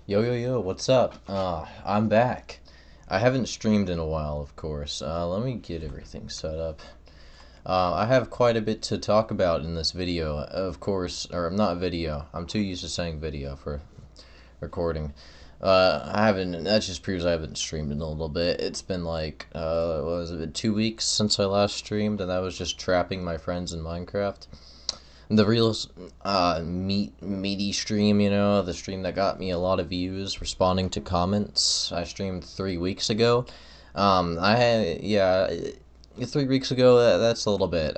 Yo, yo, yo, what's up? I'm back. I haven't streamed in a while, of course. Let me get everything set up. I have quite a bit to talk about in this video, of course, or not video. I'm too used to saying video for recording. That just proves I haven't streamed in a little bit. It's been like, what was it, 2 weeks since I last streamed, and that was just trapping my friends in Minecraft. The real meaty stream, the stream that got me a lot of views, responding to comments. I streamed 3 weeks ago. I had, yeah, 3 weeks ago. That's a little bit.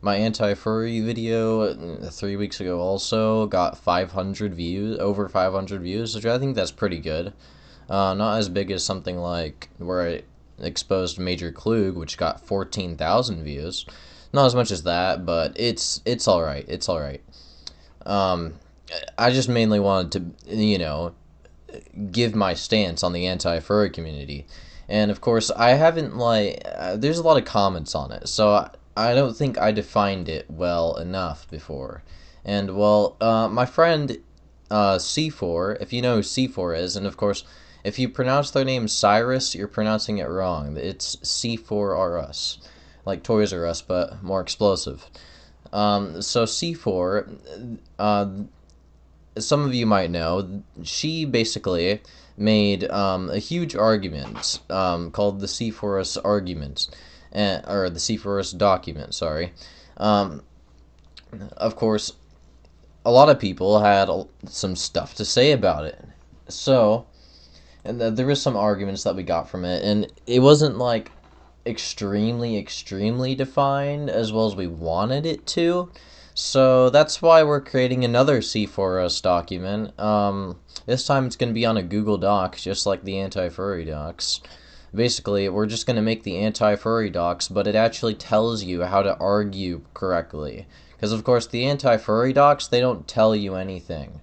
My Anti Furry video 3 weeks ago also got 500 views, over 500 views, which I think that's pretty good. Not as big as something like where I exposed Major Klug, which got 14,000 views. Not as much as that, but it's all right. It's all right. I just mainly wanted to, give my stance on the anti-furry community, and of course, I haven't there's a lot of comments on it, so I don't think I defined it well enough before. And well, my friend C4, if you know who C4 is, and of course, if you pronounce their name Cyrus, you're pronouncing it wrong. It's C4R Us. Like Toys R Us, but more explosive. So C4, some of you might know, she basically made a huge argument called the C4S argument, or the C4S document, sorry. Of course, a lot of people had some stuff to say about it. So, and there was some arguments that we got from it, and it wasn't like extremely defined as well as we wanted it to. So that's why we're creating another C4S document. This time it's going to be on a Google Doc, just like the anti-furry docs. Basically, we're just going to make the anti-furry docs, but it actually tells you how to argue correctly. Because, of course, the anti-furry docs, they don't tell you anything.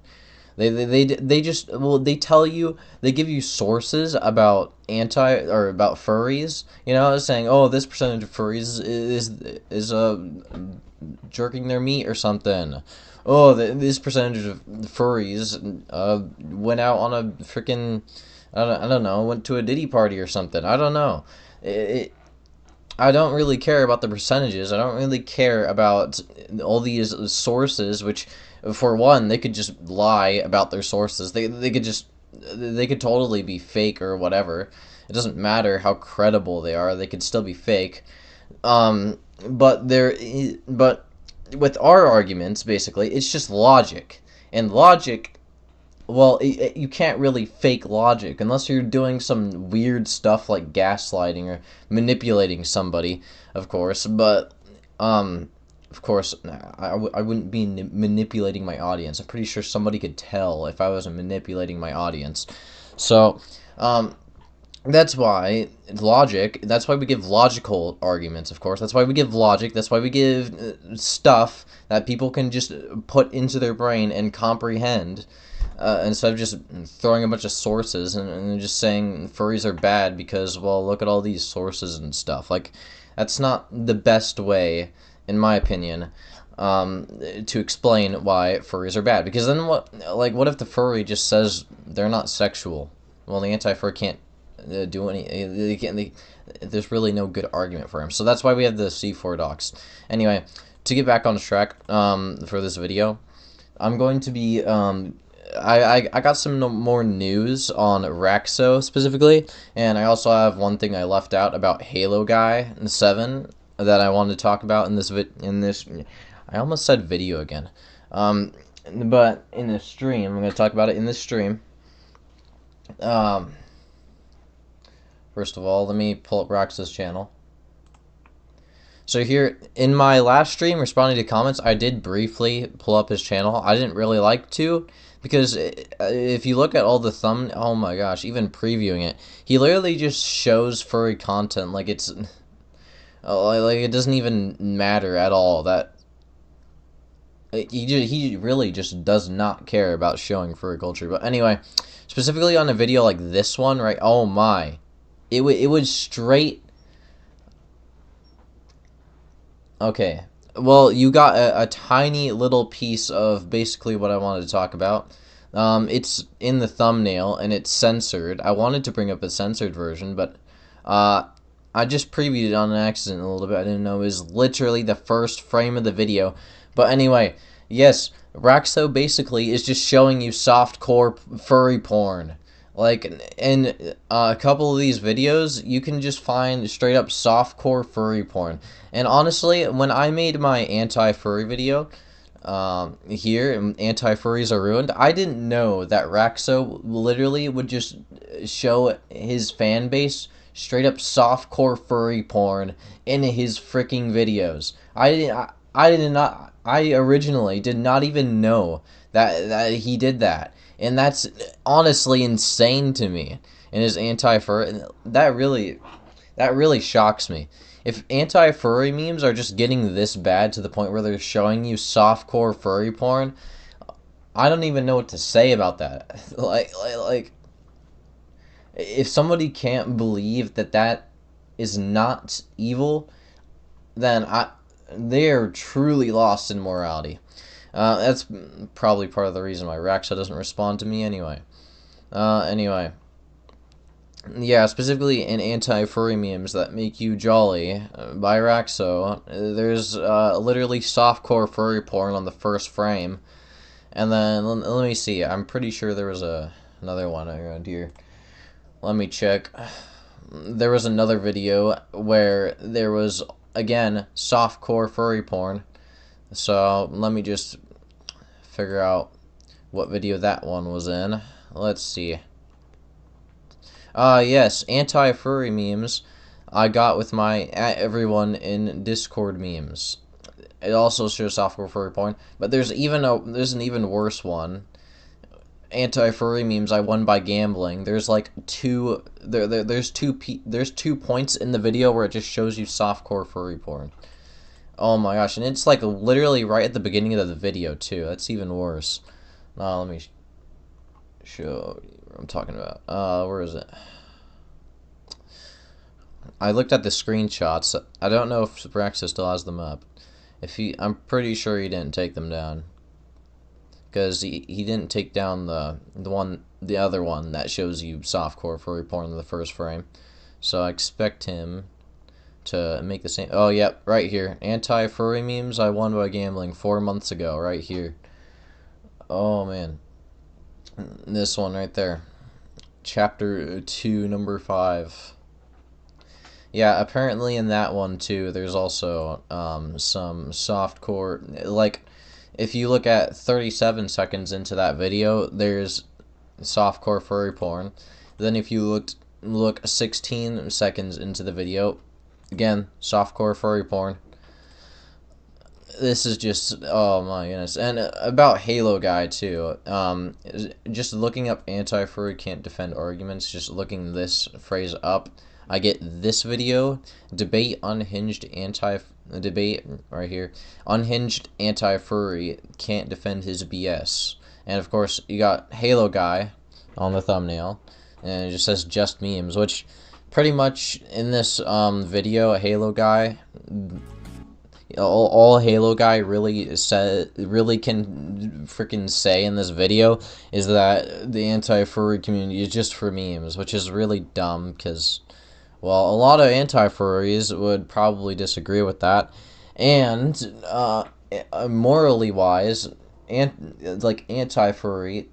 They just, well, they tell you, they give you sources about about furries, saying, oh, this percentage of furries is jerking their meat or something. Oh, this percentage of furries went out on a freaking, I don't know, went to a Diddy party or something. I don't know. I don't really care about the percentages. I don't really care about all these sources, which, for one, they could just lie about their sources. They could totally be fake or whatever. It doesn't matter how credible they are. They could still be fake. But with our arguments, basically, it's just logic. And logic, well, you can't really fake logic unless you're doing some weird stuff like gaslighting or manipulating somebody, of course. But, of course, I wouldn't be manipulating my audience. I'm pretty sure somebody could tell if I wasn't manipulating my audience. So, that's why logic, that's why we give logical arguments, of course. That's why we give logic. That's why we give stuff that people can just put into their brain and comprehend, instead of just throwing a bunch of sources and just saying furries are bad because, well, look at all these sources and stuff. Like, that's not the best way, in my opinion, to explain why furries are bad. Because then what if the furry just says they're not sexual? Well, the anti-fur can't do any. There's really no good argument for him. So that's why we have the C4 docs. Anyway, to get back on track for this video, I'm going to be I got some more news on Rakzo specifically, and I also have one thing I left out about Halo Guy 7 that I wanted to talk about in this I almost said video again. But in this stream, I'm going to talk about it in this stream. First of all, let me pull up Rakzo's channel. So here, in my last stream, responding to comments, I did briefly pull up his channel. I didn't really like to, because if you look at all the oh my gosh, even previewing it, he literally just shows furry content like it's, like it doesn't even matter at all. That he really just does not care about showing furry culture. But anyway, specifically on a video like this one, right? Oh my. It would straight... Okay. Well, you got a tiny little piece of basically what I wanted to talk about. It's in the thumbnail and it's censored. I wanted to bring up a censored version, but I just previewed it on an accident a little bit. I didn't know it was literally the first frame of the video. But anyway, yes, Rakzo basically is just showing you softcore furry porn. Like, in a couple of these videos, you can just find straight up softcore furry porn. And honestly, when I made my anti-furry video, here, Anti-Furries Are Ruined, I didn't know that Rakzo literally would just show his fan base straight up softcore furry porn in his freaking videos. I originally did not even know that he did that. And that's honestly insane to me. And his anti-fur, that really shocks me. If anti-furry memes are just getting this bad to the point where they're showing you softcore furry porn, I don't even know what to say about that. like if somebody can't believe that that is not evil, then they're truly lost in morality. That's probably part of the reason why Rakzo doesn't respond to me anyway. Anyway. Yeah, specifically in anti-furry memes that make you jolly by Rakzo, there's literally softcore furry porn on the first frame. And then, let me see, I'm pretty sure there was another one around here. Let me check. There was another video where there was, again, softcore furry porn. So, let me just figure out what video that one was in. Let's see. Yes, anti-furry memes I got with my @everyone in Discord memes. It also shows softcore furry porn, but there's an even worse one. Anti-furry memes I won by gambling. There's like there's two points in the video where it just shows you softcore furry porn. Oh my gosh, and it's like literally right at the beginning of the video too. That's even worse. Let me show you what I'm talking about. Where is it? I looked at the screenshots. I don't know if Rakzo still has them up. I'm pretty sure he didn't take them down, because he didn't take down the other one that shows you softcore furry porn in the first frame. So I expect him to make the same. Oh, yep, right here. Anti-furry memes I won by gambling 4 months ago, right here. Oh man, this one right there. Chapter 2, number 5. Yeah, apparently in that one too, there's also some softcore. Like, if you look at 37 seconds into that video, there's softcore furry porn. Then if you look 16 seconds into the video, again, softcore furry porn. This is just, oh my goodness. And about Halo Guy too. Just looking up anti-furry can't defend arguments, just looking this phrase up, I get this video, debate right here, unhinged anti-furry can't defend his BS. And of course, you got Halo Guy on the thumbnail, and it just says just memes, which pretty much in this video, Halo Guy, all Halo Guy really can freaking say in this video is that the anti-furry community is just for memes, which is really dumb, because, well, a lot of anti-furries would probably disagree with that, and morally wise, like anti-furryism,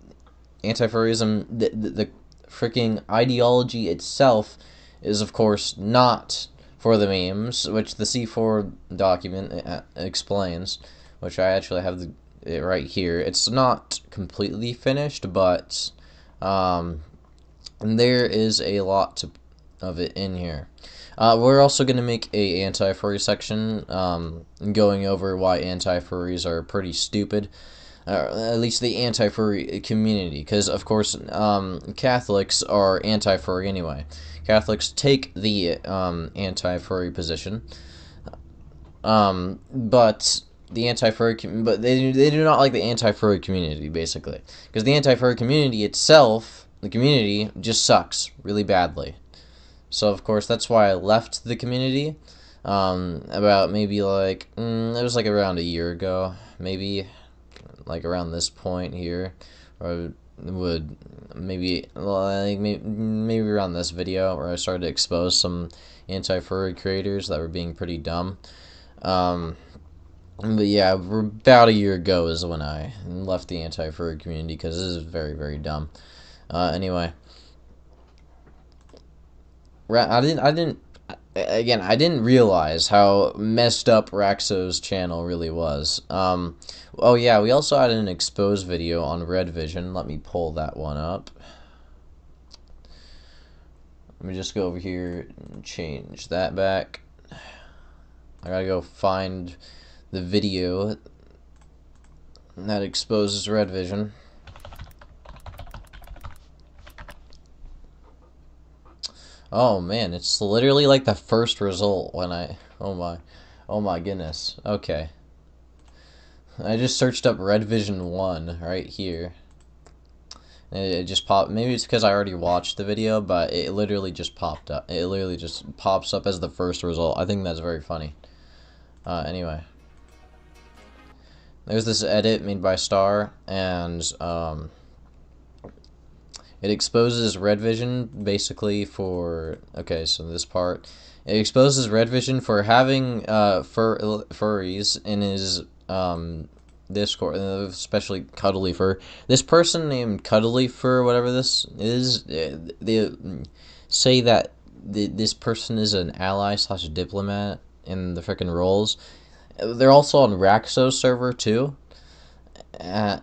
the freaking ideology itself is of course not for the memes, which the C4 document explains, which I actually have it right here. It's not completely finished, but there is a lot of it in here. We're also going to make a anti-furry section, going over why anti-furries are pretty stupid. At least the anti-furry community, because of course Catholics are anti-furry anyway. Catholics take the anti-furry position, but they do not like the anti-furry community, basically, because the anti-furry community itself, the community just sucks really badly. So of course that's why I left the community. About maybe like it was like around a year ago, maybe like around this point here, or would maybe like maybe around this video where I started to expose some anti-furry creators that were being pretty dumb. But yeah, about a year ago is when I left the anti-furry community because this is very, very dumb. Anyway, I didn't realize how messed up Rakzo's channel really was. Oh yeah, we also had an expose video on Red Vision. Let me pull that one up. Let me just go over here and change that back. I gotta go find the video that exposes Red Vision. Oh man, it's literally like the first result when I, oh my goodness. Okay. I just searched up Red Vision 1 right here. And it just popped. Maybe it's because I already watched the video, but it literally just popped up. It literally just pops up as the first result. I think that's very funny. Anyway. There's this edit made by Star, and it exposes Red Vision basically for, okay, so this part. It exposes Red Vision for having furries in his Discord, especially Cuddly Fur. This person named Cuddly Fur, whatever this is, they say that this person is an ally / diplomat in the frickin' roles. They're also on Rakzo's server too. I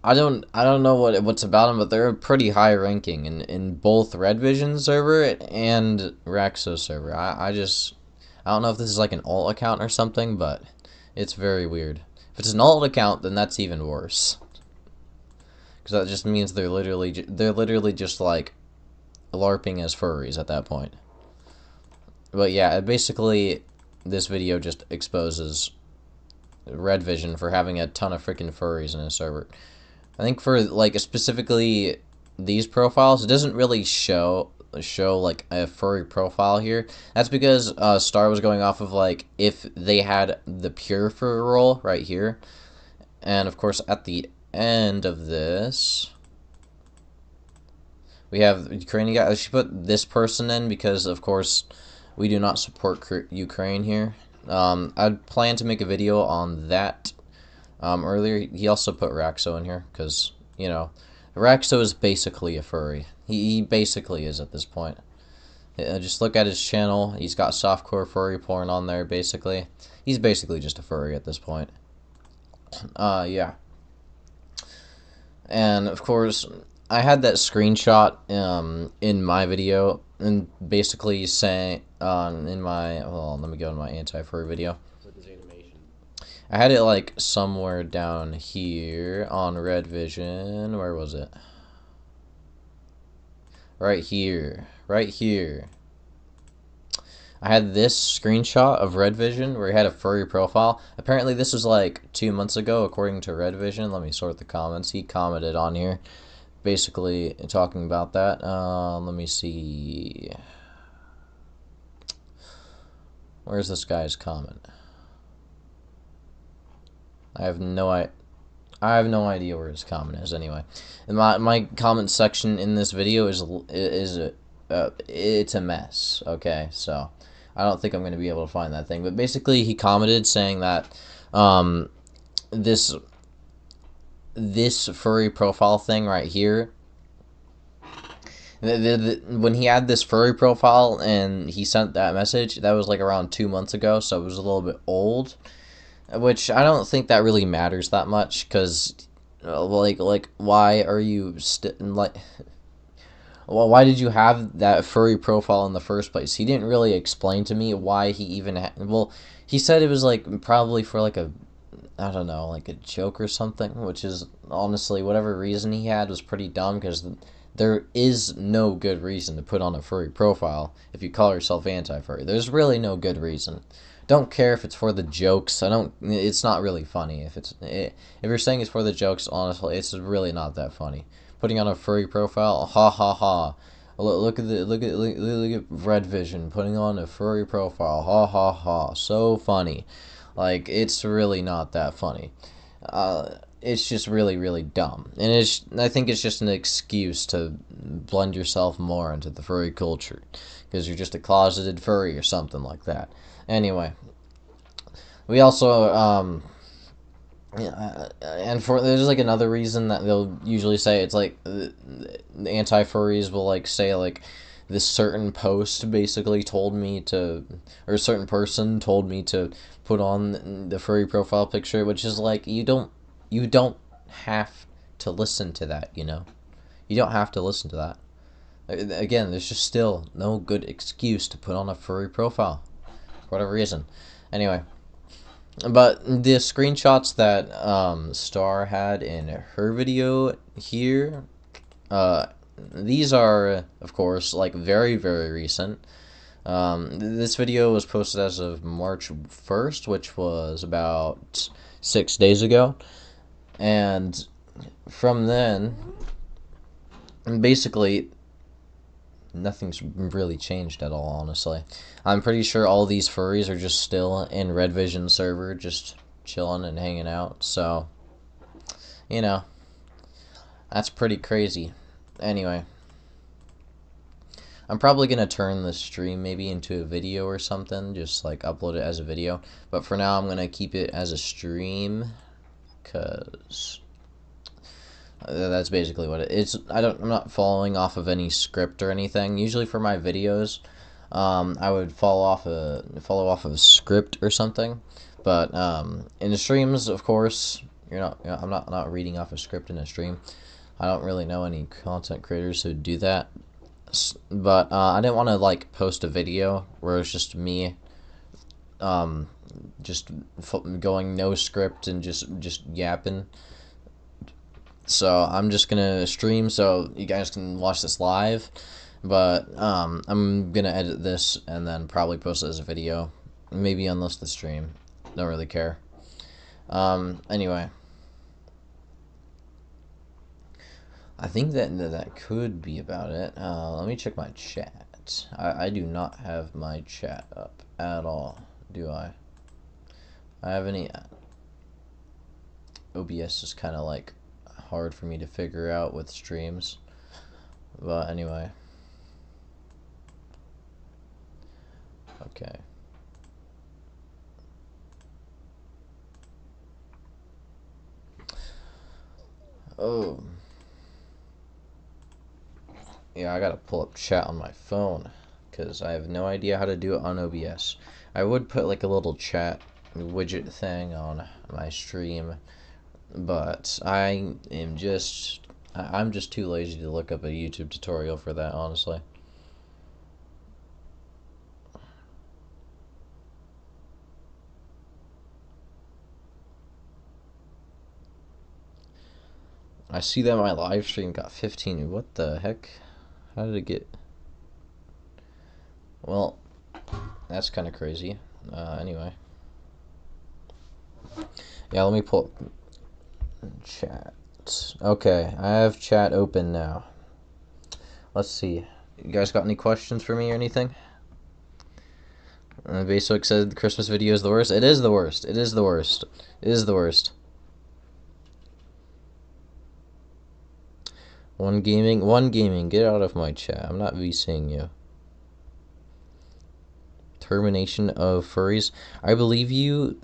don't know what's about them, but they're pretty high ranking in both Red Vision server and Rakzo server. I don't know if this is like an alt account or something, but it's very weird. If it's an alt account, then that's even worse, because that just means they're literally just like LARPing as furries at that point. But yeah, basically this video just exposes Red Vision for having a ton of freaking furries in his server. I think for like specifically these profiles, it doesn't really show like a furry profile here. That's because Star was going off of like if they had the pure fur role right here, and of course at the end of this we have Ukrainian guy. She put this person in because of course we do not support Ukraine here. I plan to make a video on that. Earlier, he also put Rakzo in here because, you know, Rakzo is basically a furry. He basically is at this point. Just look at his channel. He's got softcore furry porn on there, basically. He's basically just a furry at this point. Yeah. And, of course, I had that screenshot in my video, and basically saying, in my, well, let me go to my anti-furry video. I had it like somewhere down here on Red Vision. Where was it? Right here. Right here. I had this screenshot of Red Vision where he had a furry profile. Apparently this was like 2 months ago according to Red Vision. Let me sort the comments. He commented on here basically talking about that. Let me see. Where's this guy's comment? I have no idea where his comment is anyway. And my comment section in this video is it's a mess. Okay, so I don't think I'm going to be able to find that thing. But basically, he commented saying that this furry profile thing right here. When he had this furry profile and he sent that message, that was like around 2 months ago, so it was a little bit old. Which I don't think that really matters that much, because like why are you well, why did you have that furry profile in the first place? He didn't really explain to me why he even well, he said it was like probably for like a, I don't know, like a joke or something, which is honestly whatever reason he had was pretty dumb, because there is no good reason to put on a furry profile if you call yourself anti-furry. There's really no good reason. Don't care if it's for the jokes. It's not really funny. If you're saying it's for the jokes, honestly, it's really not that funny. Putting on a furry profile, ha ha ha. Look at Red Vision putting on a furry profile, ha ha ha. So funny. Like, it's really not that funny. it's just really, really dumb. And I think it's just an excuse to blend yourself more into the furry culture. Because you're just a closeted furry or something like that. Anyway. We also, and there's like another reason that they'll usually say, it's like, the anti-furries will like say like, this certain post basically told me to, or a certain person told me to put on the furry profile picture, which is like, you don't have to listen to that, you know? You don't have to listen to that. Again, there's just still no good excuse to put on a furry profile, for whatever reason. Anyway. But the screenshots that Star had in her video here, these are, of course, like very, very recent. This video was posted as of March 1st, which was about 6 days ago. And from then, basically, nothing's really changed at all, honestly. I'm pretty sure all these furries are just still in Red Vision server, just chilling and hanging out. So, you know, that's pretty crazy. Anyway, I'm probably going to turn the stream maybe into a video or something, just like upload it as a video. But for now, I'm going to keep it as a stream, because that's basically what it is. I'm not following off of any script or anything. Usually for my videos, I would follow off of a script or something. But in the streams, of course, I'm not reading off a script in a stream. I don't really know any content creators who do that. But I didn't want to like post a video where it's just me, just going no script and just yapping. So I'm just gonna stream so you guys can watch this live, but I'm gonna edit this and then probably post it as a video, maybe unless the stream. Don't really care. Anyway, I think that could be about it. Let me check my chat. I do not have my chat up at all, do I? I have any. OBS is kind of like hard for me to figure out with streams, but anyway. Okay. Oh. Yeah, I gotta pull up chat on my phone, because I have no idea how to do it on OBS. I would put like a little chat widget thing on my stream, but I'm just too lazy to look up a YouTube tutorial for that, honestly. I see that my live stream got 15. What the heck? How did it get? Well, that's kind of crazy. Anyway. Yeah, let me pull up chat. Okay, I have chat open now. Let's see. You guys got any questions for me or anything? Basic said the Christmas video is the worst. It is the worst. It is the worst. It is the worst. One gaming, get out of my chat. I'm not VCing you. Termination of furries. I believe you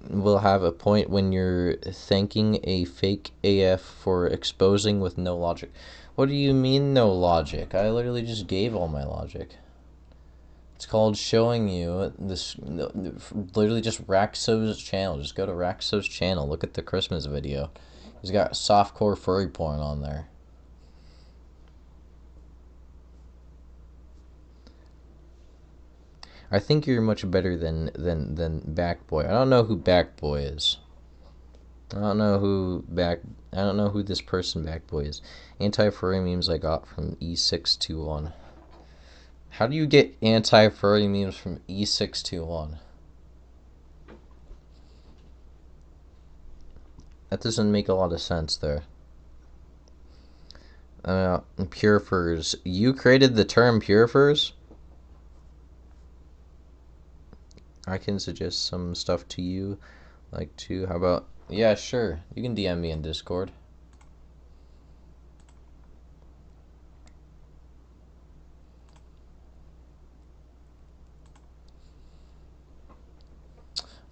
will have a point when you're thanking a fake AF for exposing with no logic. What do you mean no logic? I literally just gave all my logic. It's called showing you this, literally just Rakzo's channel. Just go to Rakzo's channel. Look at the Christmas video. He's got softcore furry porn on there. I think you're much better than Backboy. I don't know who Backboy is. I don't know who this person Backboy is. Anti-furry memes I got from E621. How do you get anti-furry memes from E621? That doesn't make a lot of sense there. Pure furs. You created the term pure furs? I can suggest some stuff to you, how about Yeah, sure. You can DM me in Discord.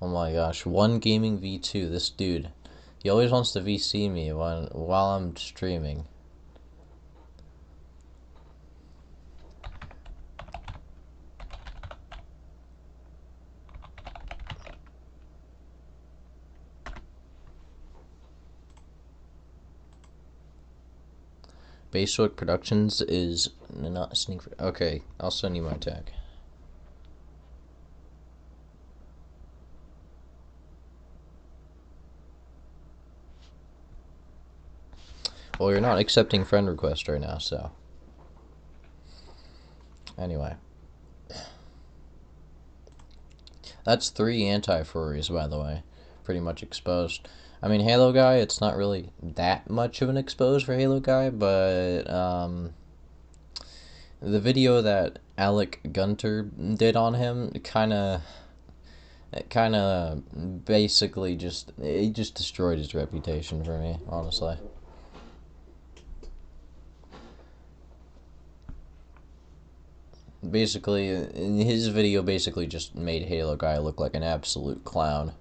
Oh my gosh, one gaming V2. This dude, he always wants to VC me while I'm streaming. Basework Productions is not sneak. Okay, I'll send you my tag. Well, you're not accepting friend requests right now, so. Anyway. That's 3 anti-furries, by the way. Pretty much exposed. I mean, Halo Guy, it's not really that much of an expose for Halo Guy, but, the video that Alec Gunter did on him basically just destroyed his reputation for me, honestly. Basically, his video basically just made Halo Guy look like an absolute clown.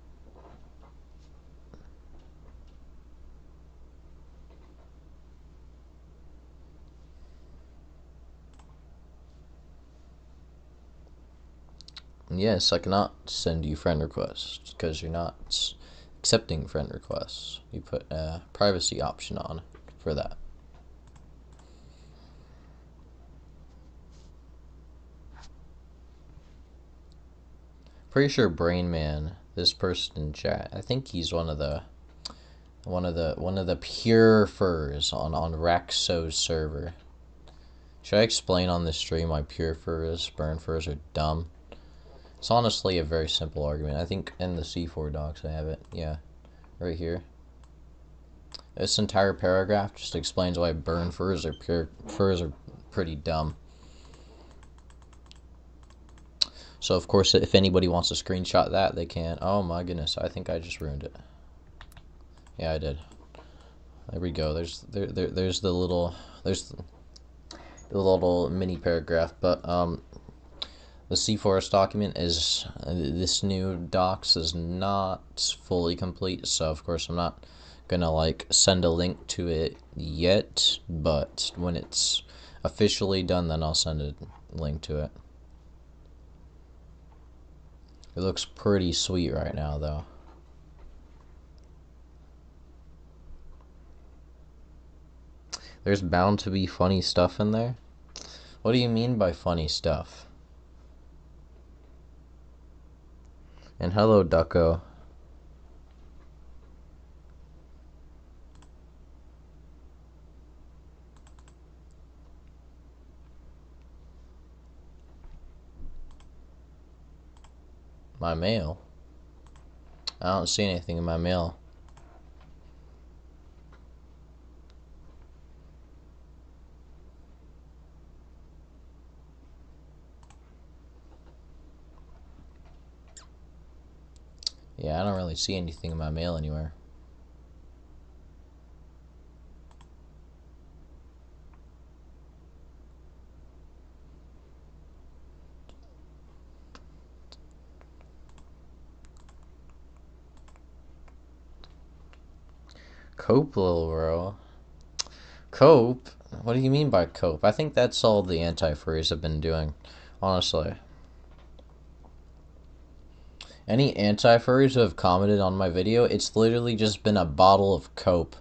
Yes, I cannot send you friend requests because you're not accepting friend requests. You put a privacy option on for that. Pretty sure Brain Man, this person in chat, I think he's one of the pure furs on Rakzo's server. Should I explain on this stream why pure furs, burn furs are dumb? It's honestly a very simple argument. I think in the C4 docs I have it. Yeah, right here. This entire paragraph just explains why burn furs or pure furs are pretty dumb. So of course, if anybody wants to screenshot that, they can. Oh my goodness, I think I just ruined it. Yeah, I did. There we go. There's the little mini paragraph, but the C4S document is this new docs is not fully complete, so of course I'm not gonna like send a link to it yet, but when it's officially done, then I'll send a link to it. It looks pretty sweet right now, though. There's bound to be funny stuff in there? What do you mean by funny stuff? And hello, Ducko. My mail? I don't see anything in my mail. Yeah, I don't really see anything in my mail anywhere. Cope, little bro. Cope? What do you mean by cope? I think that's all the anti-furries have been doing, honestly. Any anti-furries who have commented on my video, it's literally just been a bottle of cope.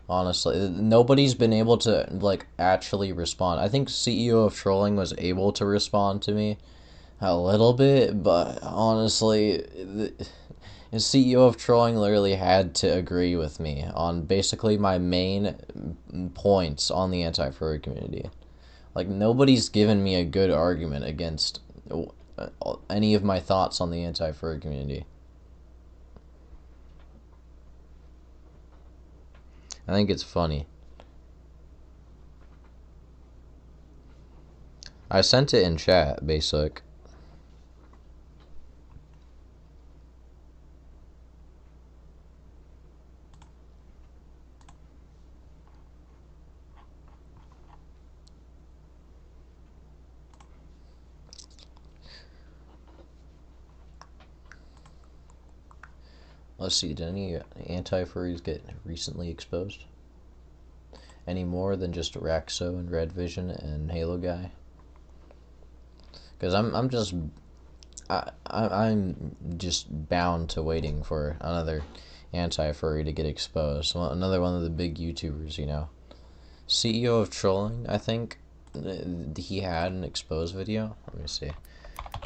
Honestly, nobody's been able to like actually respond. I think CEO of Trolling was able to respond to me a little bit, but honestly, the CEO of Trolling literally had to agree with me on basically my main points on the anti-furry community. Like, nobody's given me a good argument against any of my thoughts on the anti-furry community. I think it's funny. I sent it in chat, basic. Let's see, did any anti-furries get recently exposed? Any more than just Rakzo and Red Vision and Halo Guy? Because I'm just bound to waiting for another anti-furry to get exposed. Another one of the big YouTubers, you know. CEO of Trolling, I think he had an exposed video. Let me see.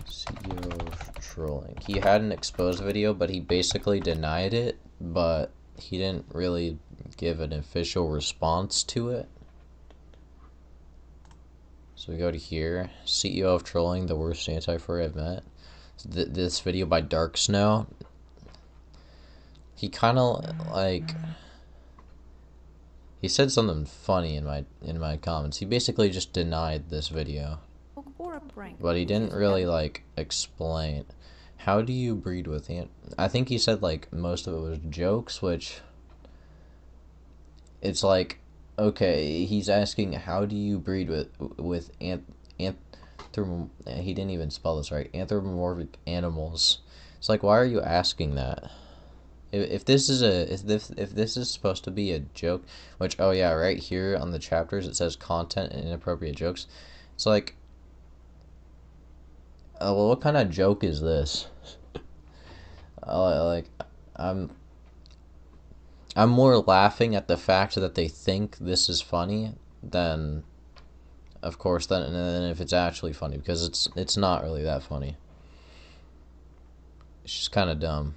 CEO of Trolling. He had an exposed video, but he basically denied it, but he didn't really give an official response to it. So we go to here. CEO of Trolling, the worst anti-furry I've met. This video by Dark Snow. He kind of like... He said something funny in my comments. He basically just denied this video. But he didn't really like explain. How do you breed with I think he said like most of it was jokes, which it's like, okay, he's asking how do you breed with he didn't even spell this right. Anthropomorphic animals. It's like, why are you asking that? If this is supposed to be a joke, which, oh yeah, right here on the chapters it says content and inappropriate jokes. It's like, well, what kind of joke is this? Like, I'm more laughing at the fact that they think this is funny than, of course, than if it's actually funny, because it's not really that funny. It's just kind of dumb.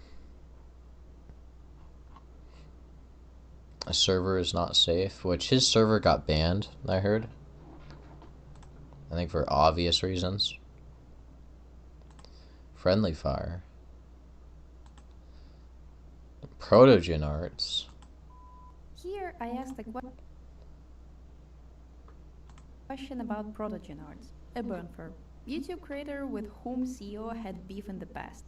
A server is not safe, which his server got banned, I heard. I think for obvious reasons. Friendly Fire. Protogen Arts. Here I asked a question about Protogen Arts, a Burnfur YouTube creator with whom CEO had beef in the past.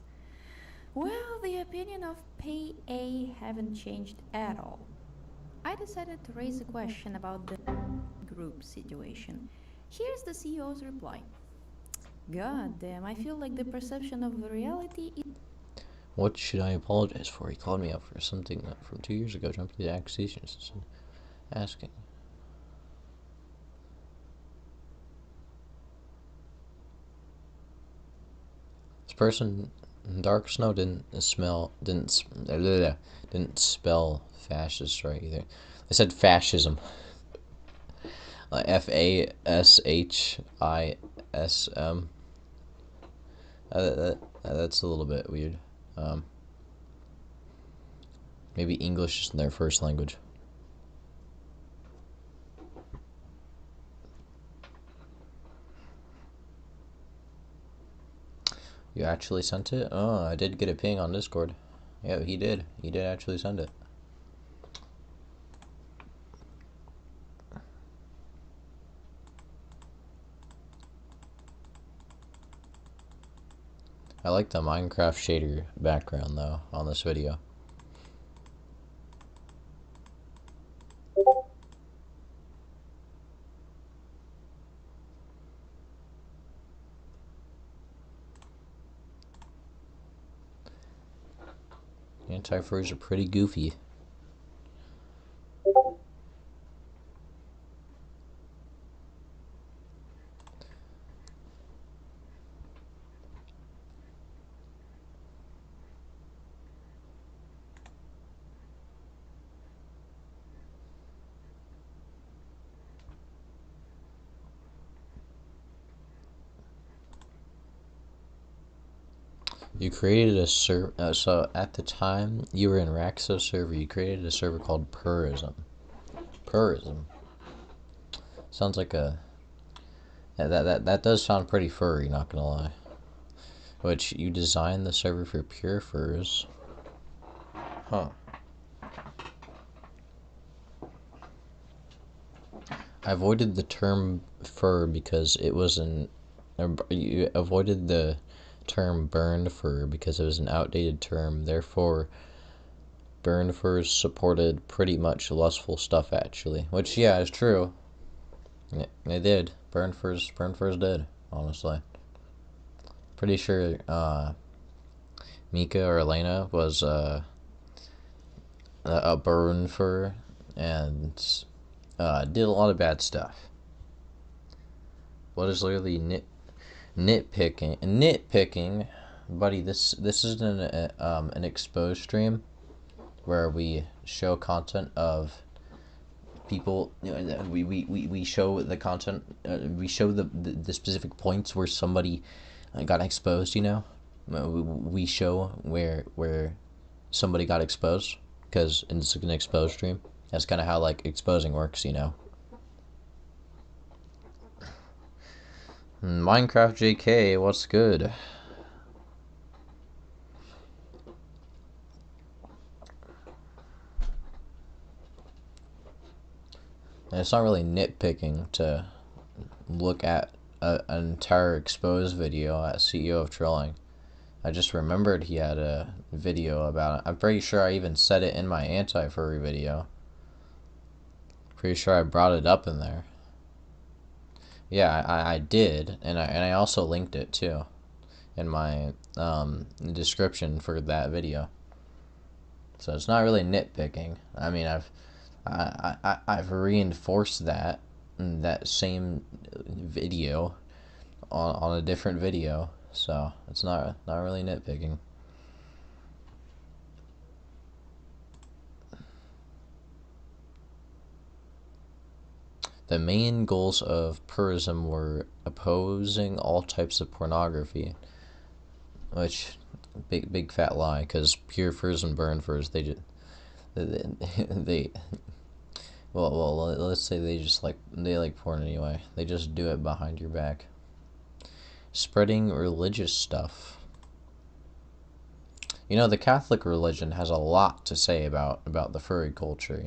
Well, the opinion of Pay A haven't changed at all. I decided to raise a question about the group situation. Here's the CEO's reply. God damn, I feel like the perception of the reality is... What should I apologize for? He called me out for something from 2 years ago, jumped to the accusations, asking. This person, Dark Snow, didn't spell fascist right either. They said fascism. Like FASHISM. That's a little bit weird. Maybe English isn't their first language. You actually sent it? Oh, I did get a ping on Discord. Yeah, he did. He did actually send it. I like the Minecraft shader background though on this video. Anti-furries are pretty goofy. You created a server, so at the time you were in Rakzo server, you created a server called Purism. Purism. Sounds like a... That does sound pretty furry, not gonna lie. Which, you designed the server for pure furs. Huh. I avoided the term fur because it was you avoided the term burned fur because it was an outdated term. Therefore, burned furs supported pretty much lustful stuff, actually. Which, yeah, is true. They did. Burned furs did, honestly. Pretty sure Mika or Elena was a burn fur, and did a lot of bad stuff. What is literally nitpicking, buddy? This isn't an exposed stream where we show content of people. We show the content. We show the specific points where somebody got exposed. We show where somebody got exposed, because it's an exposed stream. That's kind of how like exposing works. Minecraft JK, what's good? And it's not really nitpicking to look at an entire exposed video at CEO of Trolling. I just remembered he had a video about it. I'm pretty sure I even said it in my Anti Furry video. Pretty sure I brought it up in there. Yeah, I did, and I also linked it too in my description for that video. So it's not really nitpicking. I mean, I've reinforced that same video on a different video, so it's not really nitpicking. The main goals of purism were opposing all types of pornography, which big fat lie, because pure furs and burn furs, they well, let's say they like porn anyway. They just do it behind your back. Spreading religious stuff. The Catholic religion has a lot to say about the furry culture,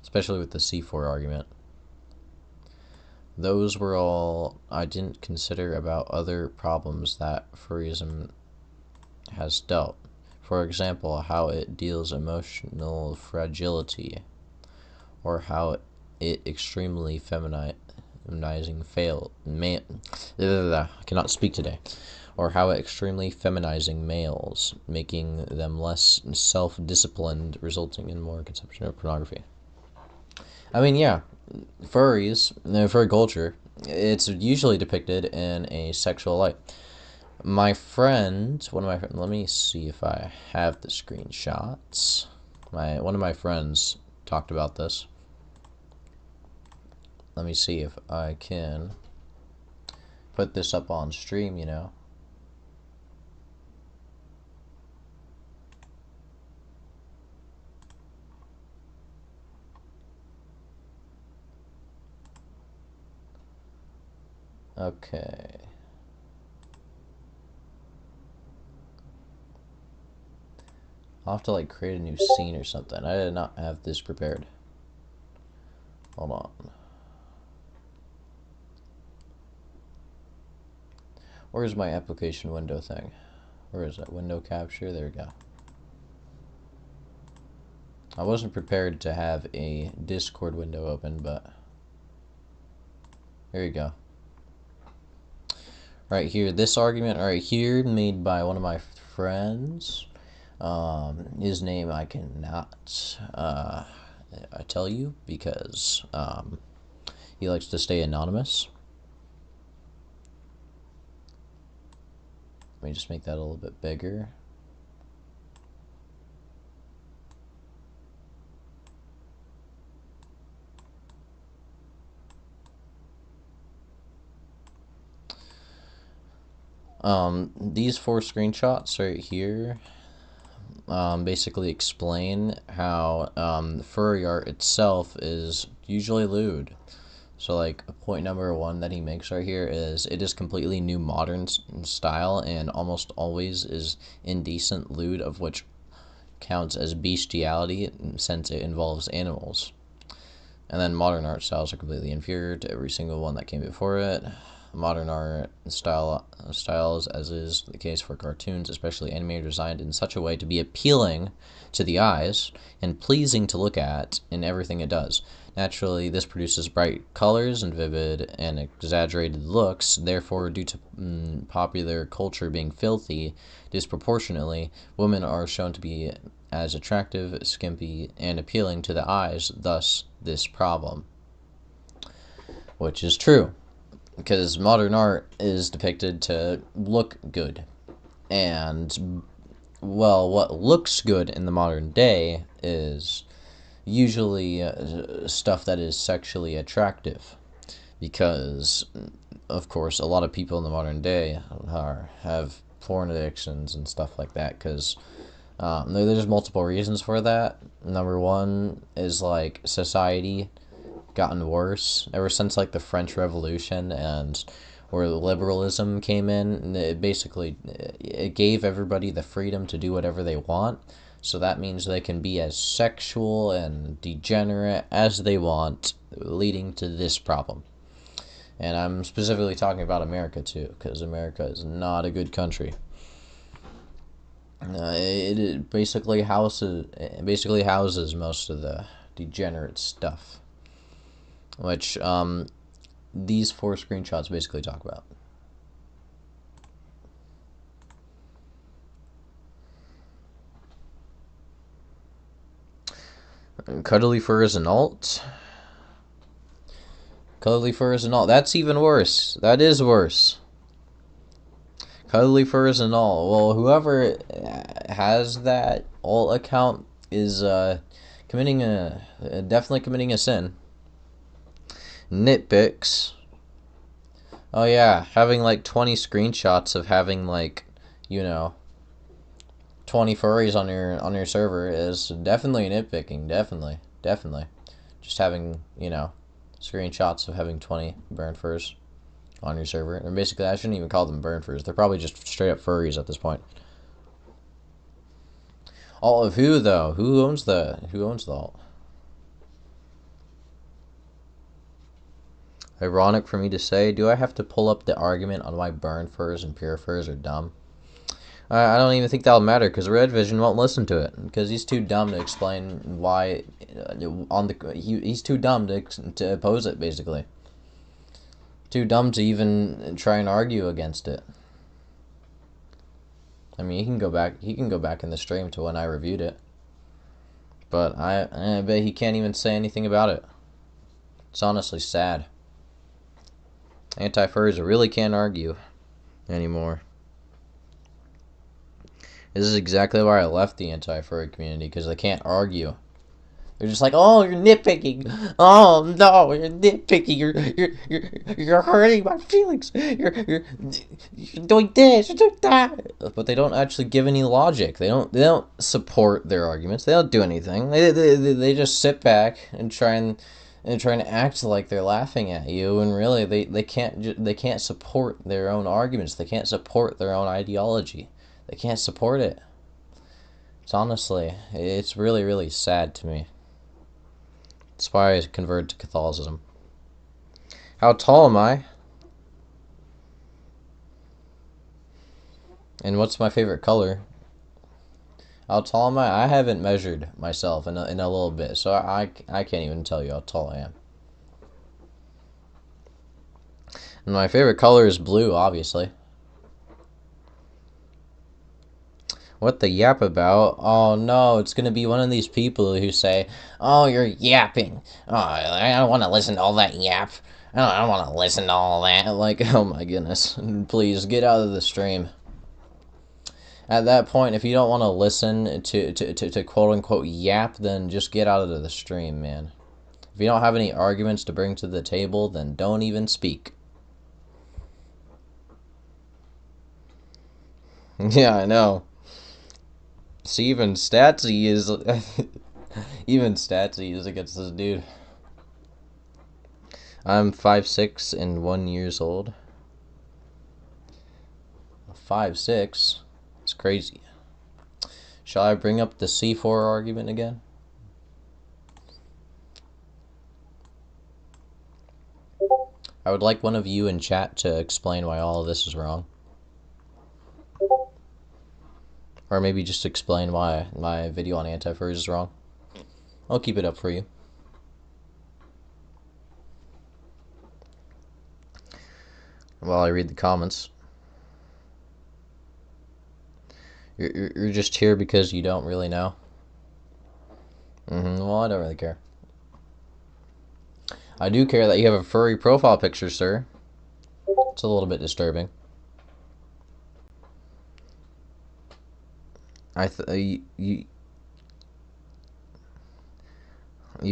especially with the C4 argument. Those were all I didn't consider about other problems that furryism has dealt. For example, how it deals emotional fragility, or how it extremely feminizing I cannot speak today. Or how it extremely feminizing males, making them less self-disciplined, resulting in more consumption of pornography. I mean, yeah, furries, furry culture, it's usually depicted in a sexual light. One of my friends, let me see if I have the screenshots. One of my friends talked about this. Let me see if I can put this up on stream, Okay. I'll have to create a new scene or something. I did not have this prepared. Hold on. Where's my application window thing? Where is that? Window capture? There we go. I wasn't prepared to have a Discord window open, but there you go. Right here, this argument right here, made by one of my friends. His name I cannot tell you, because he likes to stay anonymous. Let me just make that a little bit bigger. These 4 screenshots right here basically explain how furry art itself is usually lewd. So point number 1 that he makes right here is it is completely new modern style, and almost always is indecent lewd, of which counts as bestiality since it involves animals. And then modern art styles are completely inferior to every single one that came before it. Modern art styles, as is the case for cartoons, especially animated, designed in such a way to be appealing to the eyes and pleasing to look at in everything it does. Naturally, this produces bright colors and vivid and exaggerated looks. Therefore, due to popular culture being filthy disproportionately, women are shown to be as attractive, skimpy, and appealing to the eyes, thus this problem. Which is true, because modern art is depicted to look good. And, well, what looks good in the modern day is usually stuff that is sexually attractive. Because, of course, a lot of people in the modern day have porn addictions and stuff like that, because there's multiple reasons for that. Number one is, like, society gotten worse ever since, like, the French Revolution and where liberalism came in. And it gave everybody the freedom to do whatever they want. So that means they can be as sexual and degenerate as they want, leading to this problem. And I'm specifically talking about America too, because America is not a good country. It basically houses most of the degenerate stuff, which these 4 screenshots basically talk about. Cuddly fur is an alt. Cuddly fur is an alt. That's even worse. That is worse. Cuddly fur is an alt. Well, whoever has that alt account is definitely committing a sin. Nitpicks. Oh yeah, having like 20 screenshots of having like, 20 furries on your server is definitely nitpicking. Definitely. Just having, screenshots of having 20 burn furs on your server. And basically, I shouldn't even call them burn furs. They're probably just straight up furries at this point. Alt of who though? Who owns the alt? Ironic for me to say, do I have to pull up the argument on why burn furs and pure furs are dumb? I don't even think that'll matter, because Red Vision won't listen to it, because he's too dumb to explain why. He's too dumb to oppose it, basically. Too dumb to even try and argue against it. I mean, he can go back in the stream to when I reviewed it, but I bet he can't even say anything about it. It's honestly sad. Anti-furries really can't argue anymore. This is exactly why I left the anti-furry community, because they can't argue. They're just like, oh, you're nitpicking. Oh no, you're nitpicking. You're hurting my feelings. You're doing this. You're doing that. But they don't actually give any logic. They don't support their arguments. They don't do anything. They just sit back and try and act like they're laughing at you, and really they can't support their own arguments. They can't support their own ideology. They can't support it. It's really, really sad to me. That's why I converted to Catholicism. How tall am I? And what's my favorite color? How tall am I? I haven't measured myself in a little bit, so I can't even tell you how tall I am. And my favorite color is blue, obviously. What the yap about? Oh no, it's gonna be one of these people who say, oh, you're yapping. Oh, I don't want to listen to all that yap. I don't want to listen to all that. Like, oh my goodness. Please, get out of the stream. At that point, if you don't want to listen to quote-unquote yap, then just get out of the stream, man. If you don't have any arguments to bring to the table, then don't even speak. Yeah, I know. See, even Statsy is against this dude. I'm 5'6" and 1 year old. 5'6"? It's crazy. Shall I bring up the C4 argument again? I would like one of you in chat to explain why all of this is wrong. Or maybe just explain why my video on anti-furries is wrong. I'll keep it up for you. While I read the comments. You're just here because you don't really know. Well, I don't really care. I do care that you have a furry profile picture, sir. It's a little bit disturbing. You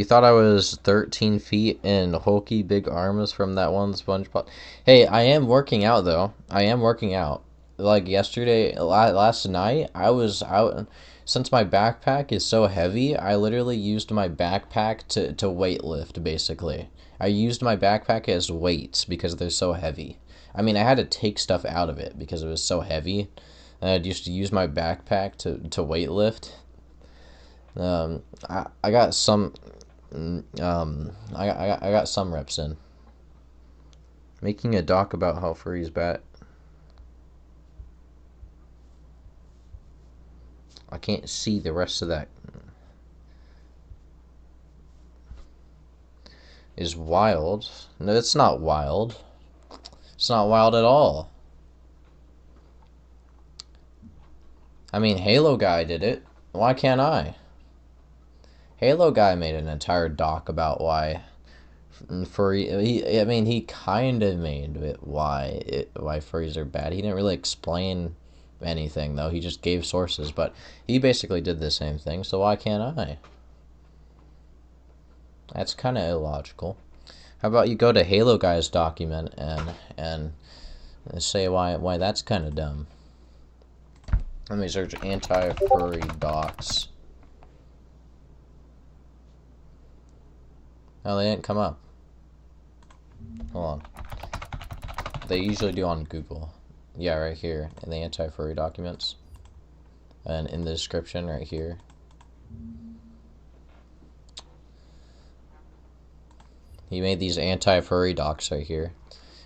thought I was 13 feet and hulky big arms from that one SpongeBob. Hey, I am working out though. I am working out. Like yesterday, last night, I was out. Since my backpack is so heavy, I literally used my backpack to weight lift, basically. I used my backpack as weights because they're so heavy. I mean, I had to take stuff out of it because it was so heavy. And I used to use my backpack to weight lift. I got some I got some reps in. Making a doc about how furries bat. I can't see the rest of that. Is wild. No, it's not wild. It's not wild at all. I mean, Halo Guy did it. Why can't I? Halo Guy made an entire doc about why furry. He kind of made it why furries are bad. He didn't really explain anything though. He just gave sources, but he basically did the same thing. So why can't I? That's kind of illogical. How about you go to Halo Guy's document and say why that's kind of dumb. Let me search anti-furry docs. Oh, they didn't come up. Hold on. They usually do on Google. Yeah, right here in the anti-furry documents. And in the description right here. He made these anti-furry docs right here.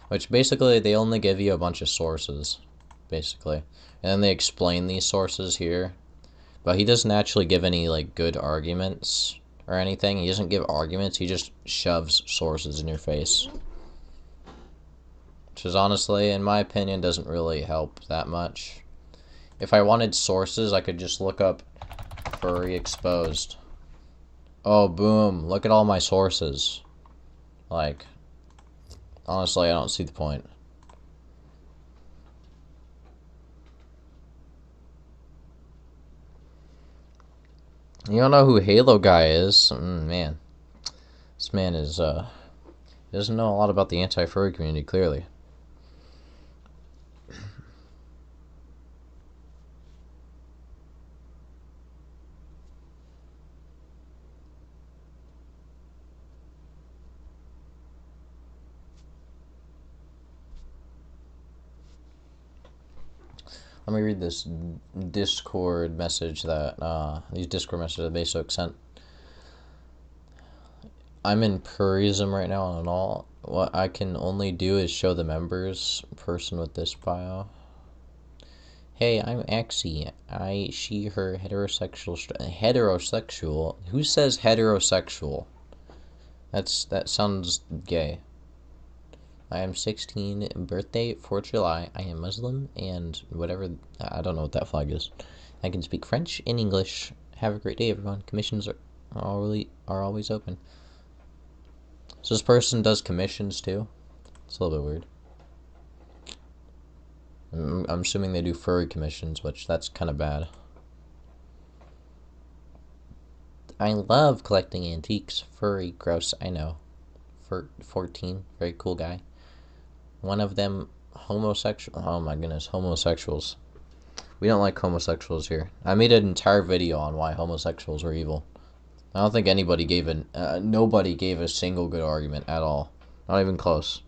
Which basically, they only give you a bunch of sources. Basically. And then they explain these sources here. But he doesn't actually give any, like, good arguments or anything. He doesn't give arguments, he just shoves sources in your face. Which is honestly, in my opinion, doesn't really help that much. If I wanted sources, I could just look up furry exposed. Oh, boom, look at all my sources. Like, honestly, I don't see the point. You don't know who Halo Guy is? Man. This man is, doesn't know a lot about the anti-furry community, clearly. Let me read this Discord message that, these Discord messages that Basic sent. I'm in purism right now and all. What I can only do is show the members person with this bio. Hey, I'm Axie. I, she, her, heterosexual. Heterosexual? Who says heterosexual? That sounds gay. I am 16, birthday 4th July. I am Muslim and whatever. I don't know what that flag is. I can speak French and English. Have a great day, everyone. Commissions are always open. So this person does commissions too. It's a little bit weird. I'm assuming they do furry commissions, which that's kind of bad. I love collecting antiques. Furry, gross, I know. 14, very cool guy. One of them homosexual. Oh my goodness, homosexuals. We don't like homosexuals here. I made an entire video on why homosexuals were evil. I don't think anybody gave nobody gave a single good argument at all. Not even close.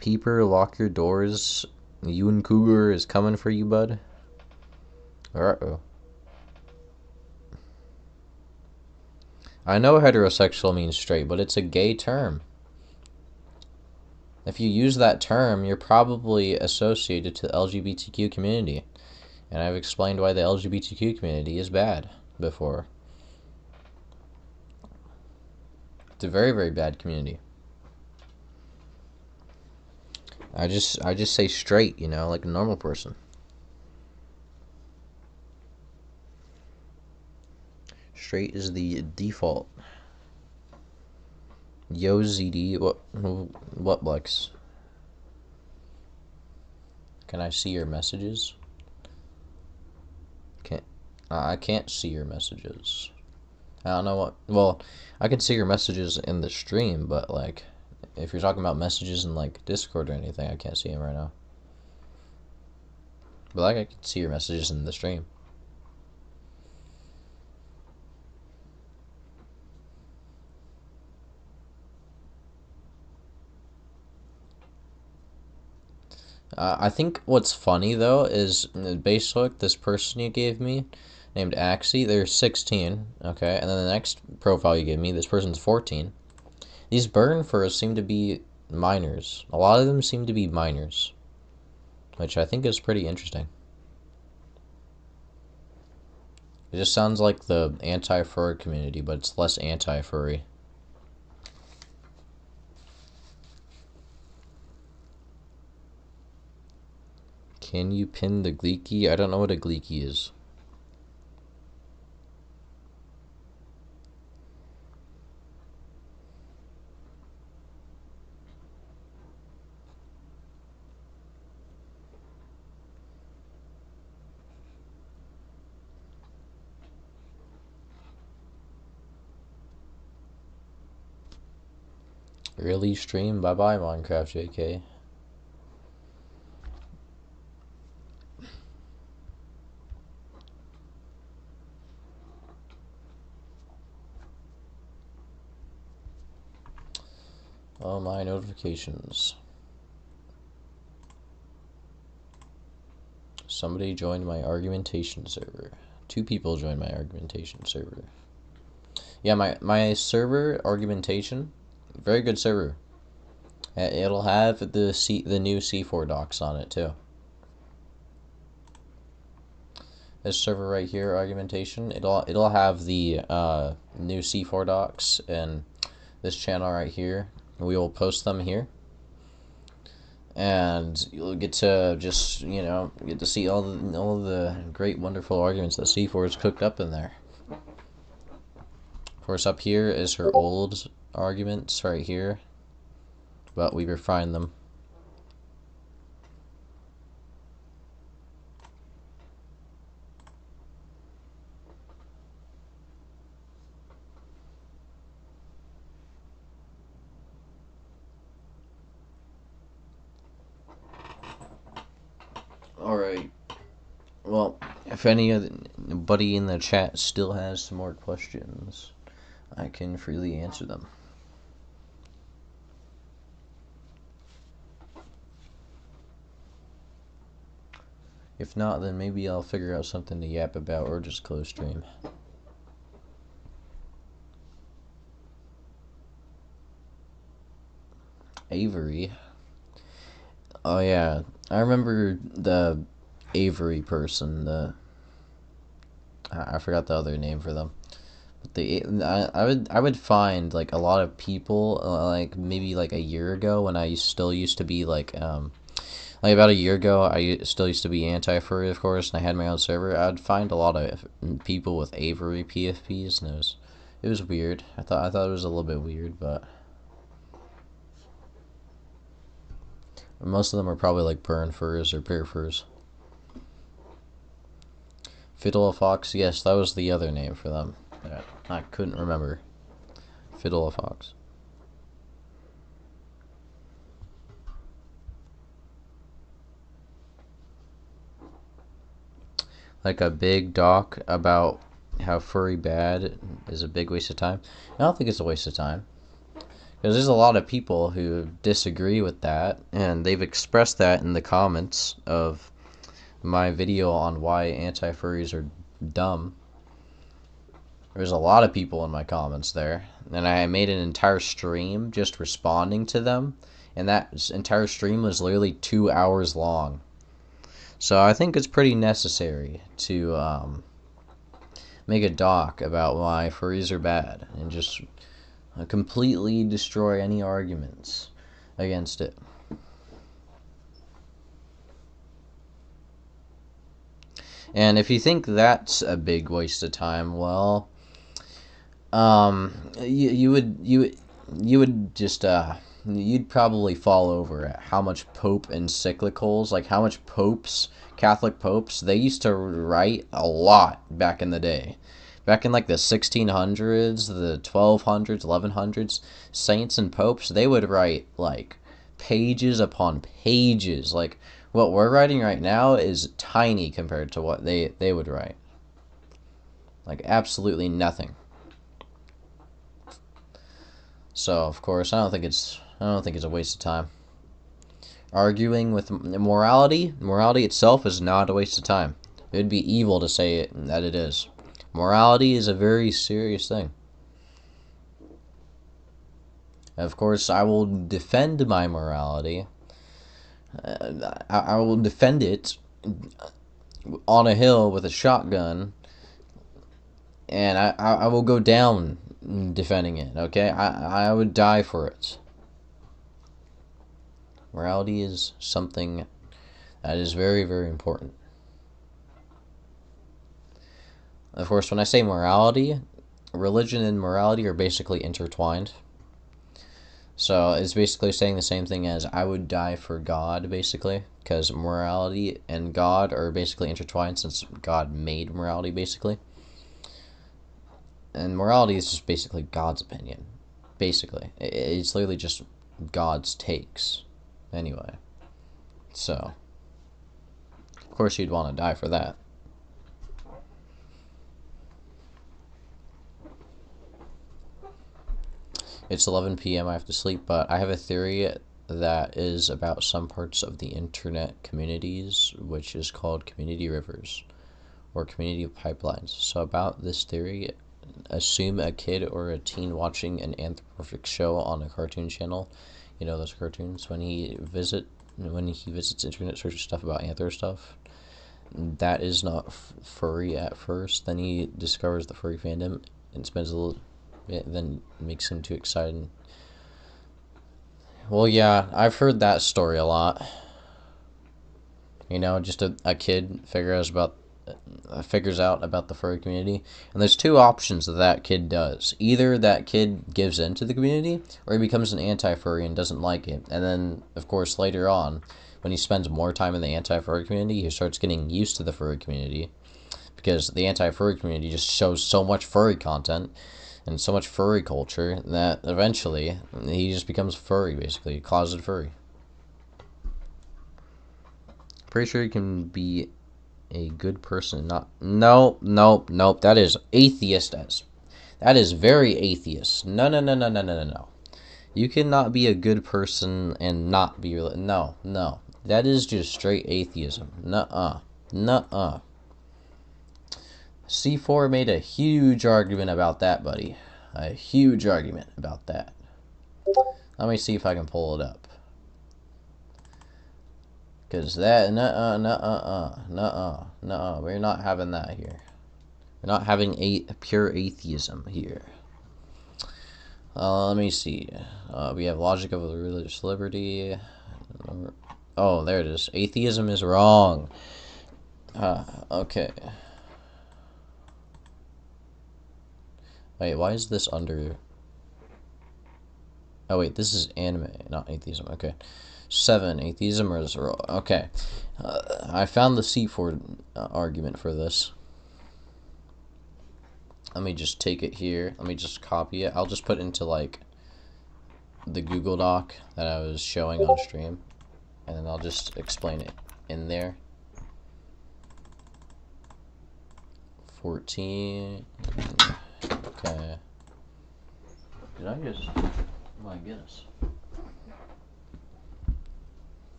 Peeper, lock your doors. Ewan Cougar is coming for you, bud. Uh-oh. I know heterosexual means straight, but it's a gay term. If you use that term, you're probably associated to the LGBTQ community. And I've explained why the LGBTQ community is bad before. It's a very, very bad community. I just say straight, you know, like a normal person. straight is the default. Yo ZD, what Blex? Can I see your messages? I can't see your messages. I don't know what. Well, I can see your messages in the stream, but like, if you're talking about messages in like Discord or anything, I can't see them right now. But like, I can see your messages in the stream. I think what's funny though is Basehook, this person you gave me, named Axie, they're 16, okay, and then the next profile you gave me, this person's 14. These burn furs seem to be minors. A lot of them seem to be minors, which I think is pretty interesting. It just sounds like the anti-furry community, but it's less anti-furry. Can you pin the gleeky? I don't know what a gleeky is. Early stream? Bye-bye, Minecraft JK. Oh, my notifications. Somebody joined my argumentation server. 2 people joined my argumentation server. Yeah, my server, argumentation, very good server. It'll have the new C4 docs on it too. This server right here, argumentation, it'll have the new C4 docs, and this channel right here, we will post them here. And you'll get to just, you know, get to see all the great, wonderful arguments that C4 has cooked up in there. Of course, up here is her old arguments right here, but we refined them. Alright. Well, if anybody in the chat still has some more questions, I can freely answer them. If not, then maybe I'll figure out something to yap about or just close stream. Avery. Oh yeah, I remember the Avery person. I forgot the other name for them. But I would find like a lot of people like maybe like a year ago when I still used to be like about a year ago I still used to be anti-furry, of course, and I had my own server. I'd find a lot of people with Avery PFPs, and it was weird. I thought it was a little bit weird, but most of them are probably like burn furs or pear furs. Fiddle Fox, yes, that was the other name for them. I couldn't remember. Fiddle Fox. Like a big doc about how furry bad is a big waste of time. I don't think it's a waste of time. Because there's a lot of people who disagree with that, and they've expressed that in the comments of my video on why anti-furries are dumb. There's a lot of people in my comments there, and I made an entire stream just responding to them, and that entire stream was literally 2 hours long. So I think it's pretty necessary to make a doc about why furries are bad, and just completely destroy any arguments against it. And if you think that's a big waste of time, well, You would just you'd probably fall over at how much Pope encyclicals, like how much popes, Catholic popes, they used to write a lot back in the day. Back in like the 1600s, the 1200s, 1100s, saints and popes, they would write like pages upon pages. Like what we're writing right now is tiny compared to what they would write. Like absolutely nothing. So of course, I don't think it's a waste of time. Arguing with morality itself is not a waste of time. It would be evil to say that it is. Morality is a very serious thing. Of course, I will defend my morality. I will defend it on a hill with a shotgun, and I will go down defending it, okay? I would die for it. Morality is something that is very, very important. Of course, when I say morality, religion and morality are basically intertwined. So it's basically saying the same thing as I would die for God, basically, because morality and God are basically intertwined since God made morality, basically. And morality is just basically God's opinion, basically. It's literally just God's takes, anyway. So, of course you'd want to die for that. It's 11 p.m. I have to sleep, but I have a theory that is about some parts of the internet communities, which is called community rivers or community pipelines. So about this theory, assume a kid or a teen watching an anthropomorphic show on a cartoon channel. You know those cartoons when he visits internet, searches stuff about anthro stuff. That is not furry at first. Then he discovers the furry fandom and spends a little bit, then makes him too excited. Well, yeah, I've heard that story a lot. You know, just a kid figures out about the furry community, and there's two options that kid does. Either that kid gives into the community, or he becomes an anti-furry and doesn't like it. And then, of course, later on, when he spends more time in the anti-furry community, he starts getting used to the furry community, because the anti-furry community just shows so much furry content and so much furry culture that eventually he just becomes furry, basically, a closeted furry. Pretty sure he can be a good person, not... Nope, that is atheist. That is very atheist. No. You cannot be a good person and not be... No. That is just straight atheism. Nuh-uh. C4 made a huge argument about that, buddy. A huge argument about that. Let me see if I can pull it up. Because that, nuh-uh. We're not having that here. We're not having pure atheism here. Let me see. We have logic of religious liberty. Oh, there it is. Atheism is wrong. Okay. Wait, why is this under... Oh, wait, this is anime, not atheism. Okay. 7, atheism is wrong. Okay. I found the C4 argument for this. Let me just take it here. Let me just copy it. I'll just put it into, like, the Google Doc that I was showing on stream. And then I'll just explain it in there. 14... Okay. Did I just... Oh my goodness.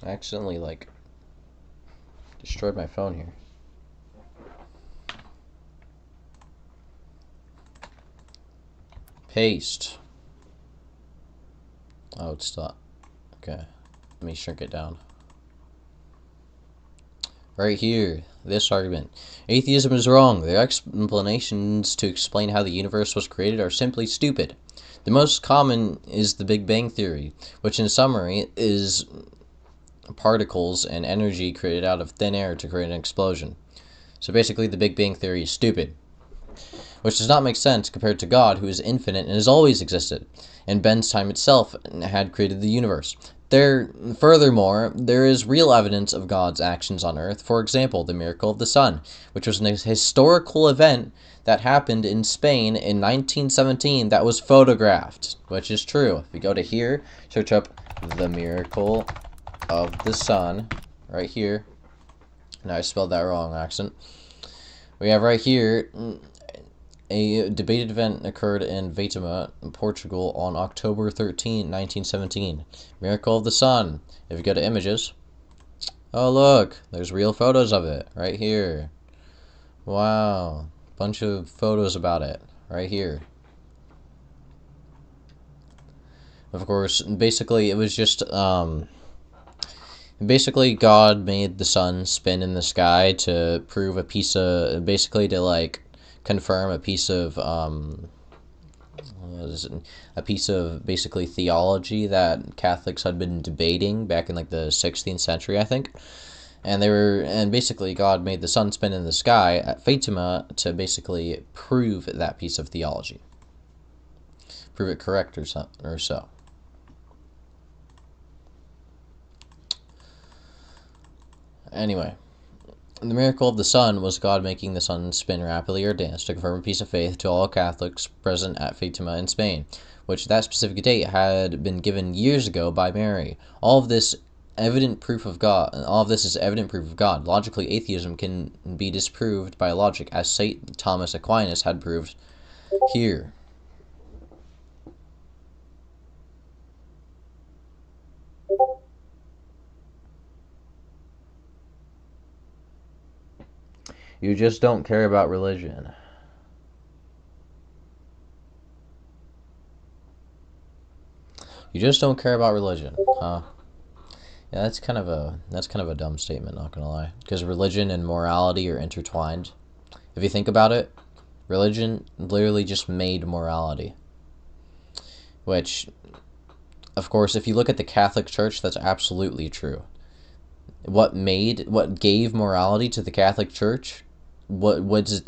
I accidentally, like, destroyed my phone here. Paste. Oh, it's not. Okay. Let me shrink it down. Right here, this argument. Atheism is wrong. Their explanations to explain how the universe was created are simply stupid. The most common is the Big Bang Theory, which in summary is particles and energy created out of thin air to create an explosion. So basically the Big Bang Theory is stupid. which does not make sense compared to God, who is infinite and has always existed, and Ben's time itself had created the universe. Furthermore, there is real evidence of God's actions on Earth. For example, the miracle of the sun, which was an historical event that happened in Spain in 1917 that was photographed, which is true. If you go to here, search up the miracle of the sun, right here. Now I spelled that wrong, accent. We have right here, a debated event occurred in Fatima, Portugal on October 13, 1917. Miracle of the sun. If you go to images, oh look, there's real photos of it right here. Wow, bunch of photos about it right here. Of course, basically it was just basically God made the sun spin in the sky to prove a piece of, basically to like confirm a piece of basically theology that Catholics had been debating back in like the 16th century, I think. And basically God made the sun spin in the sky at Fatima to basically prove that piece of theology, prove it correct or so. Anyway, the miracle of the sun was God making the sun spin rapidly or dance to confirm a piece of faith to all Catholics present at Fatima in Spain, which that specific date had been given years ago by Mary. All of this is evident proof of God. Logically, atheism can be disproved by logic, as St. Thomas Aquinas had proved here. You just don't care about religion. You just don't care about religion, huh? Yeah, that's kind of a dumb statement, not gonna lie. Because religion and morality are intertwined. If you think about it, religion literally just made morality. Which, of course, if you look at the Catholic Church, that's absolutely true. What gave morality to the Catholic Church? Was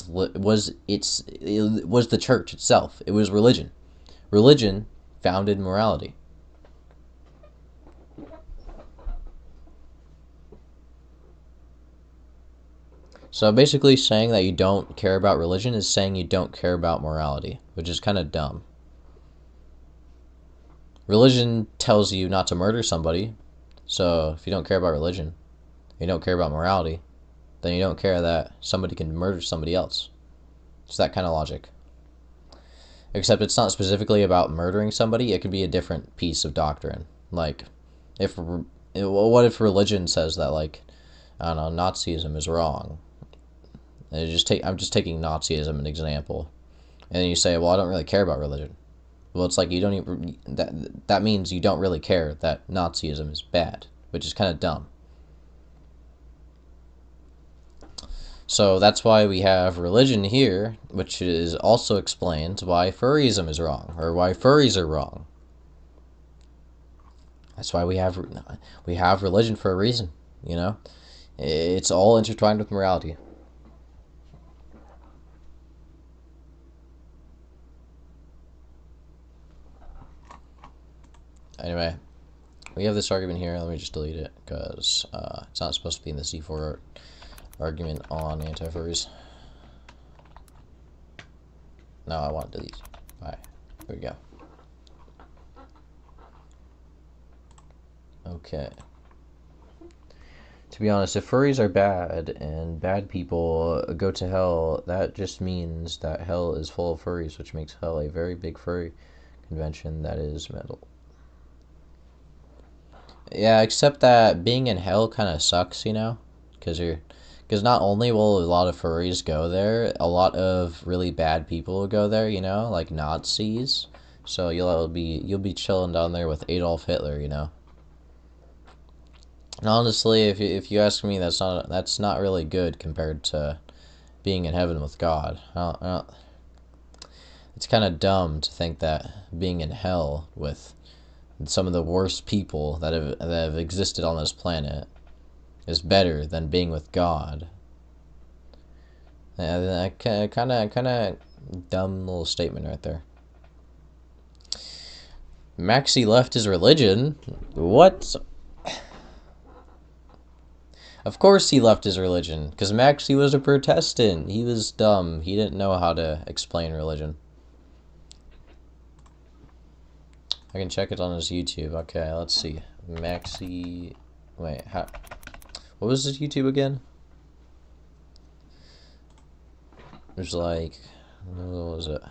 the church itself. It was religion. Religion founded morality. So basically saying that you don't care about religion is saying you don't care about morality, which is kind of dumb. Religion tells you not to murder somebody, so if you don't care about religion, you don't care about morality, then you don't care that somebody can murder somebody else. It's that kind of logic. Except it's not specifically about murdering somebody, it could be a different piece of doctrine. Like, what if religion says that, like, I don't know, Nazism is wrong? I'm just taking Nazism as an example. And then you say, well, I don't really care about religion. Well, it's like you don't even, that means you don't really care that Nazism is bad, which is kind of dumb. So that's why we have religion here, which is also explains why furryism is wrong, or why furries are wrong. That's why we have religion for a reason, you know? It's all intertwined with morality. Anyway, we have this argument here. Let me just delete it, because it's not supposed to be in the C4 argument on anti-furries. No, I want to delete. Alright, here we go. Okay. To be honest, if furries are bad and bad people go to hell, that just means that hell is full of furries, which makes hell a very big furry convention that is metal. Yeah, except that being in hell kind of sucks, you know? Because not only will a lot of furries go there, a lot of really bad people will go there, you know? Like Nazis. So you'll be chilling down there with Adolf Hitler, you know? And honestly, if you ask me, that's not really good compared to being in heaven with God. It's kind of dumb to think that being in hell with some of the worst people that have existed on this planet is better than being with God. Yeah, kind of dumb little statement right there. Maxi left his religion? What? Of course he left his religion, because Maxi was a Protestant. He was dumb. He didn't know how to explain religion. I can check it on his YouTube. Okay, let's see. Maxi... Wait, how... What was his YouTube again? There's like... What was it?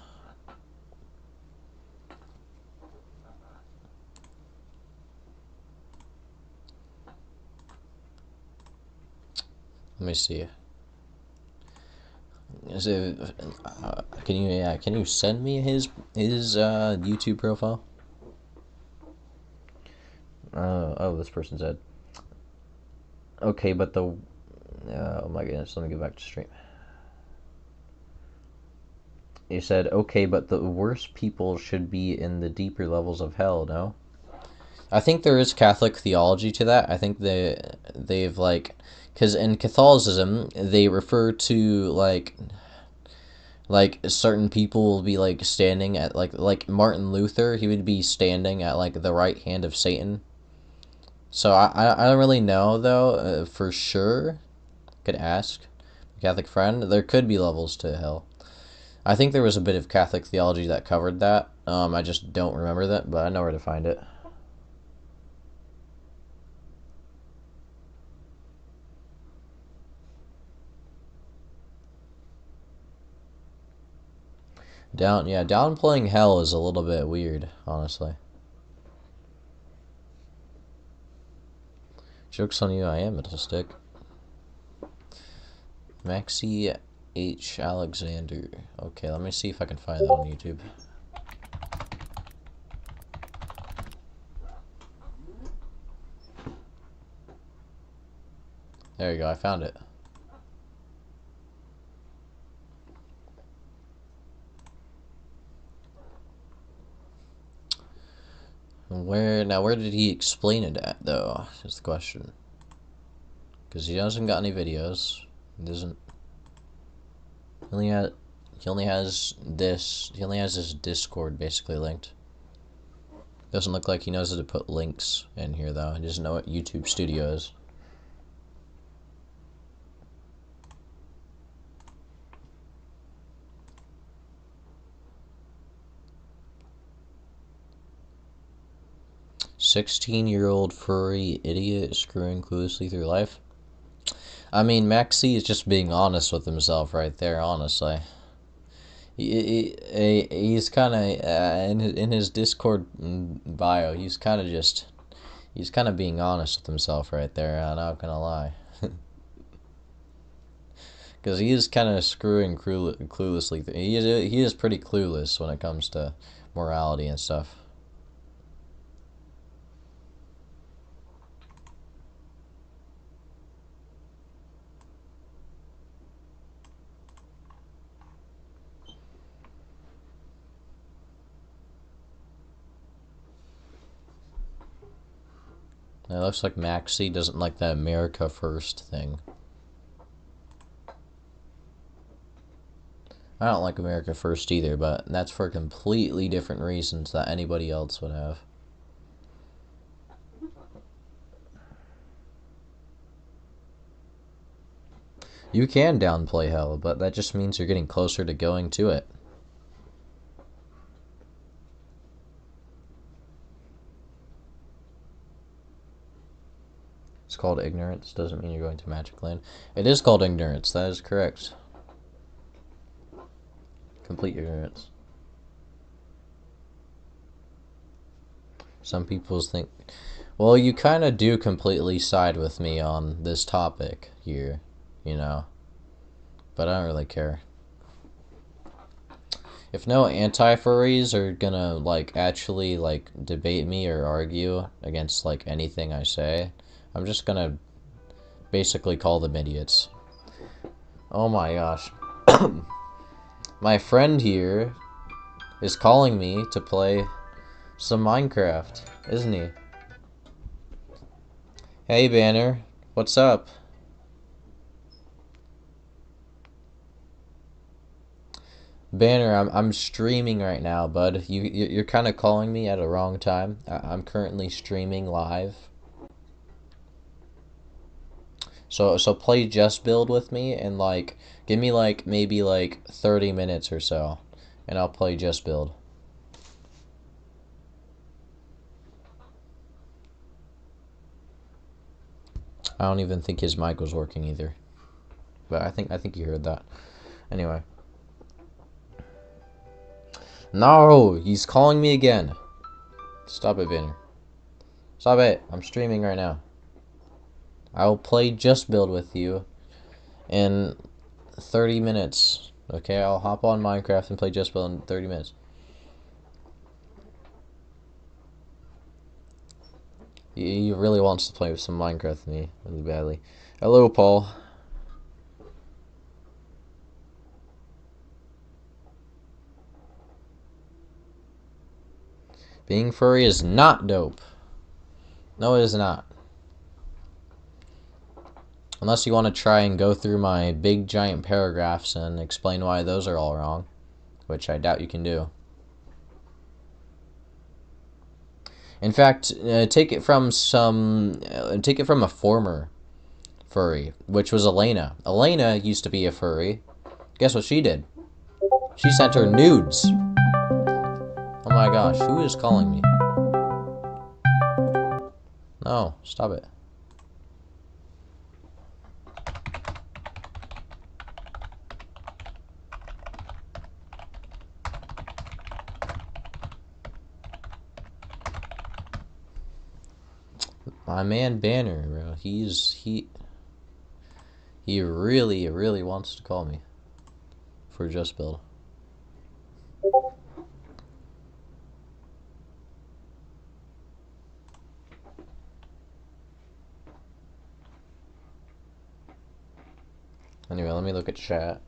Let me see. Is it, can you send me his YouTube profile? Oh, this person said. Okay, but the oh my goodness, let me go back to stream. He said, okay, but the worst people should be in the deeper levels of hell, no? I think there is Catholic theology to that. I think they've like, because in Catholicism they refer to like certain people will be like standing at like Martin Luther, he would be standing at like the right hand of Satan. So I don't really know though for sure. Could ask a Catholic friend. There could be levels to hell. I think there was a bit of Catholic theology that covered that. I just don't remember that, but I know where to find it. Downplaying hell is a little bit weird, honestly. Joke's on you, I am Metal Stick. Maxi H. Alexander. Okay, let me see if I can find that on YouTube. There you go, I found it. Where did he explain it at though? Is the question. Because he hasn't got any videos. He doesn't. He only has this Discord basically linked. Doesn't look like he knows how to put links in here though. He doesn't know what YouTube Studio is. "16-year-old furry idiot screwing cluelessly through life." I mean, Maxi is just being honest with himself right there, honestly. He's kind of, in his Discord bio, he's kind of being honest with himself right there, I'm not gonna lie. Because he is kind of screwing cluelessly. He is pretty clueless when it comes to morality and stuff. It looks like Maxi doesn't like that America First thing. I don't like America First either, but that's for completely different reasons that anybody else would have. You can downplay hell, but that just means you're getting closer to going to it. It's called ignorance. Doesn't mean you're going to Magic Land. It is called ignorance. That is correct. Complete ignorance. Some people think... Well, you kind of do completely side with me on this topic here, you know. But I don't really care. If no anti-furries are gonna, like, actually, like, debate me or argue against, like, anything I say, I'm just gonna basically call them idiots. Oh my gosh. My friend here is calling me to play some Minecraft, isn't he? Hey, Banner. What's up? Banner, I'm streaming right now, bud. You're kind of calling me at a wrong time. I'm currently streaming live. So play Just Build with me and like give me like maybe like 30 minutes or so, and I'll play Just Build. I don't even think his mic was working either, but I think you heard that. Anyway. No, he's calling me again. Stop it, Banner. Stop it. I'm streaming right now. I will play Just Build with you in 30 minutes. Okay, I'll hop on Minecraft and play Just Build in 30 minutes. He really wants to play with some Minecraft with me really badly. Hello, Paul. Being furry is not dope. No, it is not. Unless you want to try and go through my big giant paragraphs and explain why those are all wrong, which I doubt you can do. In fact, take it from a former furry, which was Elena. Elena used to be a furry. Guess what she did? She sent her nudes. Oh my gosh, who is calling me? No, stop it. My man Banner, bro. He really wants to call me for Just Build. Anyway, let me look at chat.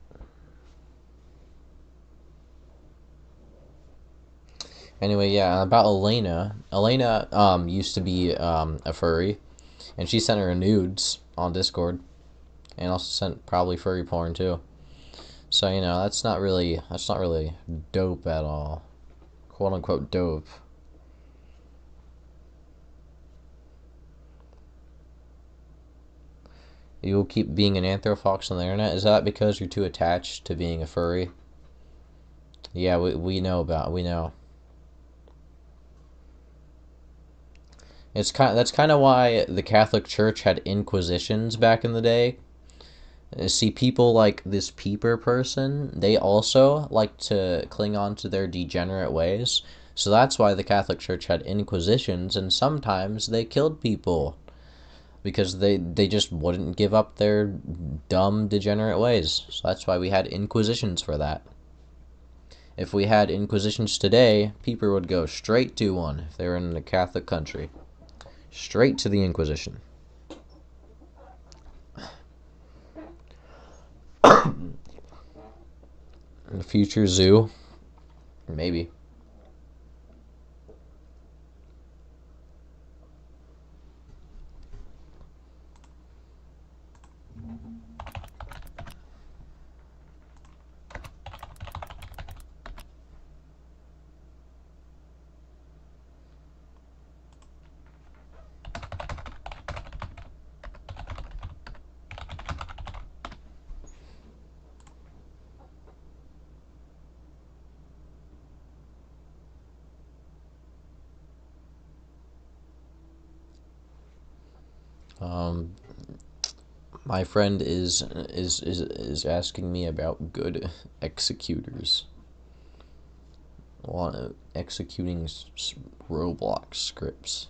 Anyway, yeah, about Elena. Elena used to be a furry, and she sent her nudes on Discord, and also sent probably furry porn too. So you know that's not really dope at all, quote unquote dope. You will keep being an anthrofox on the internet. Is that because you're too attached to being a furry? Yeah, we know. That's kind of why the Catholic Church had inquisitions back in the day. See, people like this peeper person, they also like to cling on to their degenerate ways. So that's why the Catholic Church had inquisitions, and sometimes they killed people because they just wouldn't give up their dumb degenerate ways. So that's why we had inquisitions for that. If we had inquisitions today, people would go straight to one if they were in a Catholic country. Straight to the Inquisition. The future zoo? Maybe. My friend is asking me about good executors. Executing Roblox scripts.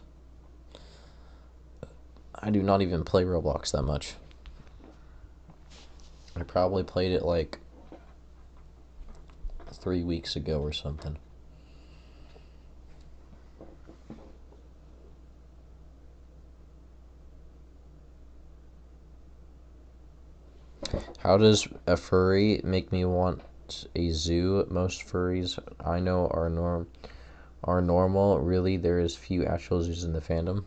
I do not even play Roblox that much. I probably played it like 3 weeks ago or something. How does a furry make me want a zoo? Most furries I know are normal. Really, there is few actual zoos in the fandom.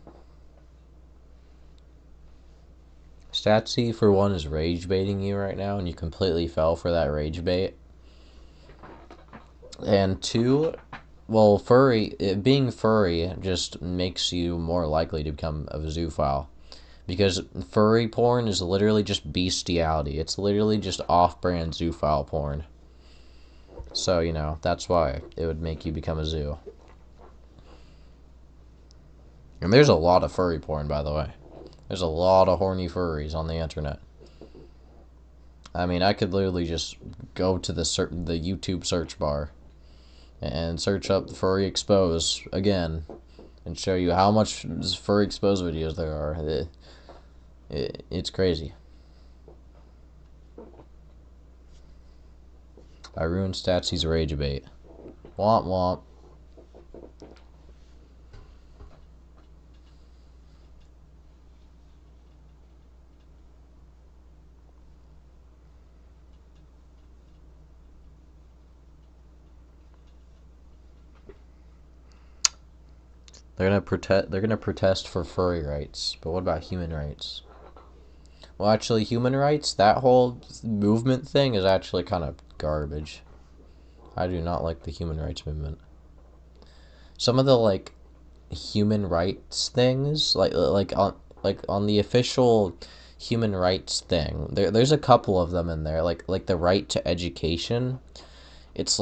Statsy, for one, is rage baiting you right now, and you completely fell for that rage bait. And two, well, being furry just makes you more likely to become a zoophile. Because furry porn is literally just bestiality. It's literally just off-brand zoophile porn. So, that's why it would make you become a zoo. And there's a lot of furry porn, by the way. There's a lot of horny furries on the internet. I mean, I could literally just go to the YouTube search bar and search up furry expose again and show you how much furry expose videos there are. It's crazy. I ruined stats, he's rage bait. Womp womp. They're gonna protest for furry rights, but what about human rights? Well, actually, human rights, that whole movement thing is actually kind of garbage. I do not like the human rights movement. Some of the human rights things, on the official human rights thing, there's a couple of them in there, like the right to education. It's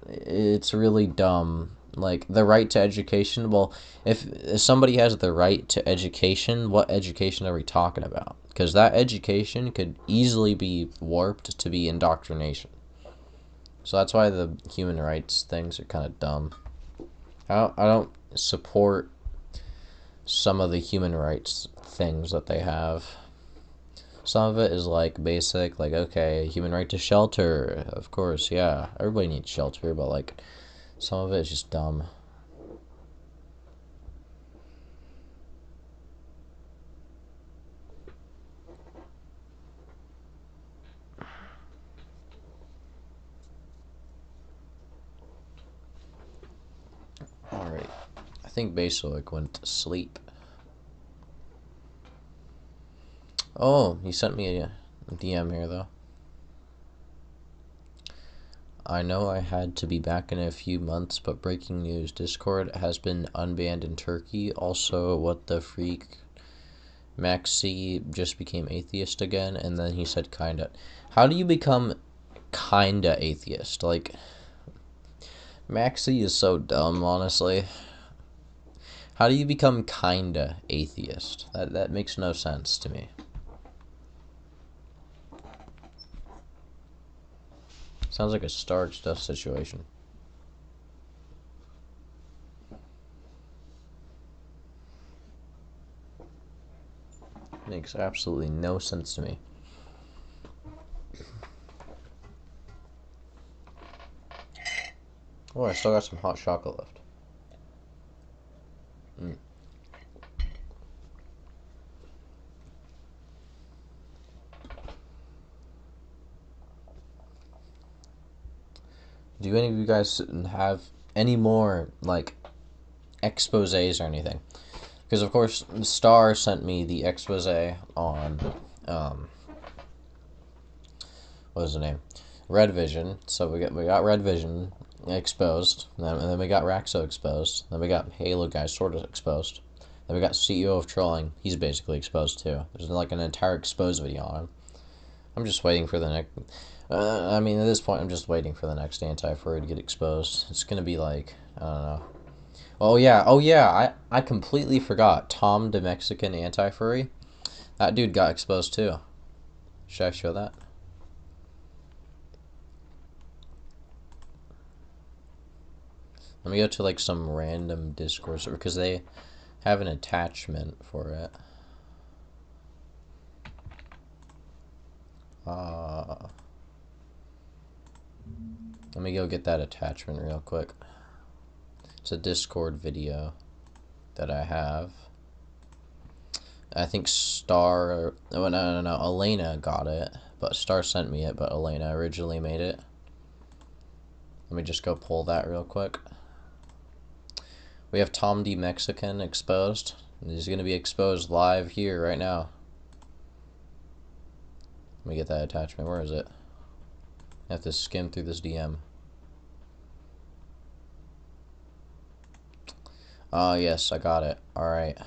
it's really dumb. Like, the right to education, well, if somebody has the right to education, what education are we talking about? Because that education could easily be warped to be indoctrination. So that's why the human rights things are kind of dumb. I don't support some of the human rights things that they have. Some of it is basic, okay, human right to shelter, of course, yeah, everybody needs shelter, but some of it is just dumb. Alright, I think Basilic went to sleep. Oh, he sent me a DM here, though. I know I had to be back in a few months, but breaking news, Discord has been unbanned in Turkey. Also, what the freak? Maxi just became atheist again, and then he said kinda. How do you become kinda atheist? Maxi is so dumb, honestly. How do you become kinda atheist? That makes no sense to me. Sounds like a Stark Stuff situation. Makes absolutely no sense to me. Oh, I still got some hot chocolate left. Do any of you guys have any more exposés or anything? Because of course Star sent me the exposé on what was the name? Red Vision. So we got Red Vision exposed, and then we got Rakzo exposed, then we got Halo guy sort of exposed, then we got CEO of Trolling. He's basically exposed too. There's an entire exposed video on him. I'm just waiting for the next. I mean, at this point, I'm just waiting for the next Anti Furry to get exposed. It's gonna be I don't know. Oh yeah. I completely forgot. Tom the Mexican Anti Furry. That dude got exposed too. Should I show that? Let me go to some random Discord server because they have an attachment for it. Let me go get that attachment real quick. It's a Discord video that I have. I think Star... Oh, no. Elena got it. But Star sent me it, but Elena originally made it. Let me just go pull that real quick. We have Tom D. Mexican exposed. He's going to be exposed live here right now. Let me get that attachment. Where is it? I have to skim through this DM. Oh, yes, I got it. Alright.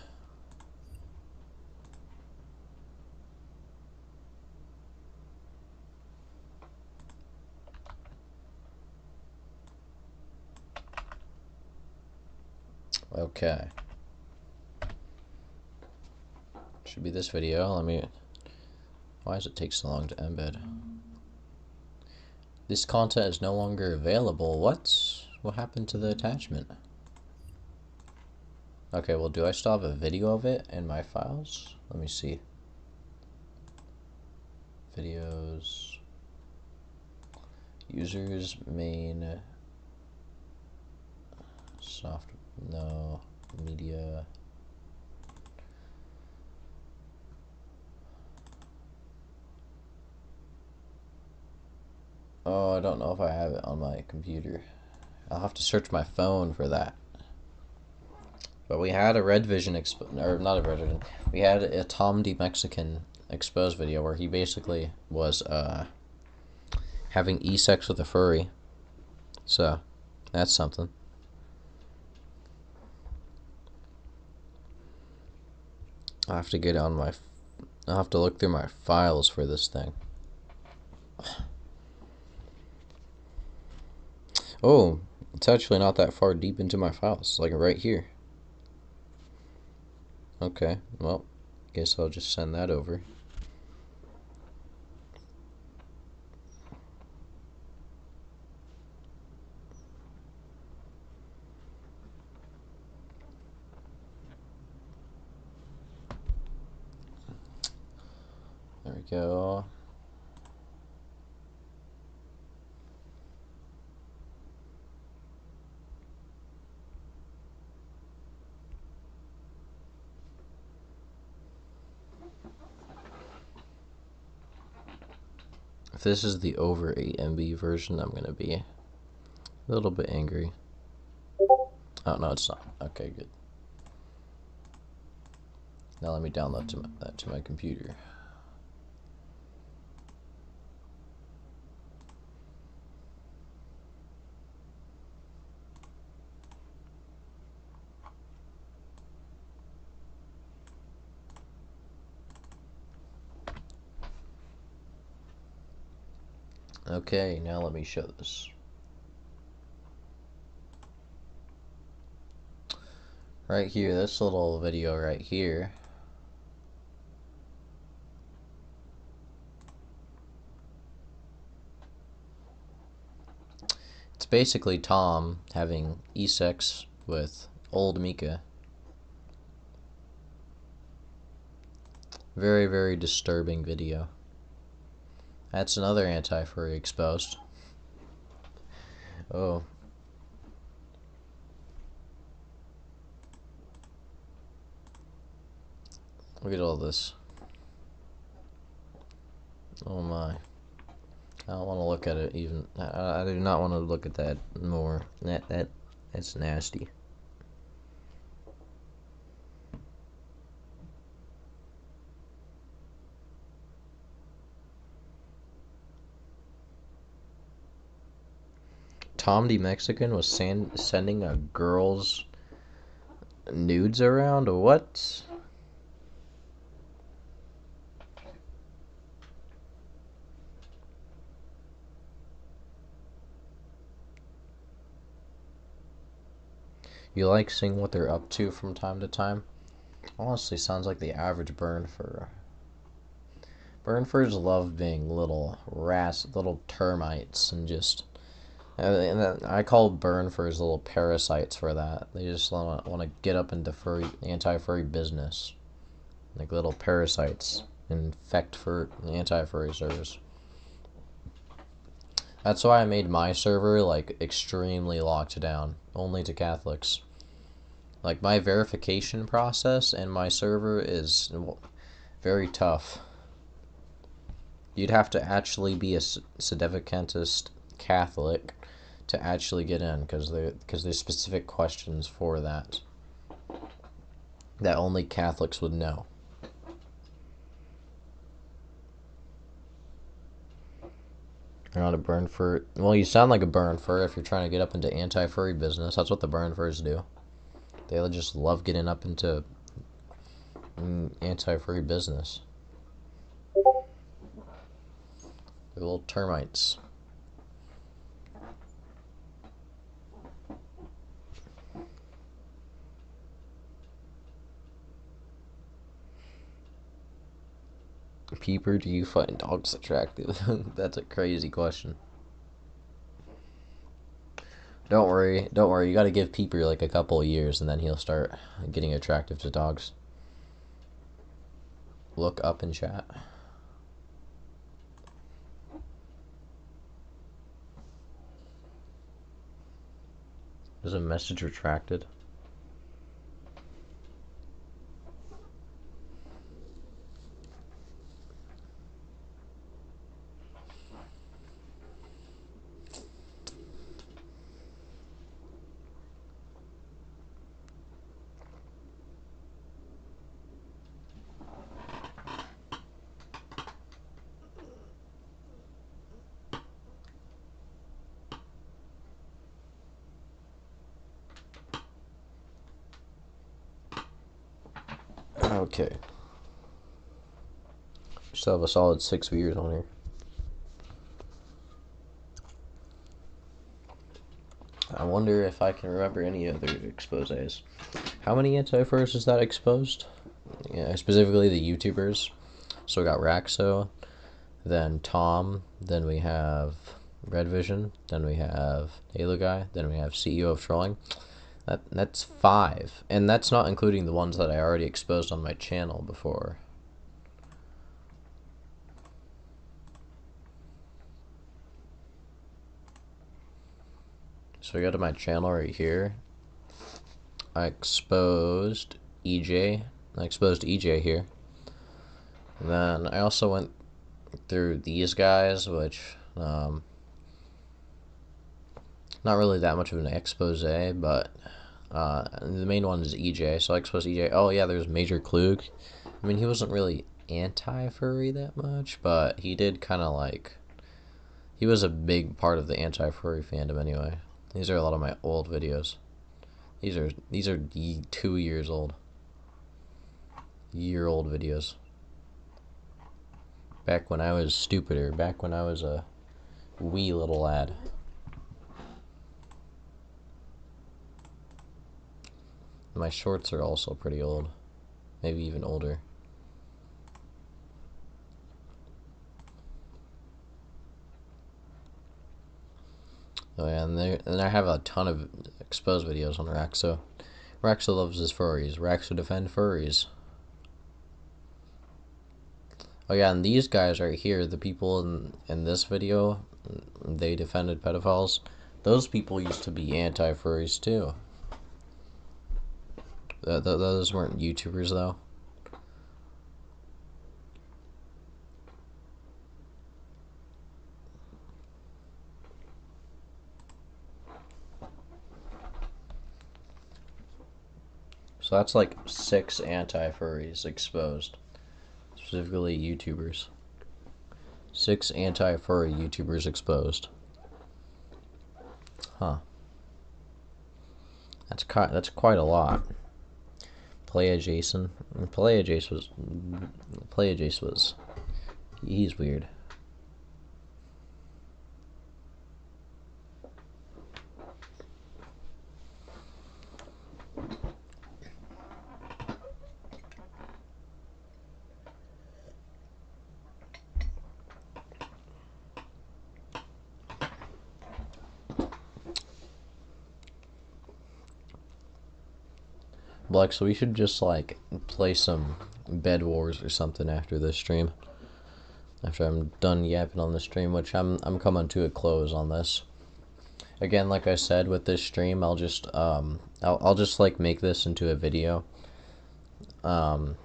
Okay. Should be this video. Let me... Why does it take so long to embed? This content is no longer available. What? What happened to the attachment? Okay, well, do I still have a video of it in my files? Let me see. Videos. Users, main. Soft. No. Media. Oh, I don't know if I have it on my computer. I'll have to search my phone for that. But we had a Red Vision or not a Red Vision. We had a Tom D Mexican expose video where he basically was having e-sex with a furry. So that's something. I'll have to get on my. I'll have to look through my files for this thing. Oh, it's actually not that far deep into my files, like right here. Okay, well, guess I'll just send that over. There we go. If this is the over 8 MB version, I'm gonna be a little bit angry. Oh, no, it's not. Okay, good. Now let me download that to my computer. Okay, now let me show this. Right here, this little video right here. It's basically Tom having e-sex with old Mika. Very, very disturbing video. That's another anti-furry exposed. Oh. Look at all this. Oh my. I don't want to look at it even. I do not want to look at that more. That's nasty. Tom D Mexican was sending a girl's nudes around? What? You like seeing what they're up to from time to time? Honestly, sounds like the average burn fur. Burn furs love being little little termites, and just. And I call burn furs little parasites for that. They just want to get up into anti-furry business, like little parasites, infect for anti-furry servers. That's why I made my server like extremely locked down, only to Catholics. Like my verification process in my server is very tough. You'd have to actually be a sedevacantist Catholic to actually get in, because there's specific questions for that only Catholics would know. You're not a burn fur. Well, you sound like a burn fur if you're trying to get up into anti-furry business. That's what the burn furs do. They just love getting up into anti-furry business. They're little termites. Peeper, do you find dogs attractive? That's a crazy question. Don't worry, don't worry. You gotta give Peeper like a couple of years and then he'll start getting attractive to dogs. Look up in chat. Is a message retracted? Okay. Still have a solid 6 viewers on here. I wonder if I can remember any other exposés. How many anti-furs is that exposed? Yeah, specifically the YouTubers. So we got Rakzo, then Tom, then we have Red Vision, then we have Halo Guy, then we have CEO of Trolling. That's 5, and that's not including the ones that I already exposed on my channel before. So we go to my channel right here. I exposed EJ. I exposed EJ here. And then I also went through these guys, which not really that much of an expose, but the main one is EJ. So I exposed EJ. Oh yeah, there's Major Klug. I mean, he wasn't really anti-furry that much, but he did kind of like, he was a big part of the anti-furry fandom anyway. These are a lot of my old videos. These are 2 years old. Year-old videos. Back when I was stupider. Back when I was a wee little lad. My shorts are also pretty old. Maybe even older. Oh yeah, and I have a ton of exposed videos on Rakzo. Rakzo loves his furries. Rakzo defend furries. Oh yeah, and these guys right here, the people in this video, they defended pedophiles. Those people used to be anti-furries too. Those weren't YouTubers though. So that's like 6 anti-furries exposed. Specifically YouTubers. 6 anti-furry YouTubers exposed. Huh. That's quite a lot. Playa Jason. Playa Jace was. He's weird. Black, so we should just like play some Bed Wars or something after this stream. After I'm done yapping on the stream, which I'm coming to a close on this. Again, like I said, with this stream, I'll just like make this into a video. Then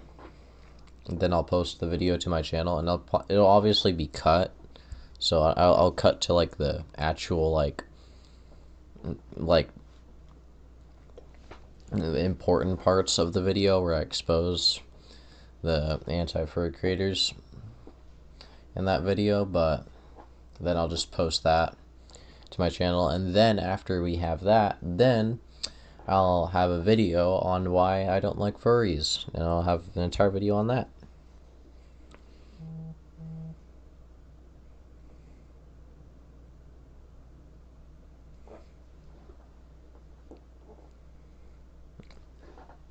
I'll post the video to my channel, and it'll obviously be cut. So I'll cut to like the actual like important parts of the video where I expose the anti-furry creators in that video, but then I'll just post that to my channel, and then after we have that, then I'll have a video on why I don't like furries, and I'll have an entire video on that.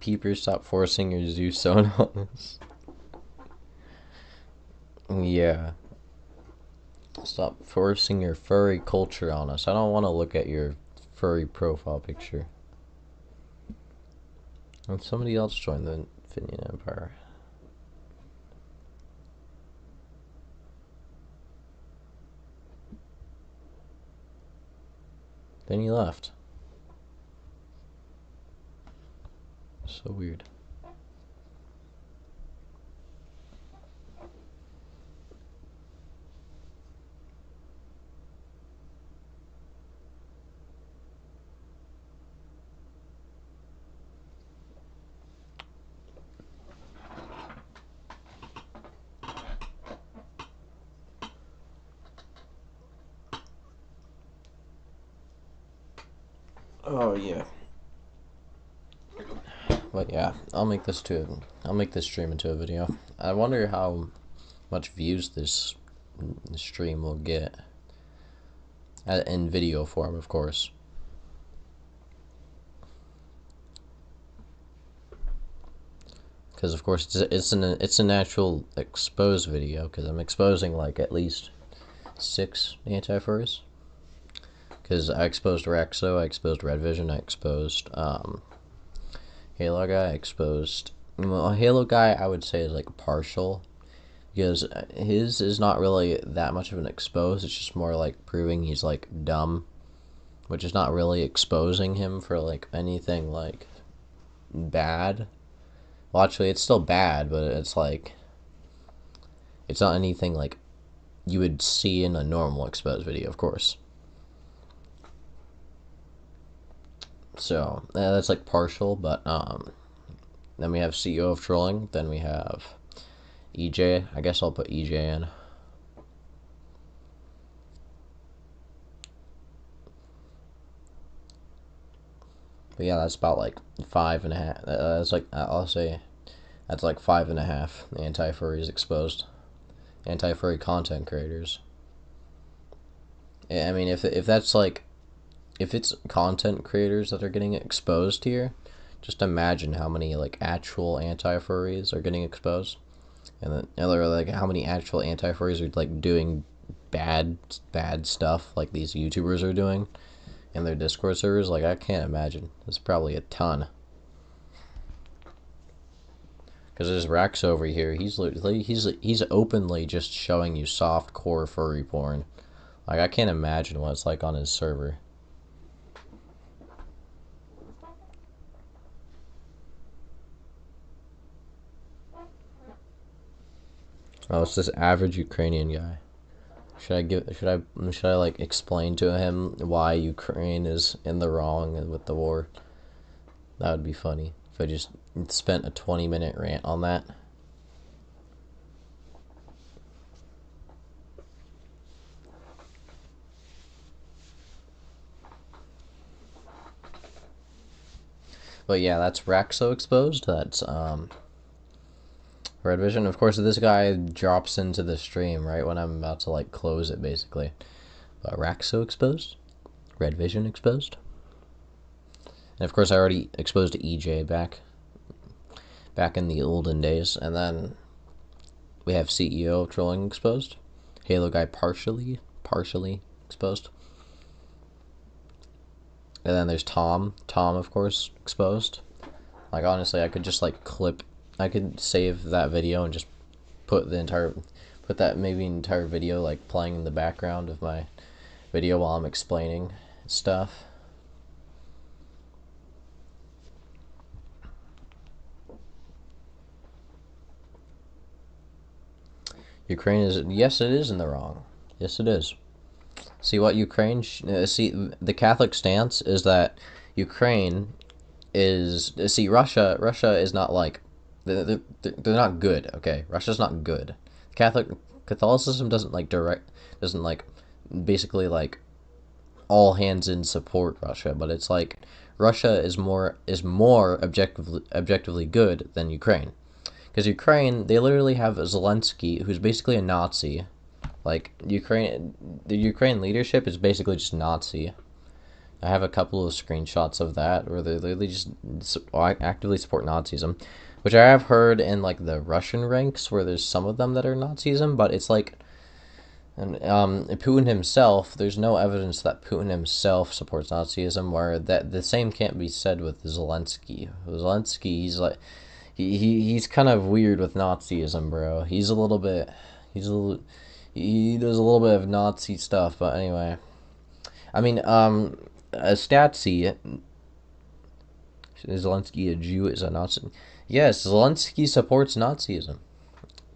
Peepers, stop forcing your zoo sewn on us. Yeah. Stop forcing your furry culture on us. I don't want to look at your furry profile picture. And somebody else joined the Finian Empire. Then he left. So weird. Oh yeah. But yeah, I'll make this stream into a video. I wonder how much views this stream will get in video form, of course. Because of course it's an actual exposed video, because I'm exposing like at least 6 anti-furries. Because I exposed Rakzo, I exposed Red Vision, I exposed Halo guy, I exposed. Well, Halo guy I would say is like partial, because his is not really that much of an expose. It's just more like proving he's like dumb, which is not really exposing him for like anything like bad. Well, actually, it's still bad, but it's like it's not anything like you would see in a normal exposed video, of course. So that's like partial, but then we have CEO of trolling. Then we have EJ. I guess I'll put EJ in. But yeah, that's about like 5.5. That's like I'll say that's like 5.5 anti-furries exposed, anti-furry content creators. I mean, if that's like, if it's content creators that are getting exposed here, just imagine how many like actual anti-furries are getting exposed, and then like how many actual anti-furries are like doing bad stuff like these YouTubers are doing in their Discord servers. Like, I can't imagine. It's probably a ton. Because there's Rakzo over here. He's openly just showing you soft core furry porn. Like, I can't imagine what it's like on his server. Oh, it's this average Ukrainian guy. Should I like explain to him why Ukraine is in the wrong with the war? That would be funny if I just spent a 20-minute rant on that. But yeah, that's Rakzo exposed. That's Red Vision. Of course, this guy drops into the stream right when I'm about to like close it, basically. But Rakzo exposed, Red Vision exposed, and of course I already exposed EJ back in the olden days. And then we have CEO trolling exposed, Halo guy partially exposed, and then there's Tom of course exposed. Like, honestly, I could just like I could save that video and just put that maybe entire video like playing in the background of my video while I'm explaining stuff. Ukraine is, yes, it is in the wrong. Yes, it is. See what Ukraine, see, the Catholic stance is that Ukraine is, see, Russia is not like, they're not good, okay? Russia's not good. Catholicism doesn't like basically like all hands in support Russia, but it's like Russia is more objectively good than Ukraine. Because Ukraine, they literally have Zelensky, who's basically a Nazi. Like the Ukraine leadership is basically just Nazi. I have a couple of screenshots of that where they literally just actively support Nazism, which I have heard in like the Russian ranks where there's some of them that are Nazism, but it's like, and Putin himself, there's no evidence that Putin himself supports Nazism. Where that the same can't be said with Zelensky. Zelensky, he's like, he's kind of weird with Nazism, bro. He does a little bit of Nazi stuff, but anyway. I mean, Statsy, is Zelensky a Jew? Is a Nazi? Yes, Zelensky supports Nazism.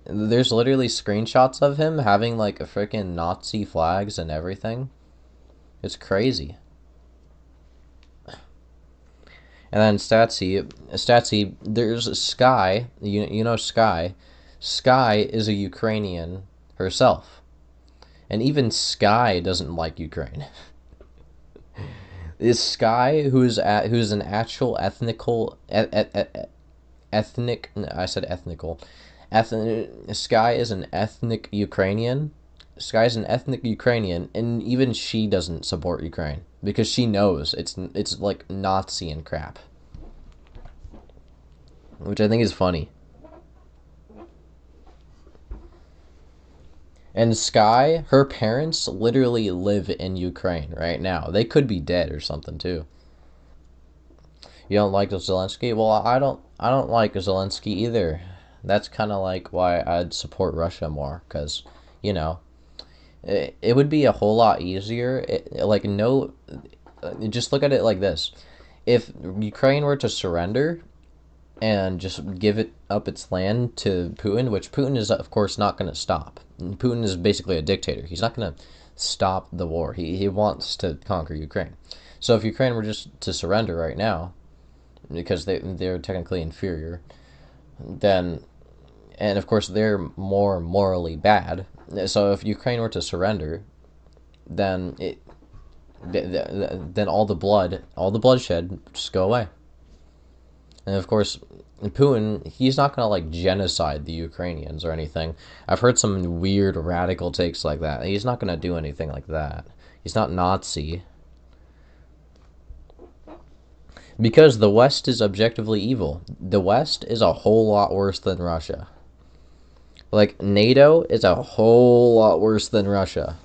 There's literally screenshots of him having like a freaking Nazi flags and everything. It's crazy. And then Statsy, there's Sky. You know Sky. Sky is a Ukrainian herself, and even Sky doesn't like Ukraine. Is Sky, who's an actual ethnical ethnic? I said ethnical. Sky is an ethnic Ukrainian. Sky is an ethnic Ukrainian, and even she doesn't support Ukraine because she knows it's like Nazi and crap, which I think is funny. And Sky, her parents literally live in Ukraine right now. They could be dead or something too. You don't like Zelensky? Well, I don't like Zelensky either. That's kind of like why I'd support Russia more, because, you know, it would be a whole lot easier. Just look at it like this. If Ukraine were to surrender and just give it up its land to Putin, which Putin is, of course, not going to stop. Putin is basically a dictator. He's not going to stop the war. He wants to conquer Ukraine. So if Ukraine were just to surrender right now, because they're technically inferior, then, and of course they're more morally bad. So if Ukraine were to surrender, then then all the bloodshed would just go away. And of course, Putin, he's not gonna like genocide the Ukrainians or anything. I've heard some weird radical takes like that. He's not gonna do anything like that. He's not Nazi. Because the West is objectively evil. The West is a whole lot worse than Russia. Like, NATO is a whole lot worse than Russia.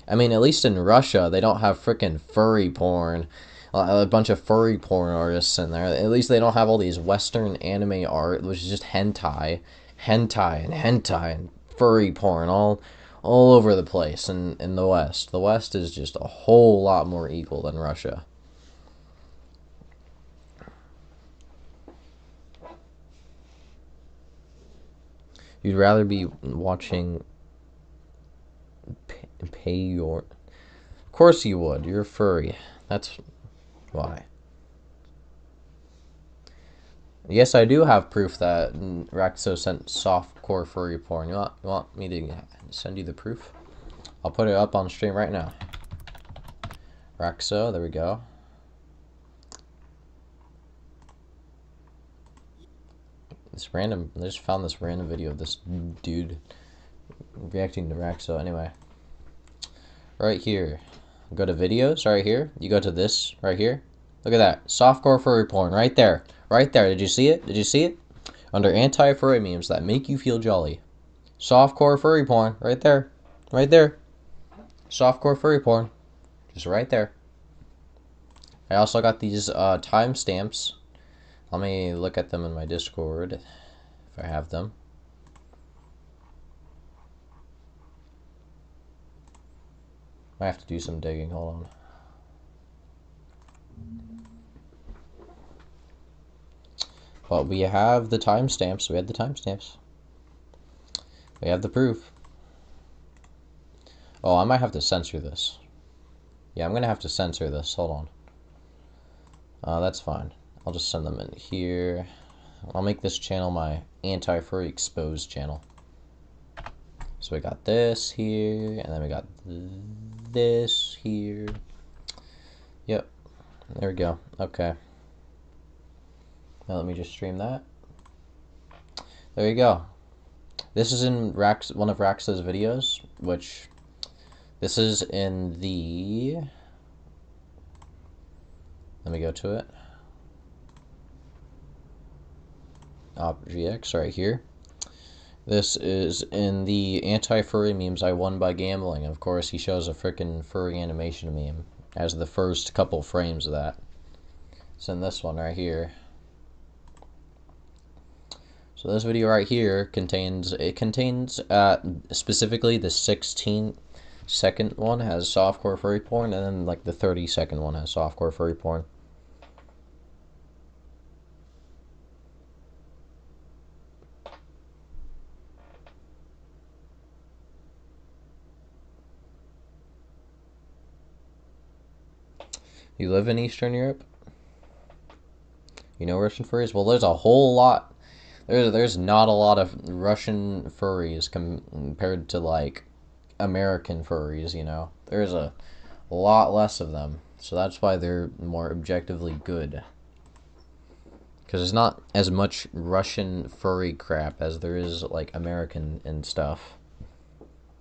I mean, at least in Russia, they don't have frickin' furry porn. A bunch of furry porn artists in there. At least they don't have all these Western anime art, which is just hentai and furry porn all over the place in the West. The West is just a whole lot more evil than Russia. You'd rather be watching pay your... Of course you would. You're a furry. That's why. Yes, I do have proof that Rakzo sent softcore furry porn. You want me to send you the proof? I'll put it up on stream right now. Rakzo, there we go. I just found this random video of this dude reacting to Rakzo. Anyway, right here, go to videos. Right here, you go to this right here. Look at that, softcore furry porn right there, right there. Did you see it? Did you see it? Under Anti Furry memes that make you feel jolly. Softcore furry porn right there, right there. Softcore furry porn, just right there. I also got these timestamps. Let me look at them in my Discord, if I have them. I have to do some digging, hold on. But we have the timestamps, we have the timestamps. We have the proof. Oh, I might have to censor this. Yeah, I'm gonna have to censor this, hold on. That's fine. I'll just send them in here. I'll make this channel my Anti Furry exposed channel. So we got this here, and then we got this here. Yep, there we go. Okay. Now let me just stream that. There you go. This is in one of Rakzo's videos, which this is in the. Let me go to it. Objects right here. This is in the Anti Furry memes I won by gambling. Of course, he shows a freaking furry animation meme as the first couple frames of that. It's in this one right here. So this video right here contains specifically the 16-second one has softcore furry porn, and then like the 30-second one has softcore furry porn. You live in Eastern Europe? You know Russian furries? Well, there's a whole lot. There's not a lot of Russian furries compared to like American furries. You know, there's a lot less of them, so that's why they're more objectively good. Because there's not as much Russian furry crap as there is like American and stuff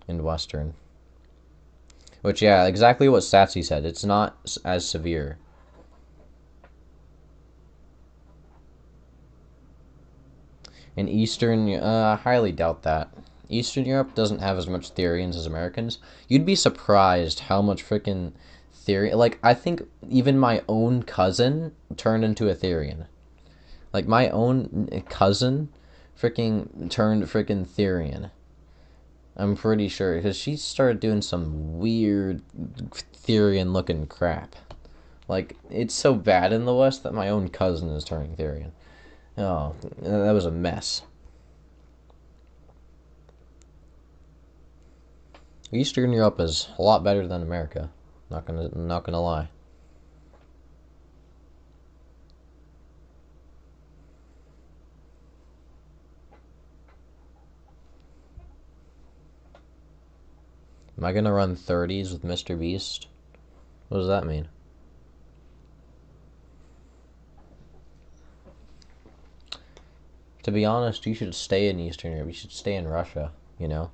and Western. Which, yeah, exactly what Satsy said. It's not as severe. In Eastern, I highly doubt that. Eastern Europe doesn't have as much Therians as Americans. You'd be surprised how much freaking Therian. Like, I think even my own cousin turned into a Therian. Like, my own cousin freaking turned freaking Therian. I'm pretty sure, because she started doing some weird Therian looking crap. Like, it's so bad in the West that my own cousin is turning Therian. Oh, that was a mess. Eastern Europe is a lot better than America. Not gonna lie. Am I gonna run 30s with Mr. Beast? What does that mean? To be honest, you should stay in Eastern Europe. You should stay in Russia, you know?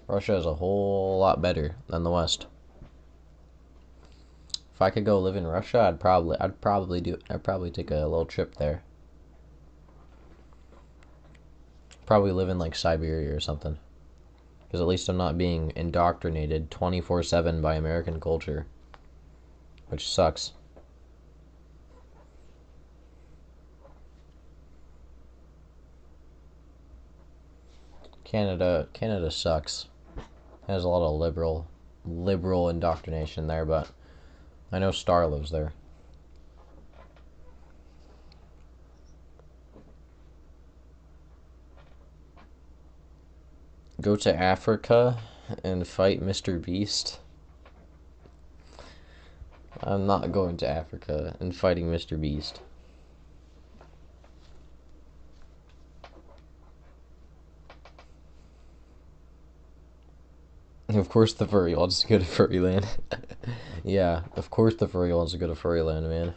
Russia is a whole lot better than the West. If I could go live in Russia, I'd probably take a little trip there. Probably live in like Siberia or something. Because at least I'm not being indoctrinated 24/7 by American culture. Which sucks. Canada sucks. Has a lot of liberal indoctrination there, but I know Star lives there. Go to Africa and fight Mr. Beast. I'm not going to Africa and fighting Mr. Beast. Of course the furry wants to go to Furryland. Yeah, of course the furry wants to go to Furryland, man.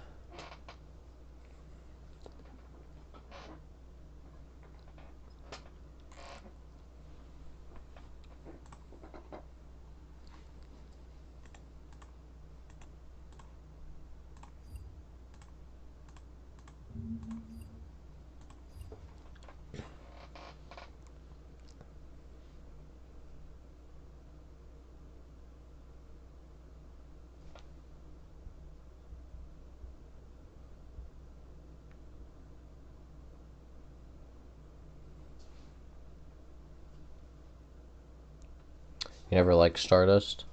You never liked Stardust?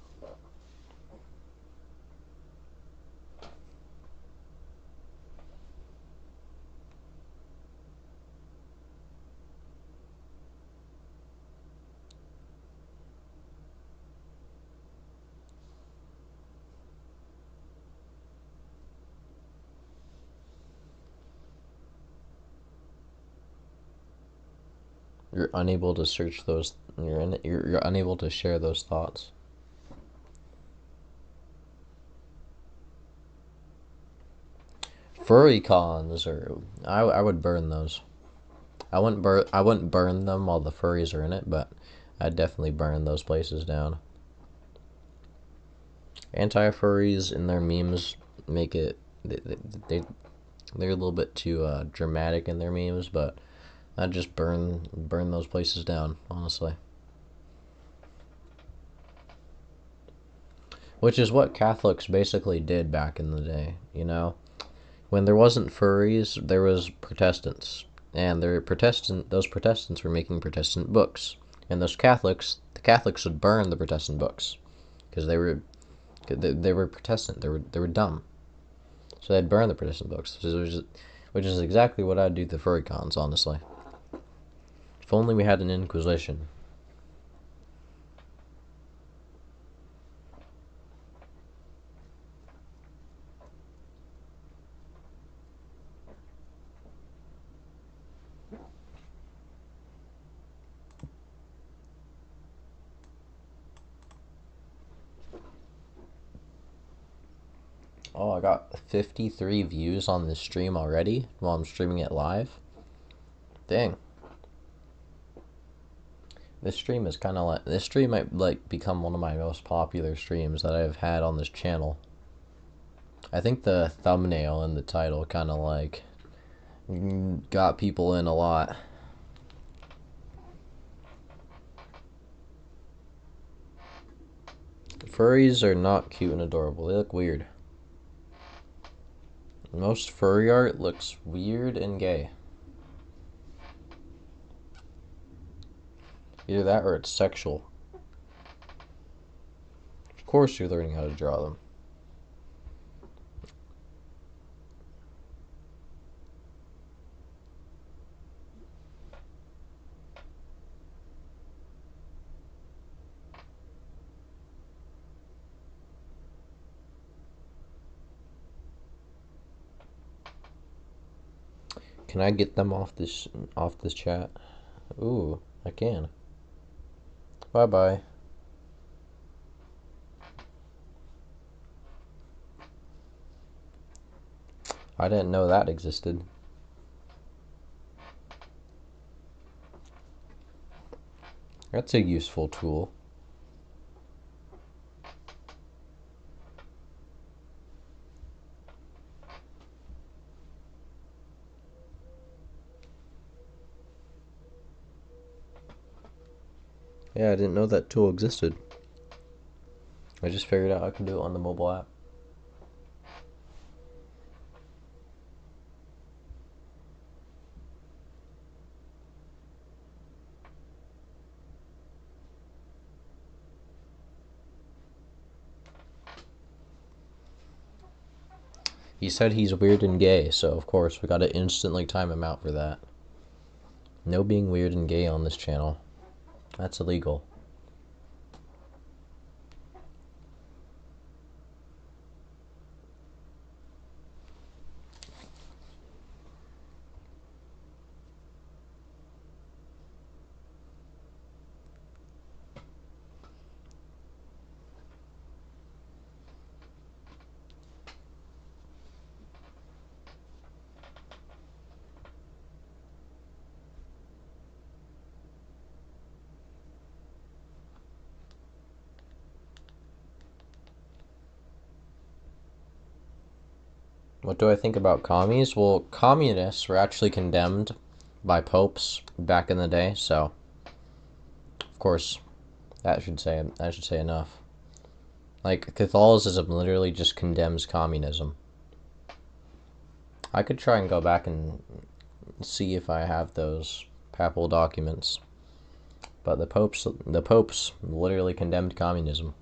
you're unable to search those. You're unable to share those thoughts. Furry cons, or I would burn those. I wouldn't burn them while the furries are in it, but I'd definitely burn those places down. Anti furries in their memes make it they're a little bit too dramatic in their memes, but I'd just burn those places down, honestly. Which is what Catholics basically did back in the day, you know? When there wasn't furries, there was Protestants. And those Protestants were making Protestant books. And the Catholics would burn the Protestant books. Because they were Protestant, they were dumb. So they'd burn the Protestant books, which is exactly what I'd do to the furry cons, honestly. If only we had an Inquisition. Oh, I got 53 views on this stream already while I'm streaming it live. Dang. This stream might like become one of my most popular streams that I've had on this channel. I think the thumbnail and the title kind of like got people in a lot. Furries are not cute and adorable. They look weird. Most furry art looks weird and gay. Either that or it's sexual. Of course you're learning how to draw them. Can I get them off this chat? Ooh, I can. Bye bye. I didn't know that existed. That's a useful tool. Yeah, I didn't know that tool existed. I just figured out I can do it on the mobile app. He said he's weird and gay, so of course we gotta instantly time him out for that. No being weird and gay on this channel. That's illegal. What do I think about commies? Well, communists were actually condemned by popes back in the day, so of course that should say enough. Like, Catholicism literally just condemns communism. I could try and go back and see if I have those papal documents, but the popes literally condemned communism.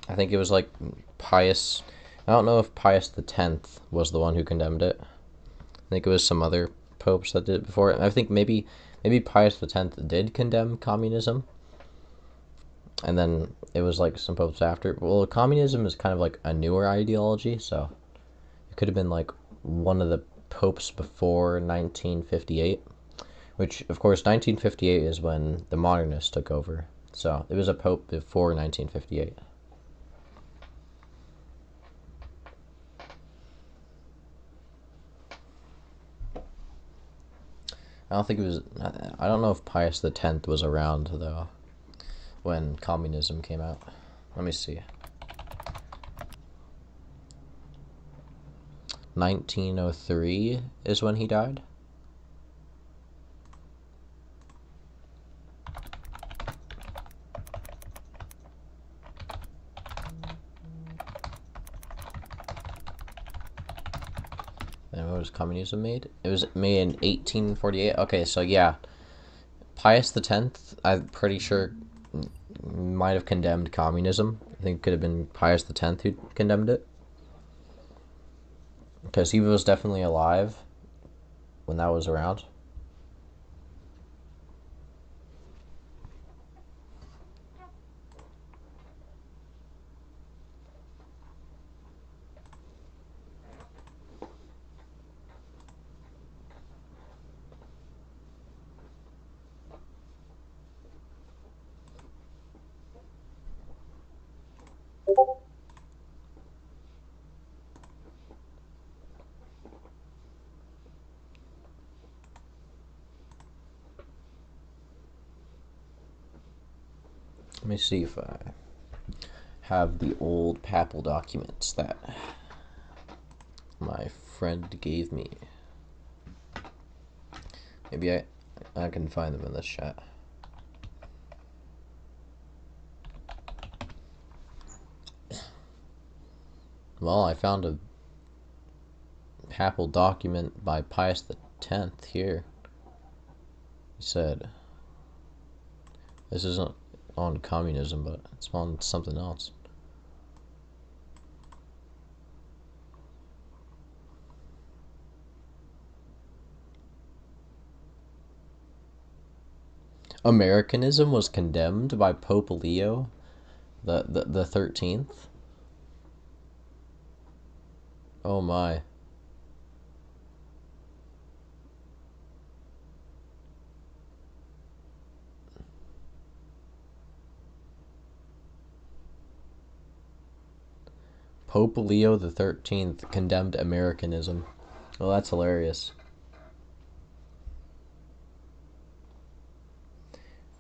I think it was like Pius. I don't know if Pius X was the one who condemned it. I think it was some other popes that did it before. I think maybe Pius X did condemn communism, and then it was like some popes after. Well, communism is kind of like a newer ideology, so it could have been like one of the popes before 1958. which, of course, 1958 is when the modernists took over. So it was a pope before 1958. I don't think it was. I don't know if Pius X was around though when communism came out. Let me see. 1903 is when he died. And when was communism made? It was made in 1848. Okay, so yeah, Pius X, I'm pretty sure, might have condemned communism. I think it could have been Pius X who condemned it, because he was definitely alive when that was around. Let me see if I have the old papal documents that my friend gave me. Maybe I can find them in this chat. Well, I found a papal document by Pius X here. He said, this isn't on communism, but it's on something else. Americanism was condemned by Pope Leo the 13th. Oh my. Pope Leo the 13th condemned Americanism. Well, that's hilarious.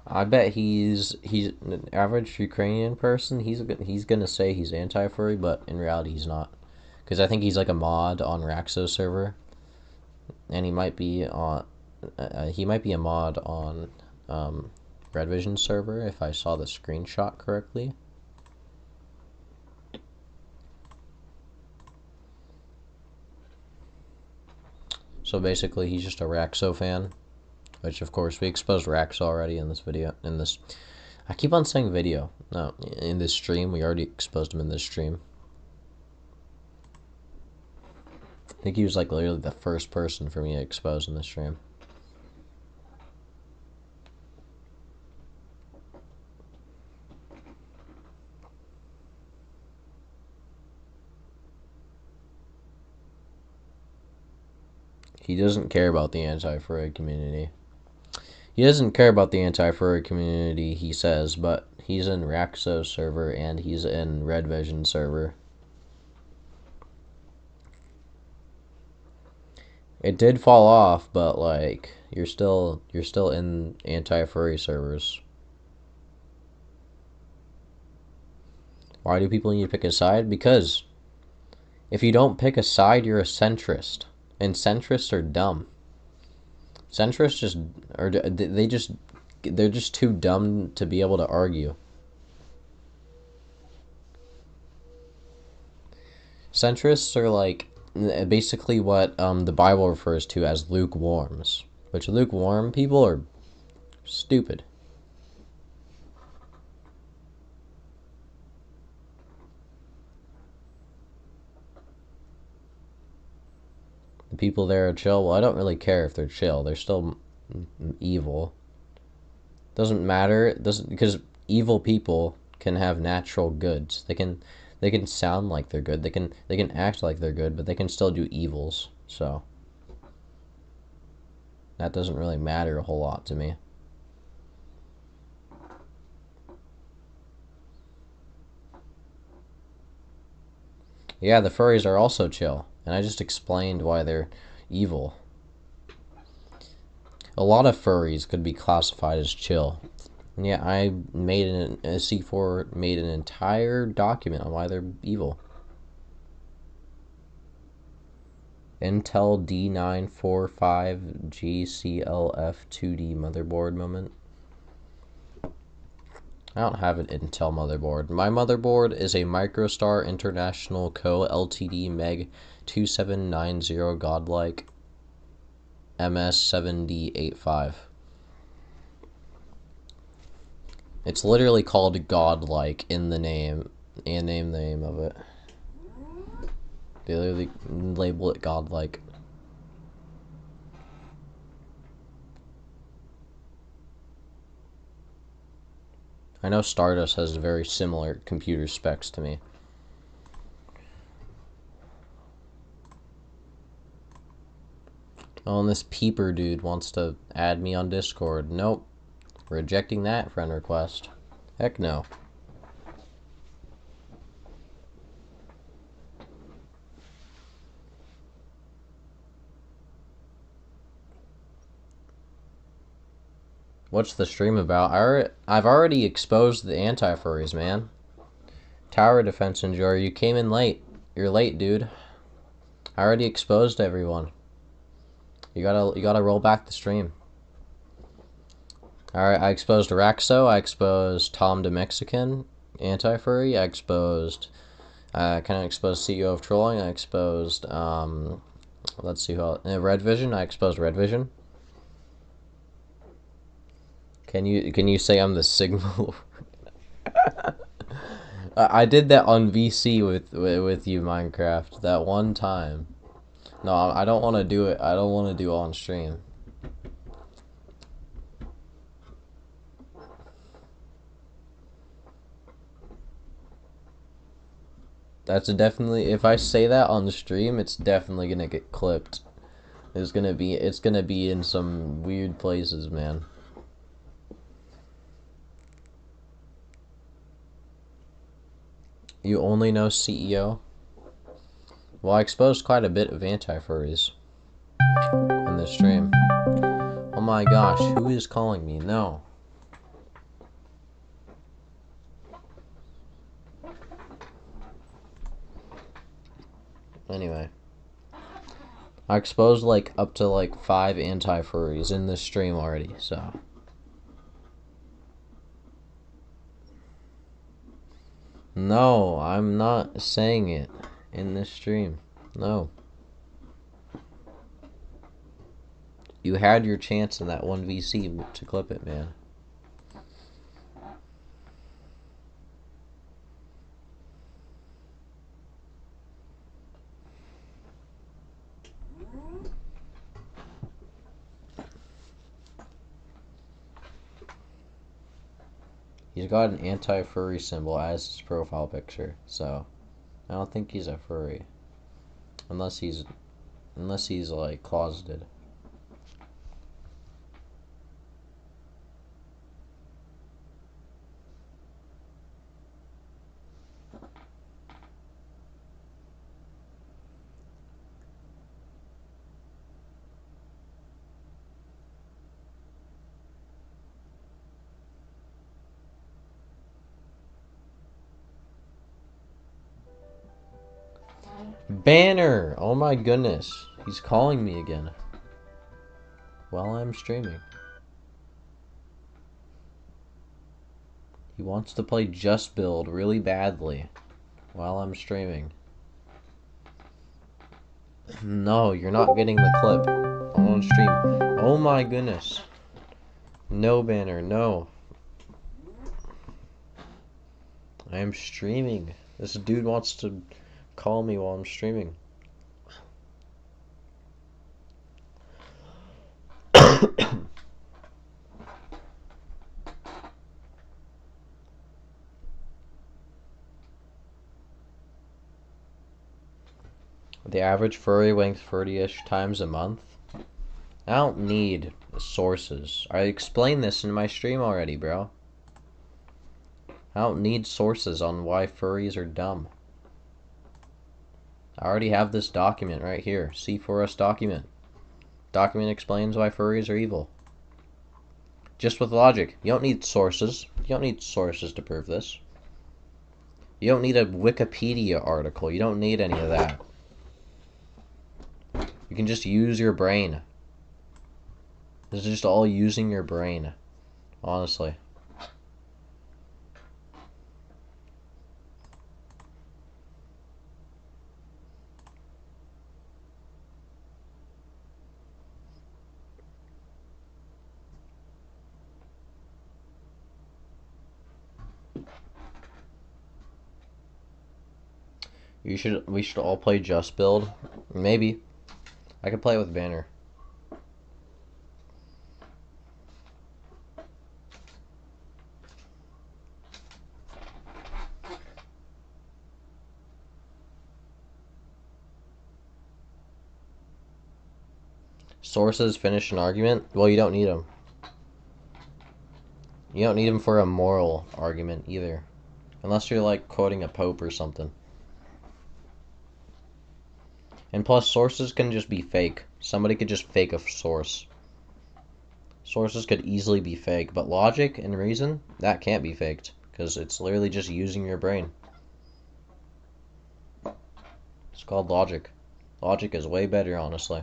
I bet he's an average Ukrainian person. He's gonna say he's anti-furry, but in reality he's not, because I think he's like a mod on Rakzo server, and he might be a mod on Red Vision server if I saw the screenshot correctly. So basically, he's just a Rakzo fan. Which, of course, we exposed Rakzo already in this video. I keep on saying video. No, in this stream. We already exposed him in this stream. I think he was like literally the first person for me to expose in this stream. He doesn't care about the anti-furry community. He doesn't care about the anti-furry community, he says, but he's in Rakzo server and he's in Red Vision server. It did fall off, but like you're still in anti-furry servers. Why do people need to pick a side? Because if you don't pick a side, you're a centrist, and centrists are dumb. Centrists they're just too dumb to be able to argue. Centrists are like basically what the Bible refers to as lukewarms, which lukewarm people are stupid. The people there are chill. Well, I don't really care if they're chill. They're still evil. Doesn't matter. Because evil people can have natural goods. They can sound like they're good. They can act like they're good, but they can still do evils. So that doesn't really matter a whole lot to me. Yeah, the furries are also chill, and I just explained why they're evil. A lot of furries could be classified as chill. And yeah, I made a C4 made an entire document on why they're evil. Intel D945GCLF2D motherboard moment. I don't have an Intel motherboard. My motherboard is a MicroStar International Co. Ltd. Meg 2790 Godlike MS7D85. It's literally called Godlike in the name and the name of it. They literally label it Godlike. I know Stardust has very similar computer specs to me. Oh, and this peeper dude wants to add me on Discord. Nope. Rejecting that friend request. Heck no. What's the stream about? I've already exposed the Anti Furries, man. Tower defense enjoyer, you came in late. You're late, dude. I already exposed everyone. You gotta roll back the stream. Alright, I exposed Rakzo, I exposed Tom the Mexican, Anti Furry, I exposed kinda exposed CEO of Trolling, I exposed let's see who else. Red Vision, I exposed Red Vision. Can you say I'm the signal? I did that on VC with you, Minecraft, that one time. No, I don't want to do it. I don't want to do it on stream. That's definitely, if I say that on the stream, it's definitely gonna get clipped. It's gonna be in some weird places, man. You only know CEO? Well, I exposed quite a bit of anti-furries on this stream. Oh my gosh, who is calling me? No. Anyway. I exposed like up to like 5 anti-furries in this stream already, so. No, I'm not saying it in this stream. No. You had your chance in that one VC to clip it, man. He's got an anti-furry symbol as his profile picture, so I don't think he's a furry. Unless he's like closeted. Banner! Oh my goodness. He's calling me again. While I'm streaming. He wants to play Just Build really badly. While I'm streaming. No, you're not getting the clip. On stream. Oh my goodness. No, Banner, no. I am streaming. This dude wants to call me while I'm streaming. The average furry winks 30-ish times a month. I don't need sources. I explained this in my stream already, bro. I don't need sources on why furries are dumb. I already have this document right here. C4S document. Document explains why furries are evil. Just with logic. You don't need sources. You don't need sources to prove this. You don't need a Wikipedia article. You don't need any of that. You can just use your brain. This is just all using your brain. Honestly. We should all play Just Build. Maybe. I could play with Banner. Sources finish an argument? Well, you don't need them. You don't need them for a moral argument either. Unless you're like quoting a pope or something. And plus, sources can just be fake. Somebody could just fake a source. Sources could easily be fake, but logic and reason, that can't be faked. Because it's literally just using your brain. It's called logic. Logic is way better, honestly.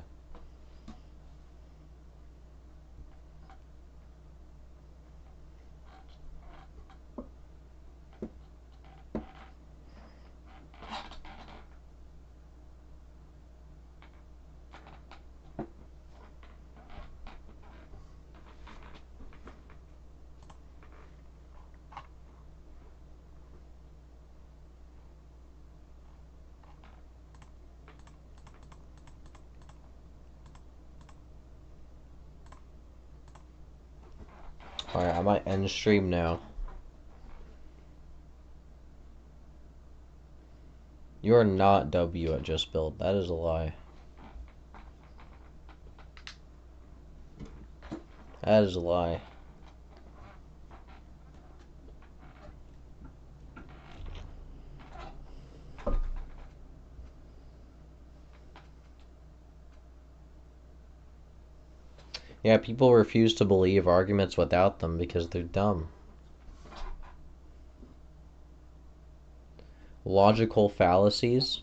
Alright, I might end stream now. You are not W at Just Build. That is a lie. That is a lie. Yeah, people refuse to believe arguments without them because they're dumb. Logical fallacies?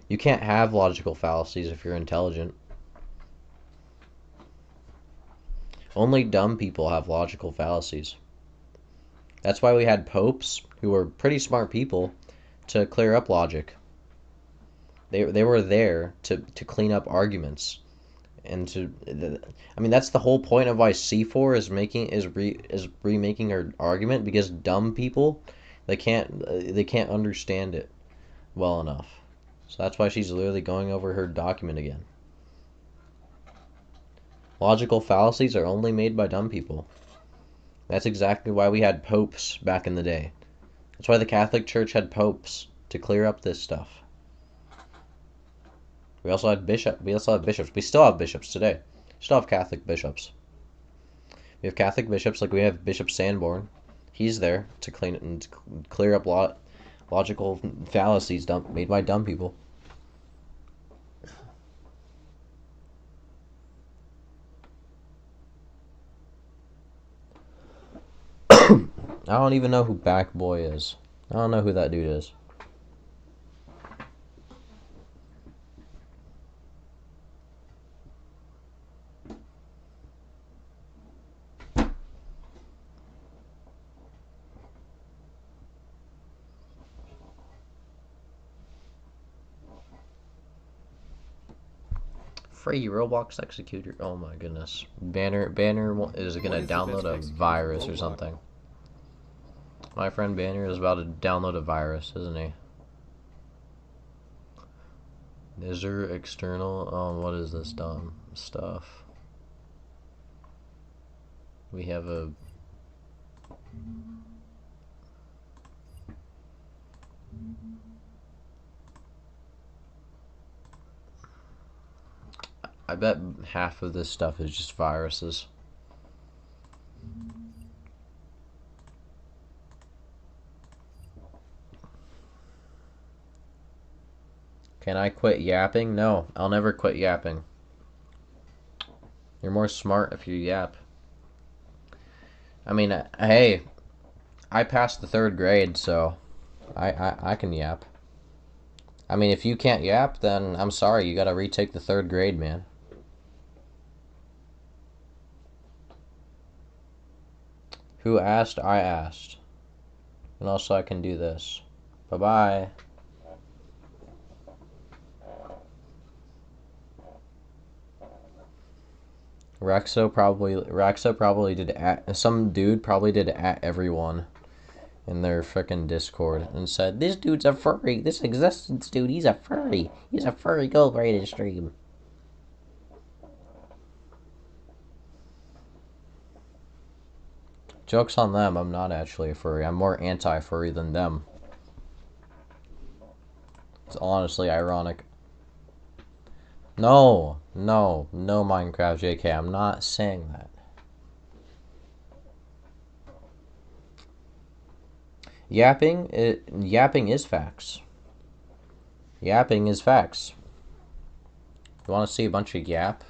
You can't have logical fallacies if you're intelligent. Only dumb people have logical fallacies. That's why we had popes, who were pretty smart people, to clear up logic. They were there to clean up arguments. And I mean, that's the whole point of why C4 is remaking her argument, because dumb people, they can't understand it well enough. So that's why she's literally going over her document again. Logical fallacies are only made by dumb people. That's exactly why we had popes back in the day. That's why the Catholic Church had popes, to clear up this stuff. We also had bishops. We still have bishops today. We still have Catholic bishops. We have Catholic bishops, like we have Bishop Sanborn. He's there to clean it and clear up logical fallacies made by dumb people. I don't even know who Backboy is. I don't know who that dude is. Free Roblox executor. Oh my goodness. Banner is gonna download a virus or something. My friend Banner is about to download a virus, isn't he? Is there external? Oh, what is this dumb stuff? We have a... I bet half of this stuff is just viruses. Can I quit yapping? No, I'll never quit yapping. You're more smart if you yap. I mean, hey, I passed the 3rd grade, so I can yap. I mean, if you can't yap, then I'm sorry, you gotta retake the 3rd grade, man. Who asked? I asked. And also I can do this. Bye-bye. Rakzo probably did some dude probably did at everyone in their frickin' Discord and said, "This dude's a furry. This existence dude, he's a furry. He's a furry. Go raid his stream." Joke's on them. I'm not actually a furry. I'm more anti-furry than them. It's honestly ironic. No, Minecraft JK. I'm not saying that. Yapping is facts. Yapping is facts. You want to see a bunch of yap?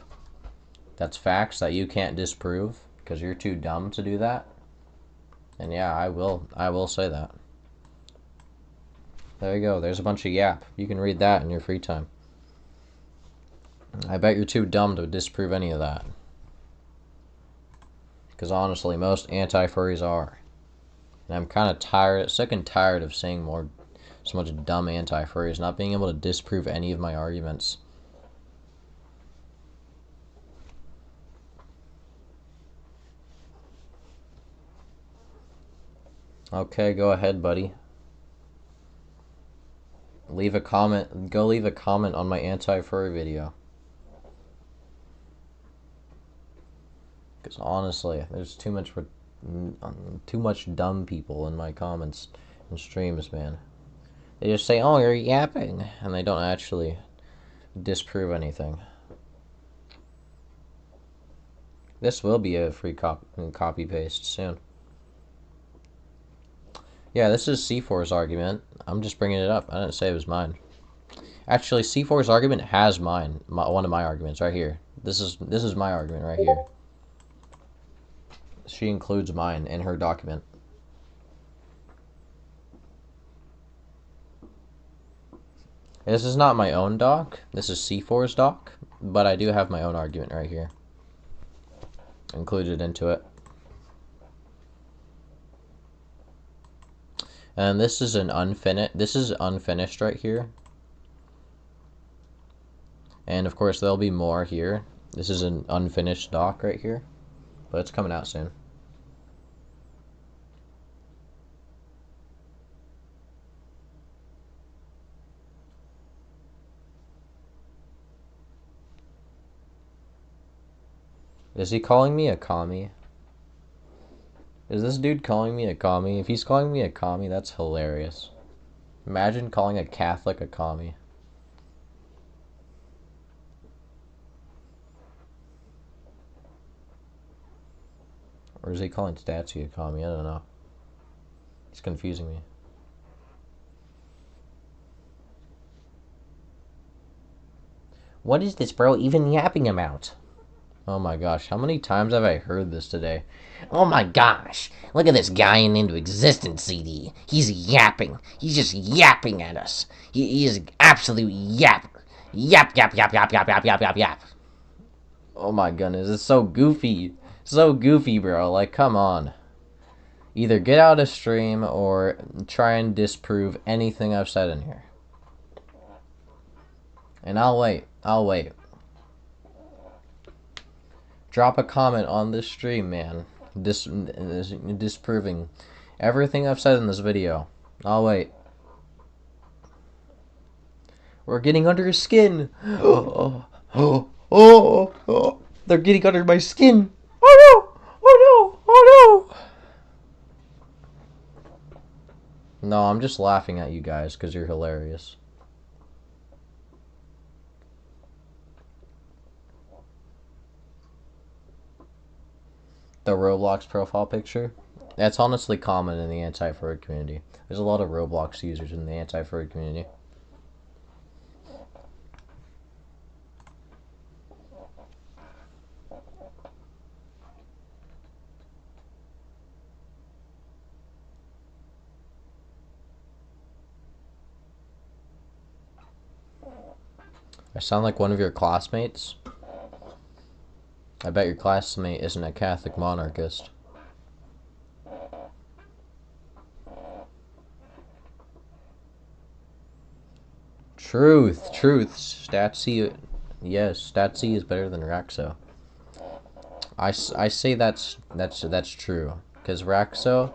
That's facts that you can't disprove because you're too dumb to do that. And yeah, I will say that. There you go. There's a bunch of yap. You can read that in your free time. I bet you're too dumb to disprove any of that. Because honestly, most anti-furries are. And I'm kind of sick and tired of seeing so much dumb anti-furries not being able to disprove any of my arguments. Okay, go ahead, buddy. Leave a comment. Go leave a comment on my anti-furry video. Because honestly, there's too much dumb people in my comments and streams, man. They just say, "Oh, you're yapping," and they don't actually disprove anything. This will be a free copy paste soon. Yeah, this is C4's argument. I'm just bringing it up. I didn't say it was mine. Actually, C4's argument has one of my arguments right here. This is my argument right here. She includes mine in her document. This is not my own doc. This is C4's doc, but I do have my own argument right here included into it. And this is unfinished right here. And of course there'll be more here. This is an unfinished doc right here, but it's coming out soon. Is he calling me a commie? Is this dude calling me a commie? If he's calling me a commie, that's hilarious. Imagine calling a Catholic a commie. Or is he calling Statsy a commie? I don't know. It's confusing me. What is this bro even yapping about? Oh my gosh, how many times have I heard this today? Oh my gosh, look at this guy in Into Existence CD. He's yapping. He's just yapping at us. He is absolute yapper. Yap, yap, yap, yap, yap, yap, yap, yap, yap. Oh my goodness, it's so goofy. So goofy, bro. Like, come on. Either get out of stream or try and disprove anything I've said in here. And I'll wait. Drop a comment on this stream, man. Disproving everything I've said in this video. I'll wait. We're getting under his skin. Oh. They're getting under my skin. Oh no. No, I'm just laughing at you guys because you're hilarious. The Roblox profile picture. That's honestly common in the anti-furry community. There's a lot of Roblox users in the anti-furry community. I sound like one of your classmates. I bet your classmate isn't a Catholic monarchist. Truth. Statsy, yes, Statsy is better than Rakzo. I say that's true, because Rakzo,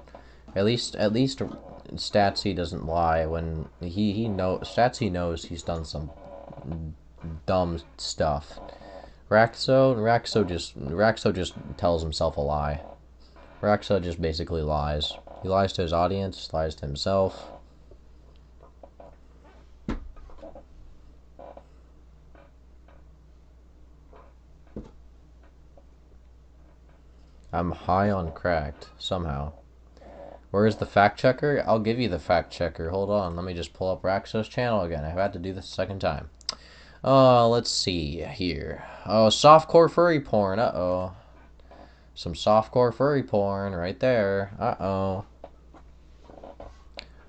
at least Statsy doesn't lie when he Statsy knows he's done some dumb stuff. Rakzo just tells himself a lie. Rakzo just basically lies. He lies to his audience, lies to himself. I'm high on cracked, somehow. Where is the fact checker? I'll give you the fact checker. Hold on, let me just pull up Rakzo's channel again. I've had to do this a second time. Let's see here. Oh, softcore furry porn. Uh-oh. Some softcore furry porn right there. Uh-oh.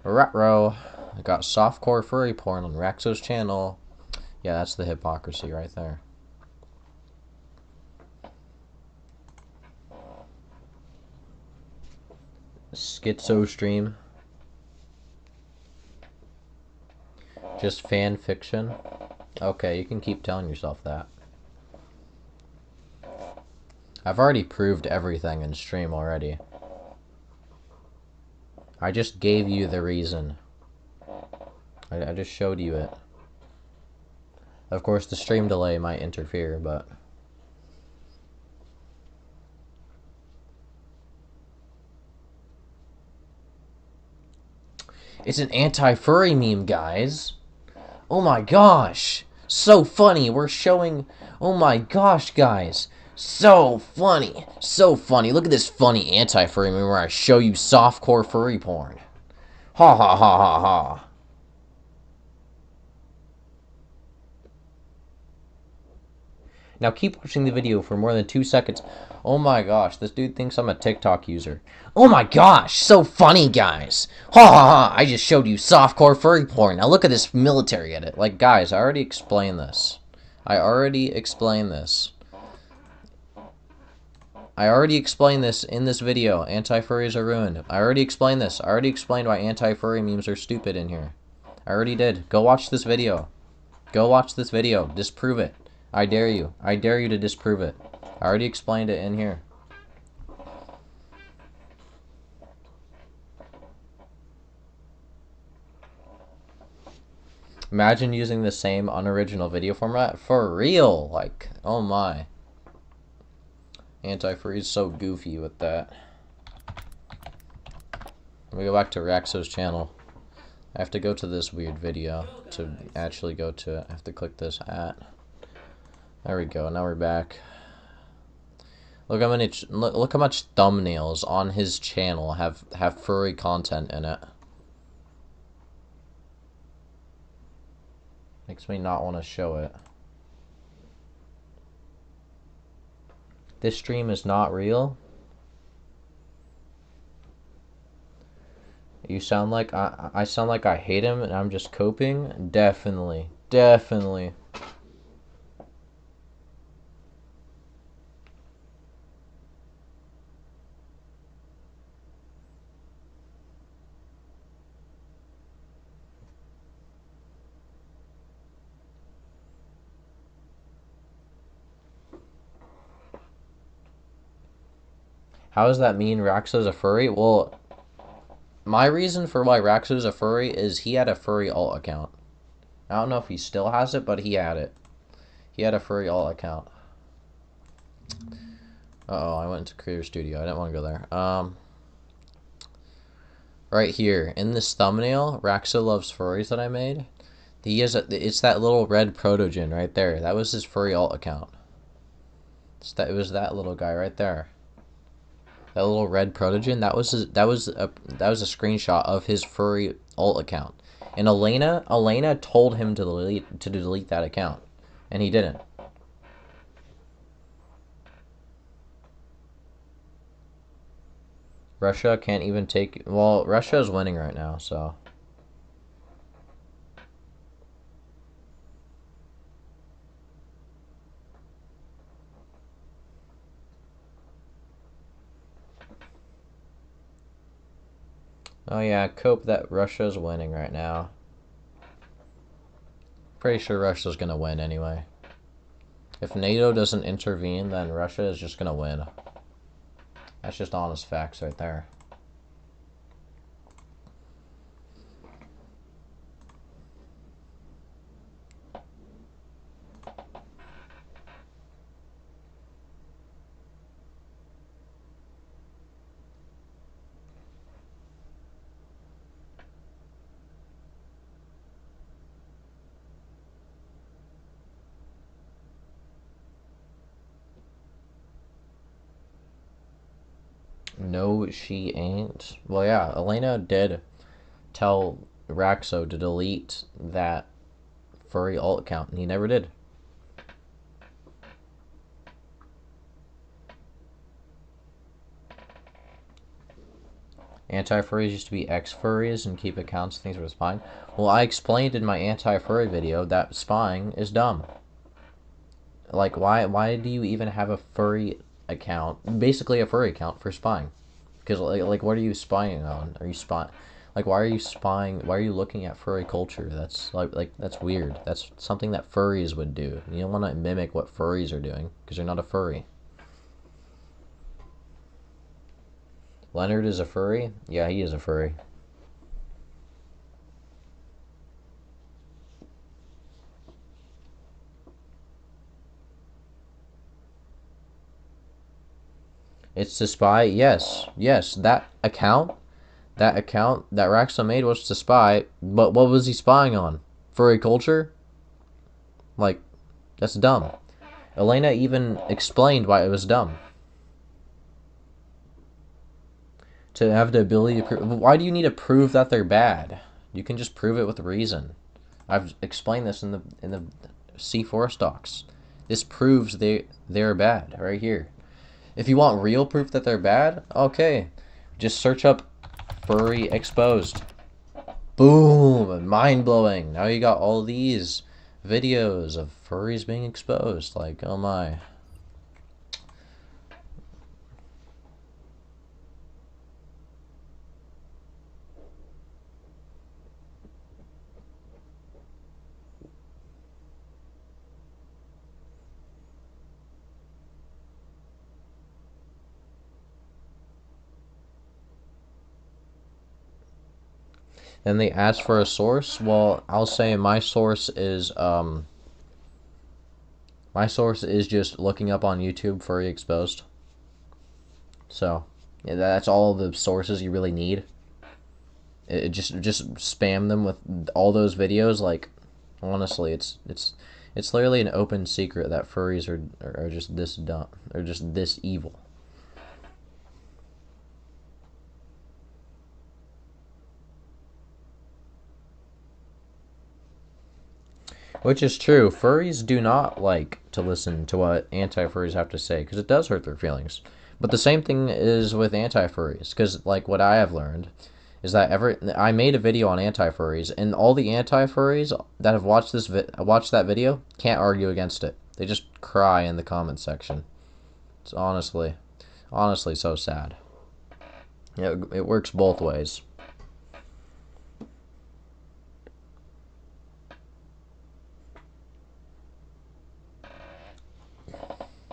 Ruh-roh. I got softcore furry porn on Rakzo's channel. Yeah, that's the hypocrisy right there. Schizo stream. Just fan fiction. Okay, you can keep telling yourself that. I've already proved everything in stream already. I just gave you the reason. I just showed you it. Of course, the stream delay might interfere, but... It's an anti-furry meme, guys. Oh my gosh. So funny. We're showing... Oh my gosh, guys. So funny. So funny. Look at this funny anti-furry meme where I show you softcore furry porn. Ha ha ha ha ha. Now keep watching the video for more than 2 seconds. Oh my gosh, this dude thinks I'm a TikTok user. Oh my gosh, so funny, guys. Ha ha ha, I just showed you softcore furry porn. Now look at this military edit. Like, guys, I already explained this. I already explained this in this video. Anti-furries are ruined. I already explained this. I already explained why anti-furry memes are stupid in here. I already did. Go watch this video. Go watch this video. Disprove it. I dare you. I dare you to disprove it. I already explained it in here. Imagine using the same unoriginal video format. For real. Like, oh my. Anti-Furry is so goofy with that. Let me go back to Rakzo's channel. I have to go to this weird video to actually go to it. I have to click this at. There we go. Now we're back. Look how much thumbnails on his channel have furry content in it. Makes me not want to show it. This stream is not real. You sound like I sound like I hate him and I'm just coping? Definitely. Definitely. How does that mean Rakzo's a furry? Well, my reason for why Rakzo's a furry is he had a furry alt account. I don't know if he still has it, but he had it. He had a furry alt account. Uh-oh, I went into Creator Studio. I didn't want to go there. Right here, in this thumbnail, Rakzo Loves Furries that I made, it's that little red protogen right there. That was his furry alt account. It was that little guy right there. That little red protogen, that was a screenshot of his furry alt account. And Elena told him to delete that account, and he didn't. Russia can't even take. Well, Russia is winning right now, so. Oh yeah, cope that Russia's winning right now. Pretty sure Russia's gonna win anyway. If NATO doesn't intervene, then Russia is just gonna win. That's just honest facts right there. No, she ain't. Well, yeah, Elena did tell Rakzo to delete that furry alt account, and he never did. Anti-furries used to be ex-furries and keep accounts things were spying. Well, I explained in my anti-furry video that spying is dumb. Like, why do you even have a furry account? Basically, a furry account for spying. Because like, what are you spying on? Are you spying? Like, why are you spying? Why are you looking at furry culture? That's like that's weird. That's something that furries would do. You don't want to mimic what furries are doing because you're not a furry. Leonard is a furry? Yeah, he is a furry. It's to spy. Yes, yes. That account that Rakzo made was to spy. But what was he spying on? Furry culture? Like, that's dumb. Elena even explained why it was dumb. To have the ability to prove. Why do you need to prove that they're bad? You can just prove it with reason. I've explained this in the C4 stocks. This proves they're bad right here. If you want real proof that they're bad, okay, just search up furry exposed. Boom! Mind blowing. Now you got all these videos of furries being exposed. Like, oh my. And they ask for a source. Well, I'll say my source is just looking up on YouTube furry exposed. So yeah, that's all the sources you really need. Just spam them with all those videos. Like, honestly, it's literally an open secret that furries are just this dumb. They're just this evil. Which is true. Furries do not like to listen to what anti-furries have to say because it does hurt their feelings. But the same thing is with anti-furries because, like, what I have learned is that I made a video on anti-furries, and all the anti-furries that have watched that video can't argue against it. They just cry in the comment section. It's honestly so sad. It works both ways.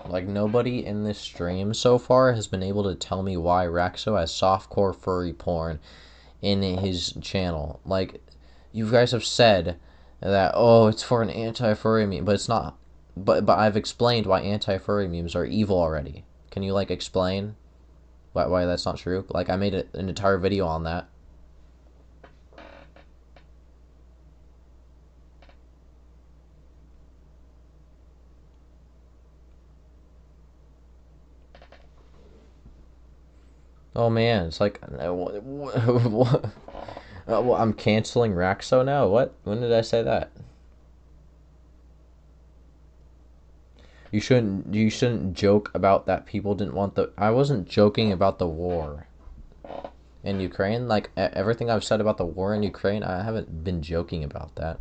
Like, nobody in this stream so far has been able to tell me why Rakzo has softcore furry porn in his channel. Like, you guys have said that, oh, it's for an anti-furry meme, but it's not. But I've explained why anti-furry memes are evil already. Can you, like, explain why that's not true? Like, I made an entire video on that. Oh man, it's like well, I'm canceling Rakzo now. What? When did I say that? You shouldn't joke about that people didn't want the I wasn't joking about the war in Ukraine. Like everything I've said about the war in Ukraine, I haven't been joking about that.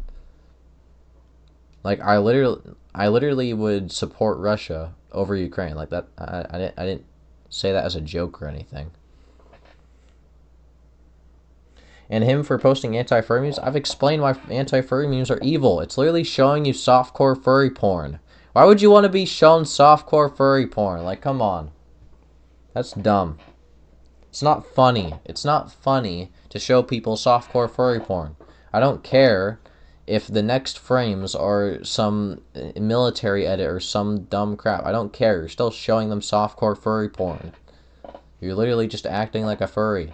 Like I literally would support Russia over Ukraine. Like that I didn't say that as a joke or anything. And him for posting anti-furry memes, I've explained why anti-furry memes are evil. It's literally showing you softcore furry porn. Why would you want to be shown softcore furry porn? Like, come on. That's dumb. It's not funny. It's not funny to show people softcore furry porn. I don't care if the next frames are some military edit or some dumb crap. I don't care. You're still showing them softcore furry porn. You're literally just acting like a furry.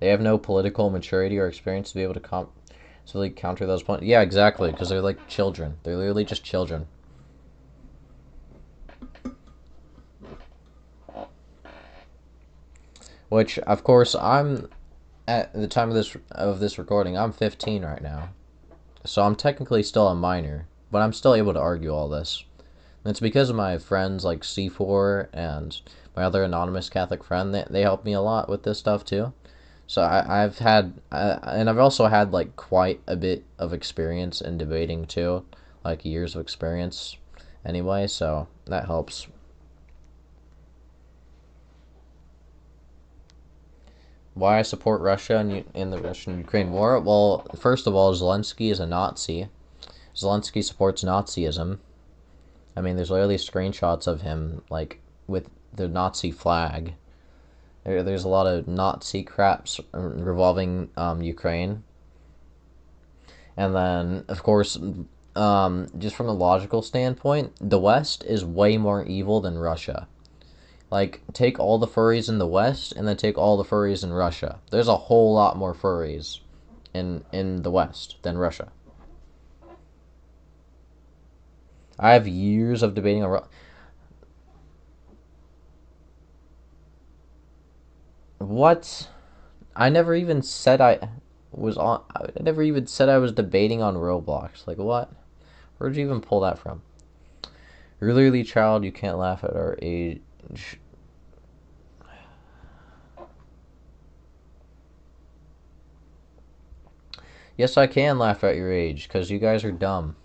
They have no political maturity or experience to be able to really counter those points. Yeah, exactly, because they're like children. They're literally just children. Which, of course, I'm at the time of this recording. I'm 15 right now, so I'm technically still a minor, but I'm still able to argue all this. And it's because of my friends like C4 and my other anonymous Catholic friend. They helped me a lot with this stuff too. So I've had, and I've also had like quite a bit of experience in debating too, like years of experience anyway, so that helps. Why I support Russia in the Russian-Ukraine war? Well, first of all, Zelensky is a Nazi. Zelensky supports Nazism. I mean, there's literally screenshots of him, like, with the Nazi flag. There's a lot of Nazi craps revolving Ukraine. And then, of course, just from a logical standpoint, the West is way more evil than Russia. Like, take all the furries in the West and then take all the furries in Russia. There's a whole lot more furries in the West than Russia. I have years of debating on what? I never even said I was on. I never even said I was debating on Roblox. Like what? Where'd you even pull that from? Really, child, you can't laugh at our age. Yes, I can laugh at your age, because you guys are dumb.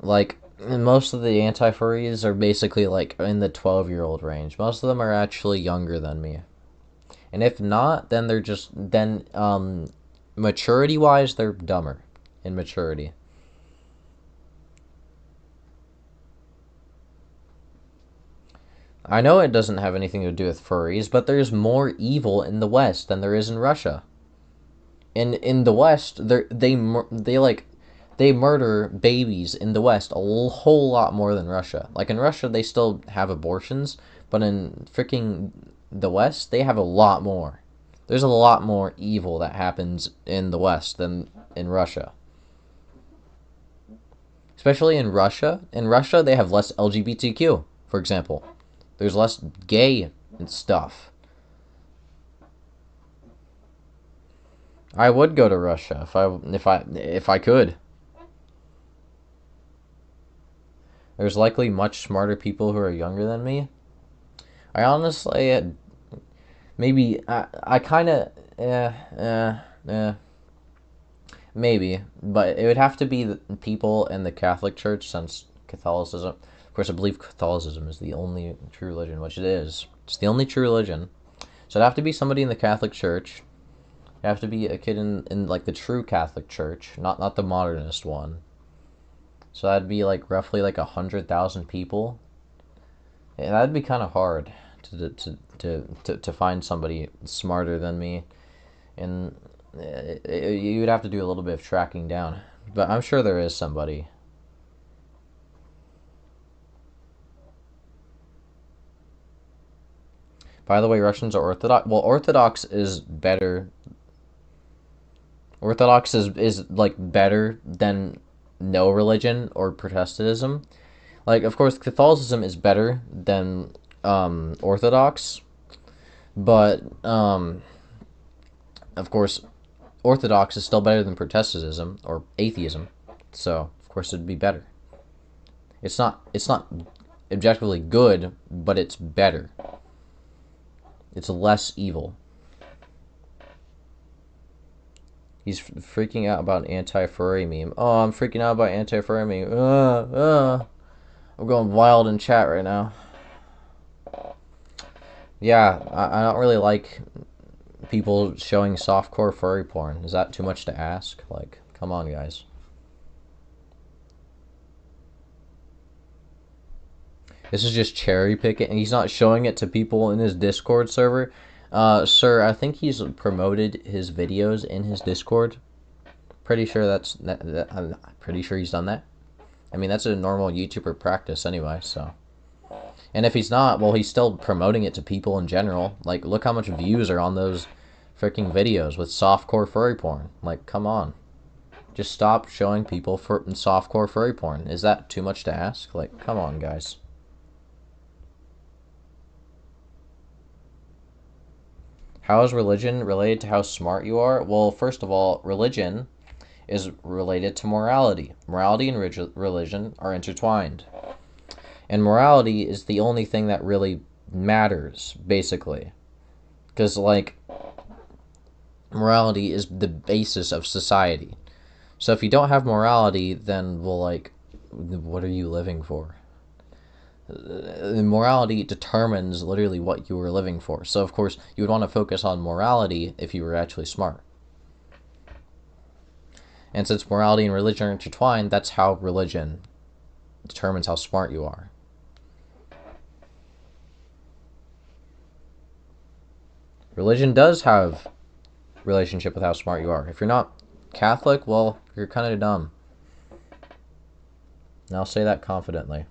Like, most of the anti-furries are basically, like, in the 12-year-old range. Most of them are actually younger than me. And if not, then they're just, then, maturity-wise, they're dumber in maturity. I know it doesn't have anything to do with furries, but there's more evil in the West than there is in Russia. In the West, they murder babies in the West a whole lot more than Russia. Like in Russia, they still have abortions, but in freaking the West, they have a lot more. There's a lot more evil that happens in the West than in Russia. Especially in Russia. In Russia, they have less LGBTQ, for example. There's less gay and stuff. I would go to Russia if I could. There's likely much smarter people who are younger than me. I honestly maybe I kind of maybe, but it would have to be the people in the Catholic Church since Catholicism. Of course, I believe Catholicism is the only true religion, which it is. It's the only true religion. So it'd have to be somebody in the Catholic Church. It'd have to be a kid in like the true Catholic Church, not the modernist one. So that'd be like roughly like 100,000 people. Yeah, that'd be kind of hard to find somebody smarter than me, and you'd have to do a little bit of tracking down. But I'm sure there is somebody. By the way, Russians are Orthodox. Well, Orthodox is better. Orthodox is like better than no religion or Protestantism. Like, of course, Catholicism is better than Orthodox, but of course, Orthodox is still better than Protestantism or atheism. So, of course, it'd be better. It's not objectively good, but it's better. It's less evil. He's freaking out about Anti Furry meme. Oh, I'm freaking out about Anti Furry meme. I'm going wild in chat right now. Yeah, I don't really like people showing softcore furry porn. Is that too much to ask? Like, come on, guys. This is just cherry picking, and he's not showing it to people in his Discord server. Sir, I think he's promoted his videos in his Discord. Pretty sure I'm pretty sure he's done that. I mean, that's a normal YouTuber practice anyway, so. And if he's not, well, he's still promoting it to people in general. Like, look how much views are on those freaking videos with softcore furry porn. Like, come on. Just stop showing people softcore furry porn. Is that too much to ask? Like, come on, guys. How is religion related to how smart you are? Well, first of all, religion is related to morality. Morality and religion are intertwined. And morality is the only thing that really matters, basically. Because, like, morality is the basis of society. So if you don't have morality, then, well, like, what are you living for? Morality determines literally what you were living for. So, of course, you would want to focus on morality if you were actually smart. And since morality and religion are intertwined, that's how religion determines how smart you are. Religion does have relationship with how smart you are. If you're not Catholic, well, you're kind of dumb. And I'll say that confidently.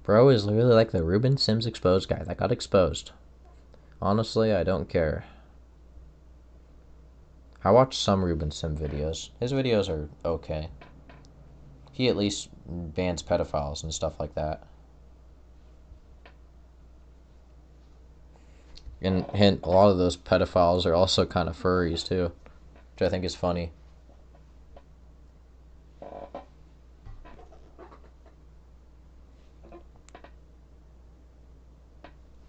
Bro is literally like the Ruben Sims exposed guy that got exposed. Honestly, I don't care. I watch some Ruben Sim videos. His videos are okay. He at least bans pedophiles and stuff like that. And hint, a lot of those pedophiles are also kind of furries too, which I think is funny.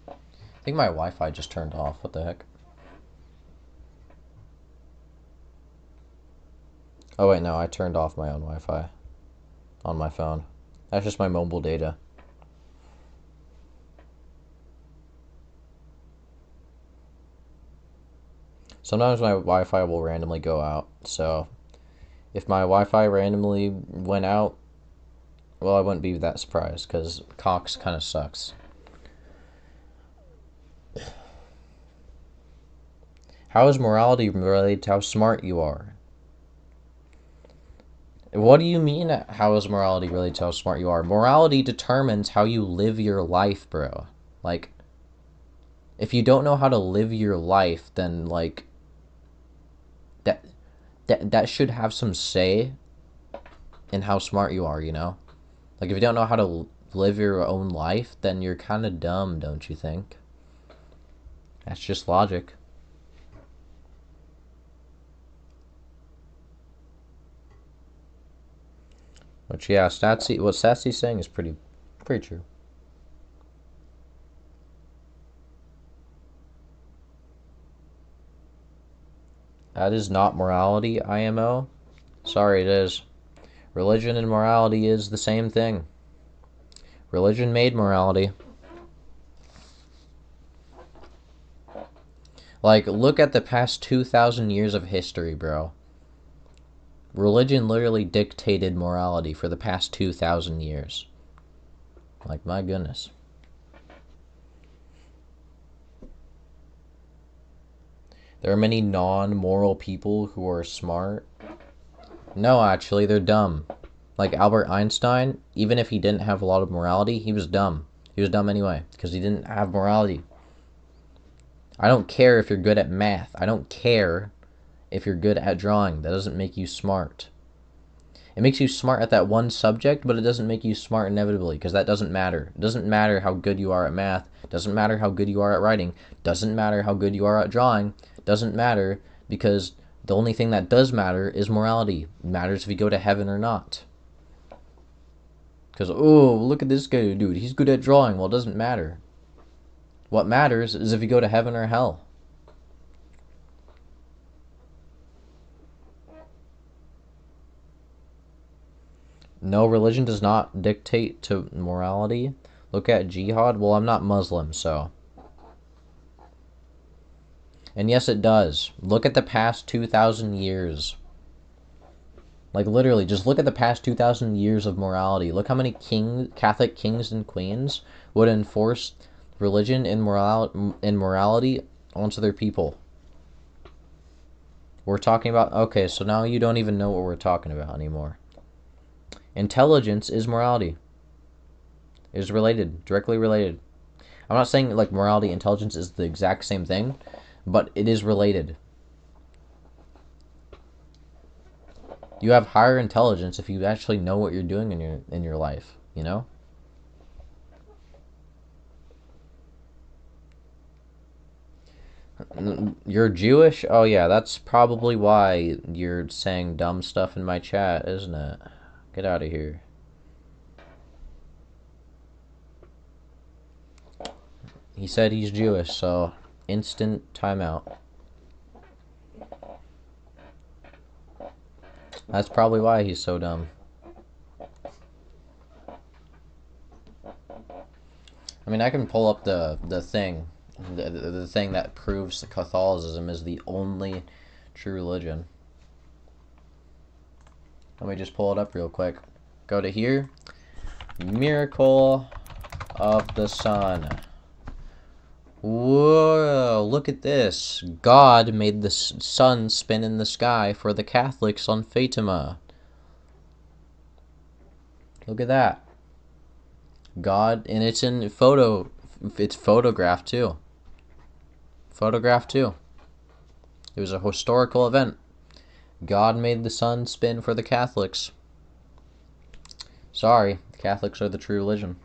I think my Wi-Fi just turned off. What the heck? Oh wait, no, I turned off my own Wi-Fi on my phone. That's just my mobile data. Sometimes my Wi-Fi will randomly go out, so if my Wi-Fi randomly went out, well, I wouldn't be that surprised, because Cox kind of sucks. How is morality related to how smart you are? What do you mean, how is morality related to how smart you are? Morality determines how you live your life, bro. Like, if you don't know how to live your life, then, like, that should have some say in how smart you are, you know? Like, if you don't know how to live your own life, then you're kind of dumb, don't you think? That's just logic. Which, yeah, what Statsy's saying is pretty true. That is not morality, IMO. Sorry, it is. Religion and morality is the same thing. Religion made morality. Like, look at the past 2,000 years of history, bro. Religion literally dictated morality for the past 2,000 years. Like, my goodness. There are many non-moral people who are smart. No, actually, they're dumb. Like Albert Einstein, even if he didn't have a lot of morality, he was dumb. He was dumb anyway, because he didn't have morality. I don't care if you're good at math. I don't care if you're good at drawing. That doesn't make you smart. It makes you smart at that one subject, but it doesn't make you smart inevitably, because that doesn't matter. It doesn't matter how good you are at math. It doesn't matter how good you are at writing. It doesn't matter how good you are at drawing. It doesn't matter, because the only thing that does matter is morality. It matters if you go to heaven or not. Because, oh, look at this guy, dude. He's good at drawing. Well, it doesn't matter. What matters is if you go to heaven or hell. No, religion does not dictate to morality. Look at jihad. Well, I'm not Muslim, so. And yes, it does. Look at the past 2,000 years. Like, literally, just look at the past 2,000 years of morality. Look how many Catholic kings and queens would enforce religion and morality onto their people. We're talking about... Okay, so now you don't even know what we're talking about anymore. Intelligence is morality. It is related, directly related. I'm not saying like morality, intelligence is the exact same thing, but it is related. You have higher intelligence if you actually know what you're doing in your life, you know? You're Jewish? Oh yeah, that's probably why you're saying dumb stuff in my chat, isn't it? Get out of here. He said he's Jewish, so instant timeout. That's probably why he's so dumb. I mean, I can pull up the thing. The thing that proves that Catholicism is the only true religion. Let me just pull it up real quick. Go to here. Miracle of the Sun. Whoa, look at this. God made the sun spin in the sky for the Catholics on Fatima. Look at that. God, and it's in photo. It's photographed too. Photographed too. It was a historical event. God made the sun spin for the Catholics. Sorry, the Catholics are the true religion.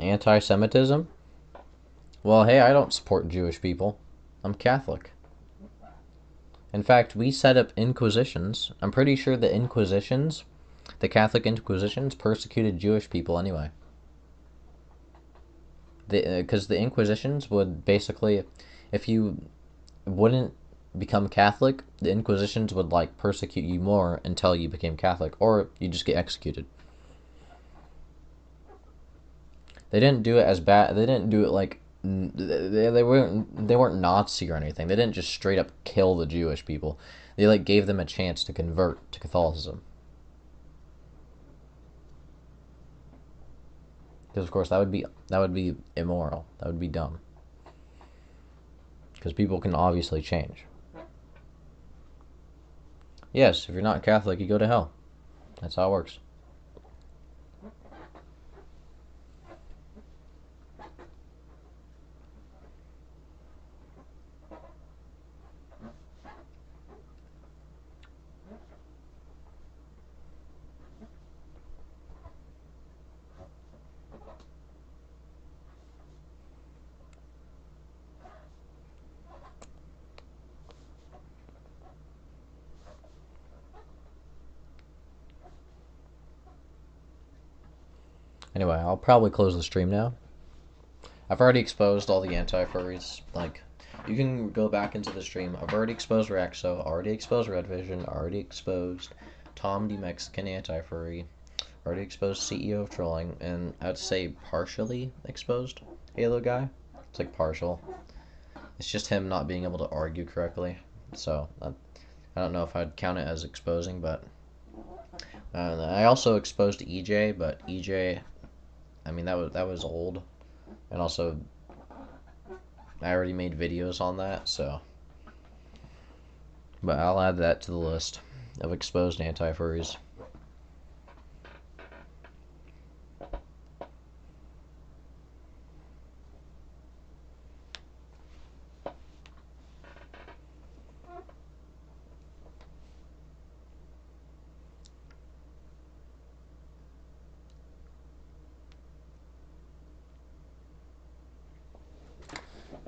Anti-Semitism? Well, hey, I don't support Jewish people. I'm Catholic. In fact, we set up inquisitions. I'm pretty sure the inquisitions, the Catholic inquisitions, persecuted Jewish people anyway. Because the inquisitions would basically, if you wouldn't become Catholic, the inquisitions would like persecute you more until you became Catholic, or you just get executed. They didn't do it as bad. They didn't do it like they weren't Nazi or anything. They didn't just straight up kill the Jewish people. They like gave them a chance to convert to Catholicism. Because of course that would be immoral. That would be dumb. Because people can obviously change. Yes, if you're not Catholic, you go to hell. That's how it works. Anyway, I'll probably close the stream now. I've already exposed all the anti-furries. Like, you can go back into the stream. I've already exposed Rakzo, already exposed Red Vision, already exposed Tom the Mexican anti-furry, already exposed CEO of Trolling, and I'd say partially exposed Halo Guy. It's like partial. It's just him not being able to argue correctly. So, I don't know if I'd count it as exposing, but And I also exposed EJ, but EJ, I mean that was old, and also I already made videos on that, so. But I'll add that to the list of exposed anti-furries.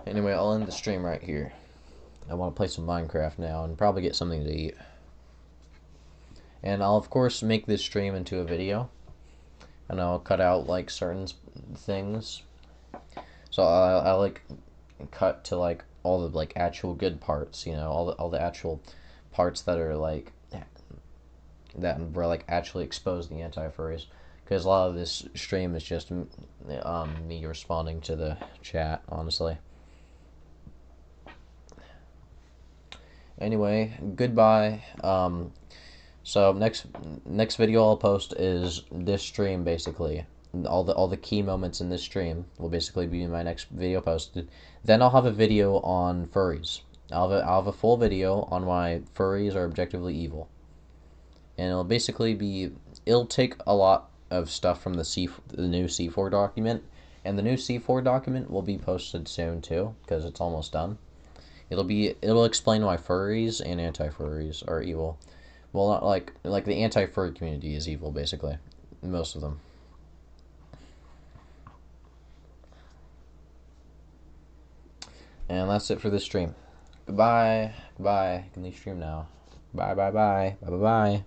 Anyway, I'll end the stream right here. I want to play some Minecraft now and probably get something to eat. And I'll of course make this stream into a video, and I'll cut out like certain things. So I'll like cut to like all the like actual good parts, you know, all the actual parts that are like that were like actually expose the anti-furries, because a lot of this stream is just me responding to the chat, honestly. Anyway, goodbye. So next video I'll post is this stream, basically. All the key moments in this stream will basically be in my next video posted. Then I'll have a video on furries. I'll have a full video on why furries are objectively evil. And it'll take a lot of stuff from the new C4 document, and the new C4 document will be posted soon too, because it's almost done. It'll explain why furries and anti-furries are evil. Well, not like the anti-furry community is evil, basically. Most of them. And that's it for this stream. Goodbye. Goodbye. You can leave stream now. Bye, bye, bye. Bye, bye, bye.